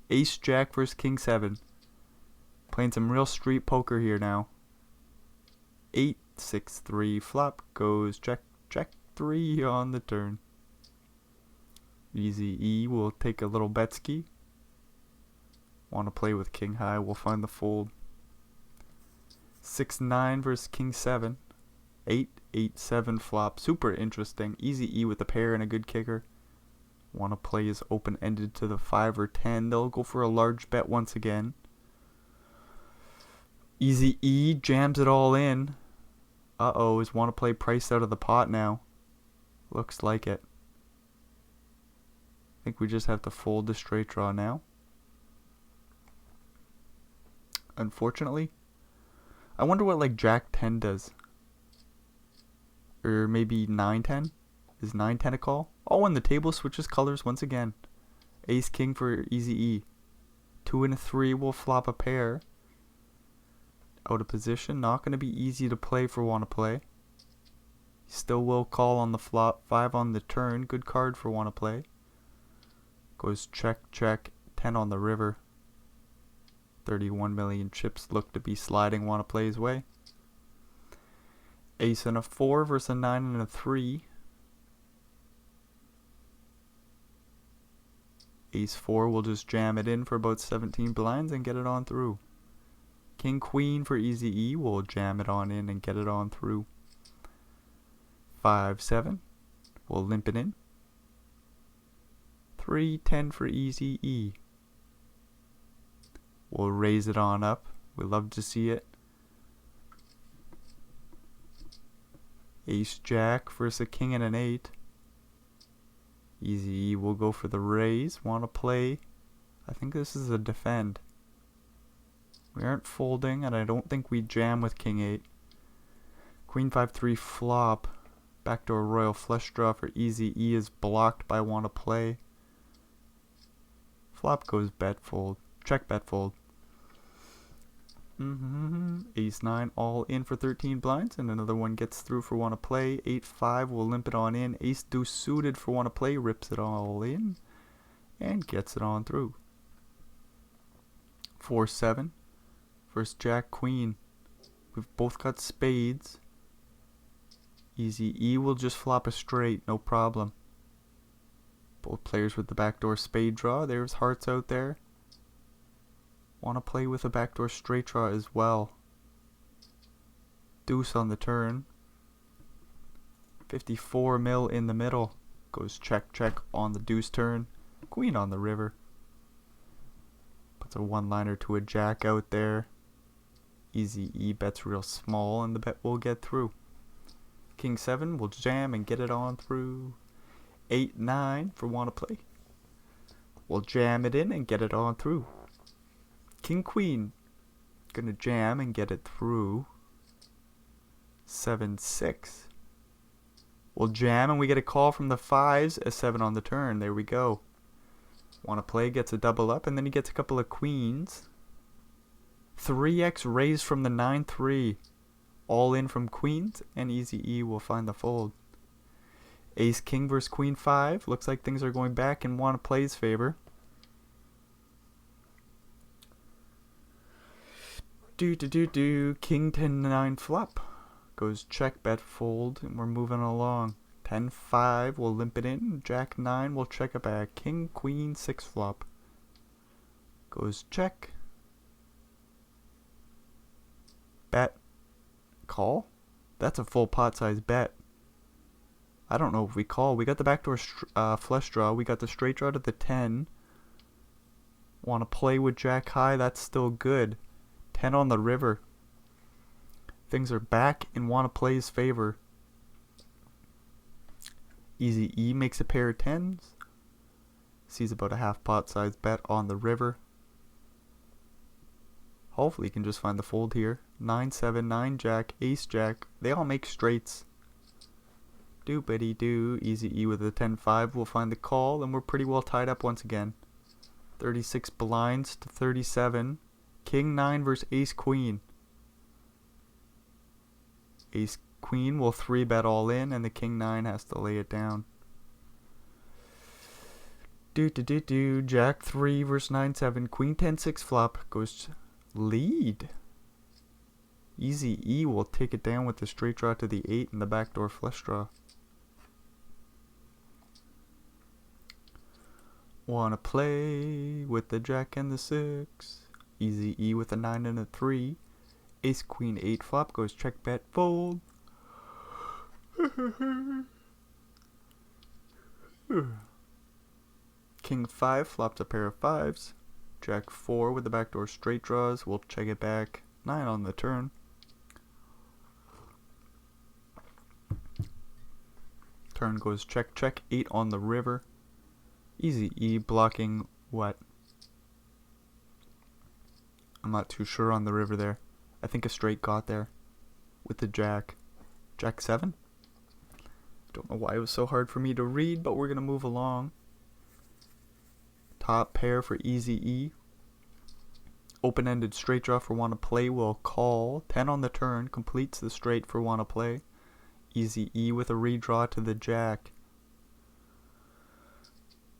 Ace Jack versus king 7. Playing some real street poker here now. 8-6-3 flop goes check, check 3 on the turn. Easy E will take a little bet ski. Want to play with king high, we'll find the fold. 6-9 versus king 7. 8-8-7 flop. Super interesting. Easy E with a pair and a good kicker. Want to play is open-ended to the 5 or 10. They'll go for a large bet once again. Easy E jams it all in. Uh-oh, is want to play priced out of the pot now. Looks like it. I think we just have to fold the straight draw now. Unfortunately. I wonder what like Jack 10 does. Or maybe 9-10? Is 9-10 a call? Oh, and the table switches colors once again. Ace king for easy E. 2 and a 3 will flop a pair. Out of position. Not going to be easy to play for wanna play. Still will call on the flop. 5 on the turn. Good card for wanna play. Goes check, check. 10 on the river. 31 million chips look to be sliding wanna play's way. Ace and a 4 versus a 9 and a 3. Ace 4 will just jam it in for about 17 blinds and get it on through. King Queen for easy E will jam it on in and get it on through. 5-7 will limp it in. 3-10 for easy E. We'll raise it on up. We love to see it. Ace Jack versus a king and an 8. Easy E will go for the raise. Want to play? I think this is a defend. We aren't folding, and I don't think we jam with king 8. Queen 5-3 flop. Backdoor royal flush draw for easy E is blocked by want to play. Flop goes bet fold. Check bet fold. Ace 9 all in for 13 blinds, and another one gets through for want to play. 8-5 will limp it on in. Ace deuce suited for want to play, rips it all in and gets it on through. 4-7 versus Jack Queen. We've both got spades. Easy E will just flop a straight, no problem. Both players with the backdoor spade draw. There's hearts out there. Want to play with a backdoor straight draw as well. Deuce on the turn. 54 mil in the middle. Goes check, check on the deuce turn. Queen on the river. Puts a one-liner to a jack out there. Easy E bets real small and the bet will get through. King 7 will jam and get it on through. 8-9 for want to play. We'll jam it in and get it on through. King Queen gonna jam and get it through. 7-6. We'll jam and we get a call from the 5s. A 7 on the turn. There we go. Want to play gets a double up and then he gets a couple of queens. 3x raised from the 9-3. All in from queens and easy E will find the fold. Ace King versus Queen 5. Looks like things are going back in want to play's favor. King 10-9 flop. Goes check, bet, fold, and we're moving along. 10-5, we'll limp it in. Jack 9, we'll check it back. King, Queen 6 flop. Goes check. Bet. Call? That's a full pot size bet. I don't know if we call. We got the backdoor flush draw. We got the straight draw to the 10. Want to play with Jack high? That's still good. 10 on the river. Things are back in Wanna Play's favor. Easy E makes a pair of 10s. Sees about a half pot size bet on the river. Hopefully he can just find the fold here. 9-7, 9 Jack, Ace Jack. They all make straights. Doopity doo. Easy E with a 10-5 will find the call, and we're pretty well tied up once again. 36 blinds to 37. King 9 versus Ace Queen. Ace Queen will 3-bet all in, and the King 9 has to lay it down. Jack 3 versus 9-7. Queen 10-6 flop goes lead. Easy E will take it down with the straight draw to the 8 and the backdoor flush draw. Wanna play with the Jack and the 6. Easy E with a 9 and a 3. Ace Queen 8 flop goes check, bet, fold. King 5 flops a pair of 5s. Jack 4 with the backdoor straight draws. We'll check it back. 9 on the turn. Turn goes check, check. 8 on the river. Easy E blocking what? I'm not too sure on the river there. I think a straight got there with the Jack. Jack 7? Don't know why it was so hard for me to read, but we're going to move along. Top pair for Easy E. Open-ended straight draw for Wanna Play will call. 10 on the turn completes the straight for Wanna Play. Easy E with a redraw to the Jack.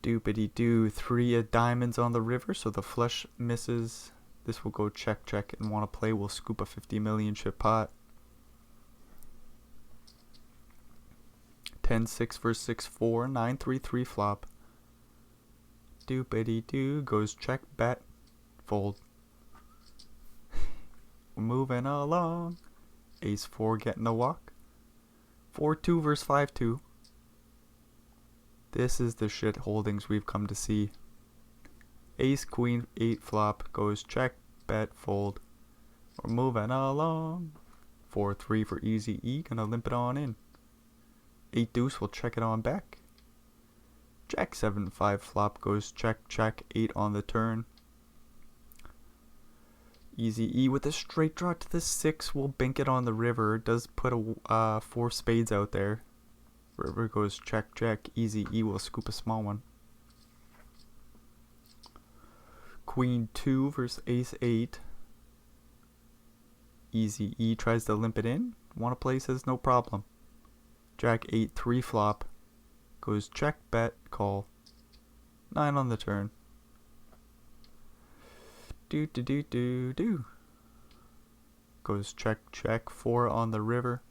Doopity doo. 3 of diamonds on the river, so the flush misses. This will go check, check, and Wanna Play will scoop a 50 million chip pot. 10-6 versus 6-4. 9-3-3 flop. Doopity doo. Goes check, bet, fold. We're moving along. Ace 4 getting the walk. 4-2 versus 5-2. This is the shit holdings we've come to see. Ace Queen 8 flop goes check, bet, fold. We're moving along. 4-3 for Easy E, gonna limp it on in. 8 deuce will check it on back. Jack 7-5 flop goes check, check. 8 on the turn. Easy E with a straight draw to the 6 will bink it on the river. Does put a 4 spades out there. River goes check, check. Easy E will scoop a small one. Queen 2 versus Ace 8. Easy E tries to limp it in. Wanna Play says no problem. Jack 8 3 flop goes check, bet, call. 9 on the turn. Do. Goes check, check. 4 on the river.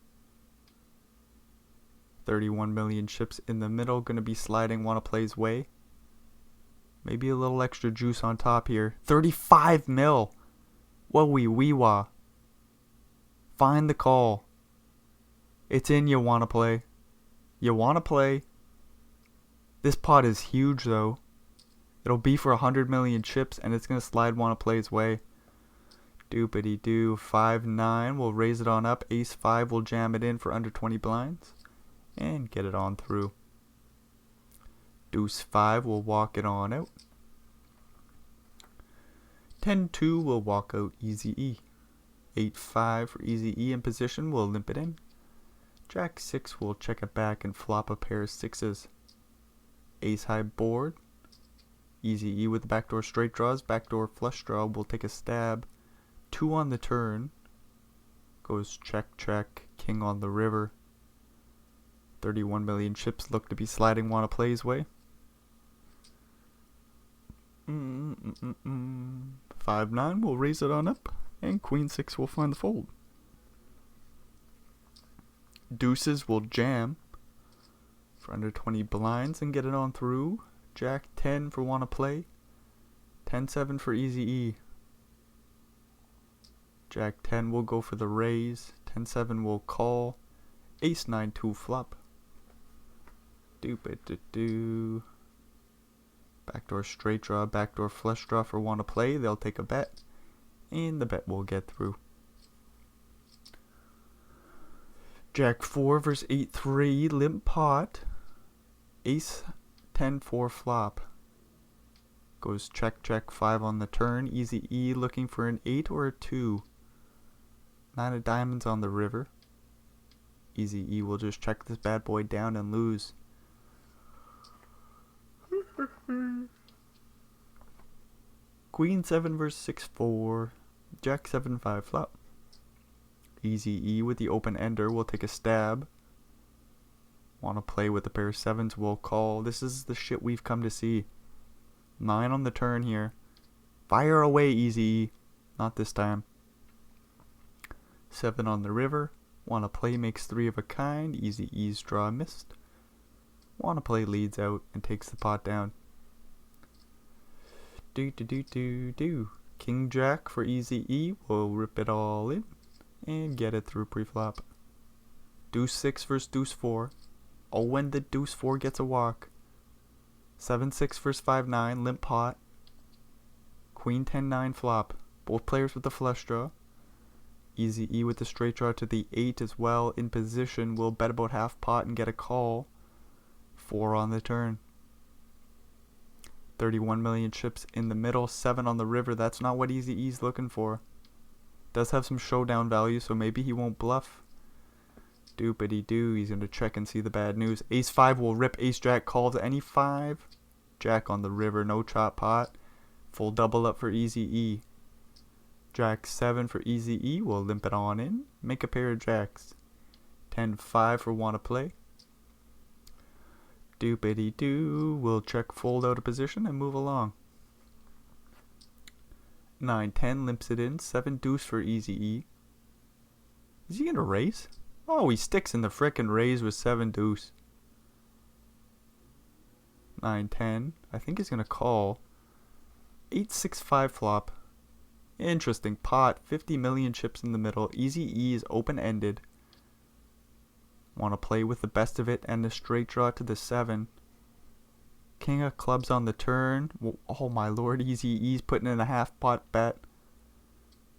31 million chips in the middle. Gonna be sliding Wanna Play's way. Maybe a little extra juice on top here. 35 mil. Wee wah. Find the call. It's in You Wanna Play. You Wanna Play. This pot is huge though. It'll be for 100 million chips and it's going to slide Wanna Play's way. Doopity doo. 5-9. We'll raise it on up. Ace 5 will jam it in for under 20 blinds. And get it on through. Deuce 5 will walk it on out. 10-2 will walk out Easy E. 8-5 for Easy E in position. We'll limp it in. Jack 6 will check it back and flop a pair of 6s. Ace high board. Easy E with the backdoor straight draws. Backdoor flush draw will take a stab. 2 on the turn. Goes check, check. King on the river. 31 million chips look to be sliding Wanna Play's way. 5-9 will raise it on up. And queen 6 will find the fold. Deuces will jam for under 20 blinds and get it on through. Jack 10 for wanna play. 10-7 for easy E. Jack 10 will go for the raise. 10-7 will call. Ace 9-2 flop. Doop-it-do-do. Backdoor straight draw, backdoor flush draw for wanna play. They'll take a bet. And the bet will get through. Jack 4 versus 8-3, limp pot. Ace 10-4 flop. Goes check, check, 5 on the turn. Easy E looking for an 8 or a 2. 9 of diamonds on the river. Easy E will just check this bad boy down and lose. Queen 7 versus 6-4. Jack 7-5 flop. Easy E with the open ender will take a stab. Wanna play with a pair of 7s will call. This is the shit we've come to see. 9 on the turn here. Fire away, Easy E. Not this time. 7 on the river. Wanna play makes 3 of a kind. Easy E's draw missed. Wanna play leads out and takes the pot down. Do. King Jack for Easy E will rip it all in and get it through pre-flop. Deuce 6 versus Deuce 4. Oh, when the Deuce 4 gets a walk. 7-6 versus 5-9, limp pot. Queen 10-9 flop. Both players with the flush draw. Easy E with the straight draw to the 8 as well. In position, will bet about half pot and get a call. 4 on the turn. 31 million chips in the middle, 7 on the river. That's not what Easy E's looking for. Does have some showdown value, so maybe he won't bluff. Doopity-doo, he's going to check and see the bad news. Ace 5 will rip, Ace Jack calls any 5. Jack on the river, no chop pot. Full double up for Easy E. Jack 7 for Easy E, will limp it on in. Make a pair of jacks. 10-5 for wanna play. Doopity-doo, we'll check fold out of position and move along. 9-10 limps it in. 7 deuce for Easy E. Is he gonna raise? Oh, he sticks in the frickin' raise with 7 deuce. 9-10. I think he's gonna call. 8-6-5 flop. Interesting pot. 50 million chips in the middle. Easy E is open-ended. Want to play with the best of it and the straight draw to the 7. King of clubs on the turn. Oh my lord, Easy E's putting in a half pot bet.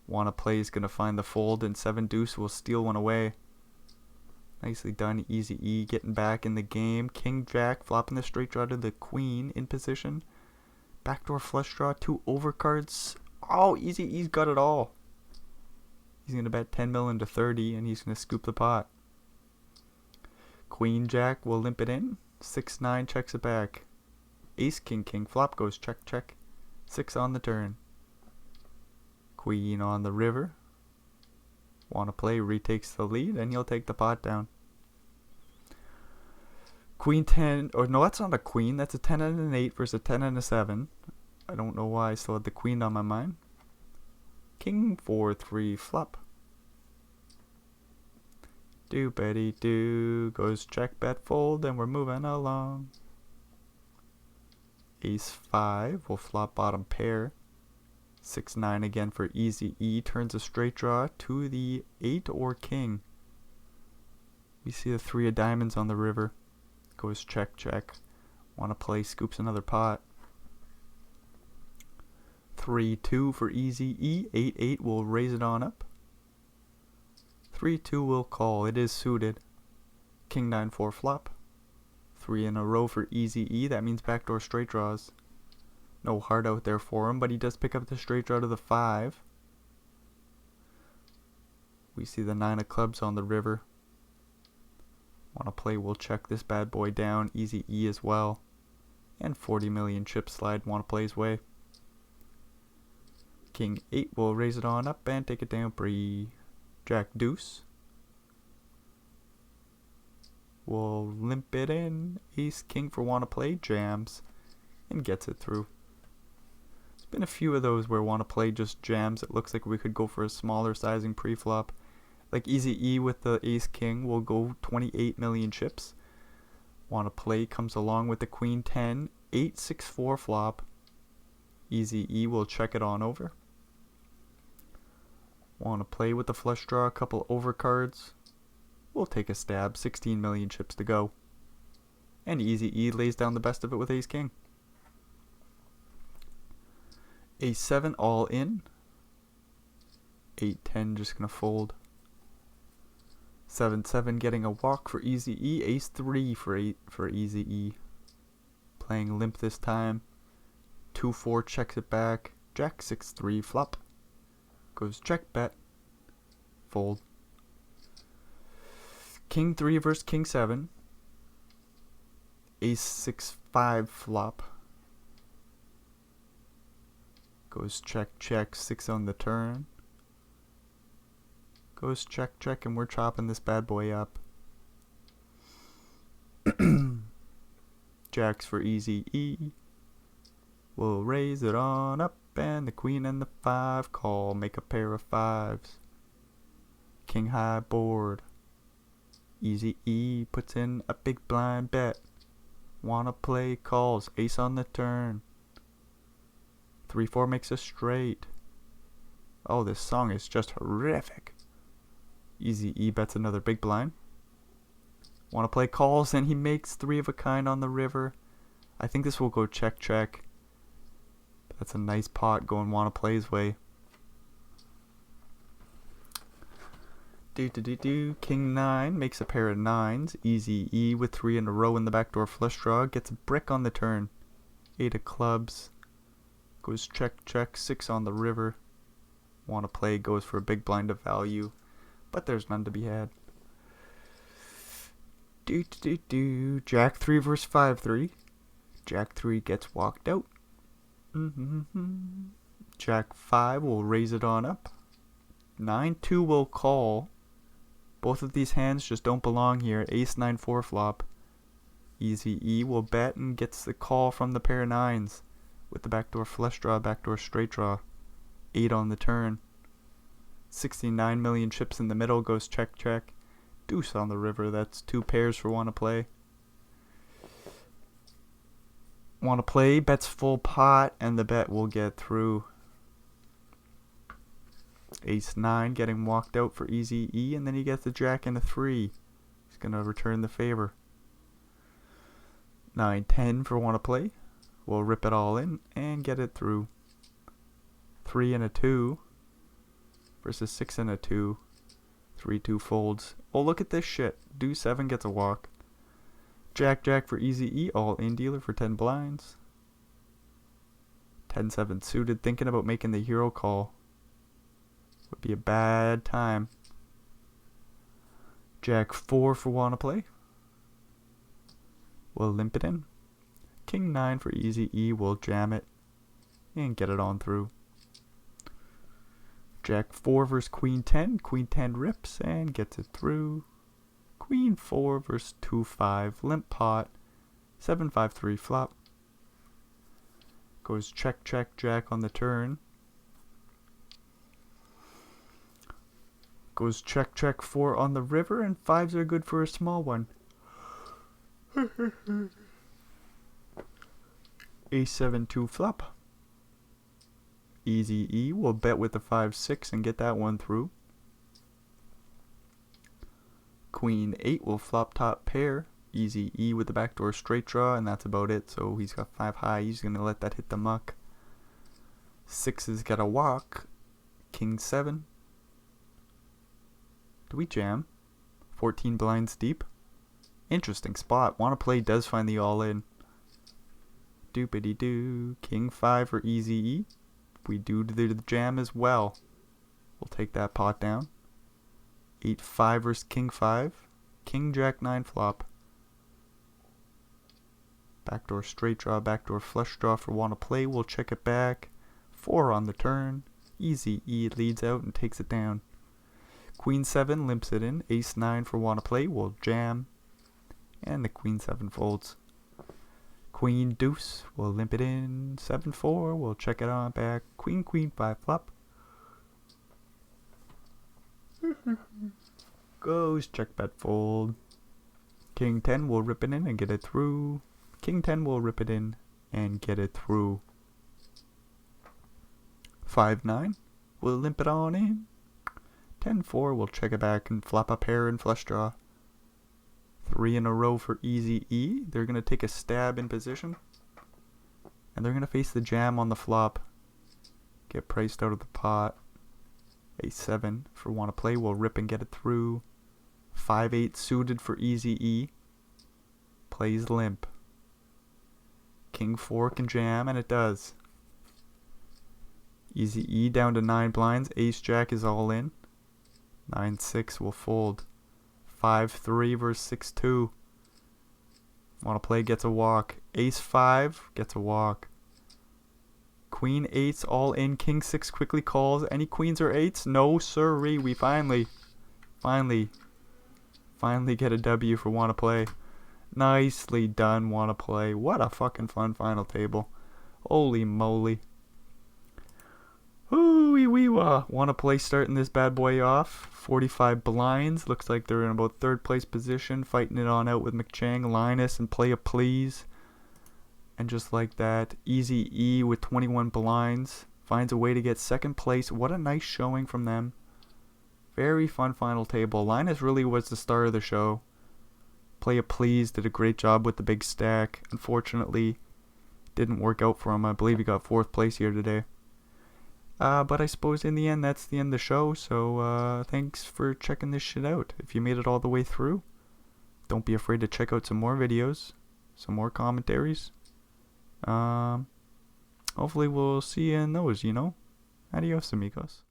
Want to play is going to find the fold and 7 deuce will steal one away. Nicely done, Easy E getting back in the game. King Jack flopping the straight draw to the queen in position. Backdoor flush draw, 2 overcards. Oh, Easy E's got it all. He's going to bet 10 million to 30 and he's going to scoop the pot. Queen Jack will limp it in. 6-9 checks it back. Ace King King flop goes check check. 6 on the turn. Queen on the river. Want to play, retakes the lead and he'll take the pot down. Queen 10, or no, that's not a queen. That's a 10 and an 8 versus a 10 and a 7. I don't know why I still had the queen on my mind. King 4-3 flop. Doopity-doo, goes check, bet, fold, and we're moving along. Ace 5 will flop bottom pair. 6-9 again for Easy E, turns a straight draw to the 8 or king. We see the 3 of diamonds on the river. Goes check, check. Want to play, scoops another pot. 3-2 for Easy E, 8-8 will raise it on up. 3-2 will call, it is suited. King 9-4 flop. 3 in a row for Easy E, that means backdoor straight draws. No heart out there for him, but he does pick up the straight draw to the 5. We see the 9 of clubs on the river. Want to play, we'll check this bad boy down. Easy E as well. And 40 million chip slide, want to play his way. King 8 will raise it on up and take it down pre. Jack deuce. We'll limp it in. Ace King for want to play, jams. And gets it through. Been a few of those where wanna play just jams. It looks like we could go for a smaller sizing pre-flop. Like Easy E with the Ace King will go 28 million chips. Wanna play comes along with the Queen 10, 8-6-4 flop. Easy E will check it on over. Wanna play with the flush draw, a couple overcards. We'll take a stab, 16 million chips to go. And Easy E lays down the best of it with Ace King. Ace 7 all in. 8-10 just gonna fold. 7-7 getting a walk for Easy E. Ace 3 for Easy E. Playing limp this time. 2-4 checks it back. Jack 6-3 flop. Goes check bet. Fold. King 3 versus King 7. Ace 6-5 flop. Goes check check, 6 on the turn. Goes check check, and we're chopping this bad boy up. Jacks for Easy E. We'll raise it on up, and the Queen and the 5 call. Make a pair of 5s. King high board. Easy E puts in a big blind bet. Wanna play calls. Ace on the turn. 3-4 makes a straight. Oh, this song is just horrific. Easy E bets another big blind. Wanna play calls, and he makes 3 of a kind on the river. I think this will go check check. That's a nice pot going wanna play's way. King 9 makes a pair of 9s. Easy E with 3 in a row in the backdoor flush draw. Gets a brick on the turn. 8 of clubs. Goes check check, 6 on the river. Wanna play goes for a big blind of value, but there's none to be had. Jack 3 versus 5-3. Jack 3 gets walked out. Jack 5 will raise it on up. 9-2 will call. Both of these hands just don't belong here. Ace 9-4 flop. Easy E will bet and gets the call from the pair of 9s. With the backdoor flush draw, backdoor straight draw. 8 on the turn. 69 million chips in the middle, goes check check. Deuce on the river, that's 2 pairs for wanna play. Wanna play, bets full pot, and the bet will get through. Ace 9 getting walked out for Easy E, and then he gets a jack and a 3. He's gonna return the favor. 9-10 for wanna play. We'll rip it all in and get it through. 3 and a 2 versus 6 and a 2. 3-2 folds. Oh, look at this shit. Deuce 7 gets a walk. Jack Jack for Easy E, all in dealer for 10 blinds. 10-7 suited, thinking about making the hero call. Would be a bad time. Jack 4 for wanna play. We'll limp it in. King 9 for Easy E, will jam it and get it on through. Jack 4 versus Queen 10. Queen 10 rips and gets it through. Queen 4 versus 2-5. Limp pot. 7-5-3 flop. Goes check check jack on the turn. Goes check check 4 on the river, and 5s are good for a small one. Ace 7-2 flop. Easy E will bet with the 5-6 and get that one through. Queen 8 will flop top pair. Easy E with the backdoor straight draw, and that's about it. So he's got 5 high. He's going to let that hit the muck. 6's got a walk. King 7. Do we jam? 14 blinds deep. Interesting spot. Wanna play does find the all in. Doopity doo. King 5 for Easy E. We do the jam as well. We'll take that pot down. 8-5 versus King 5. King Jack 9 flop. Backdoor straight draw, backdoor flush draw for wanna play. We'll check it back. 4 on the turn. Easy E leads out and takes it down. Queen 7 limps it in. Ace 9 for wanna play. We'll jam. And the Queen 7 folds. Queen deuce, we'll limp it in. 7-4, we'll check it on back. Queen queen 5 flop. Goes check bet fold. King 10 will rip it in and get it through. King 10 will rip it in and get it through. 5-9, we'll limp it on in. 10-4, we'll check it back and flop a pair and flush draw. 3 in a row for easy E. They're going to take a stab in position. And they're going to face the jam on the flop. Get priced out of the pot. A7 for wanna play. We'll rip and get it through. 5-8 suited for easy E. Plays limp. King 4 can jam, and it does. Easy E down to 9 blinds. Ace Jack is all in. 9-6 will fold. 5-3 versus 6-2. Wanna play gets a walk. Ace 5 gets a walk. Queen 8's all in. King 6 quickly calls. Any queens or 8s? No sirree. We finally get a W for wanna play. Nicely done, wanna play. What a fucking fun final table. Holy moly. Ooh wee wah. Wanna play starting this bad boy off. 45 blinds. Looks like they're in about 3rd place position. Fighting it on out with McChang, Linus, and Play a Please. And just like that, easy E with 21 blinds. Finds a way to get 2nd place. What a nice showing from them. Very fun final table. Linus really was the star of the show. Play a Please did a great job with the big stack. Unfortunately, didn't work out for him. I believe he got 4th place here today. But I suppose in the end, that's the end of the show. So thanks for checking this shit out. If you made it all the way through, don't be afraid to check out some more videos, some more commentaries. Hopefully we'll see you in those, you know. Adios, amigos.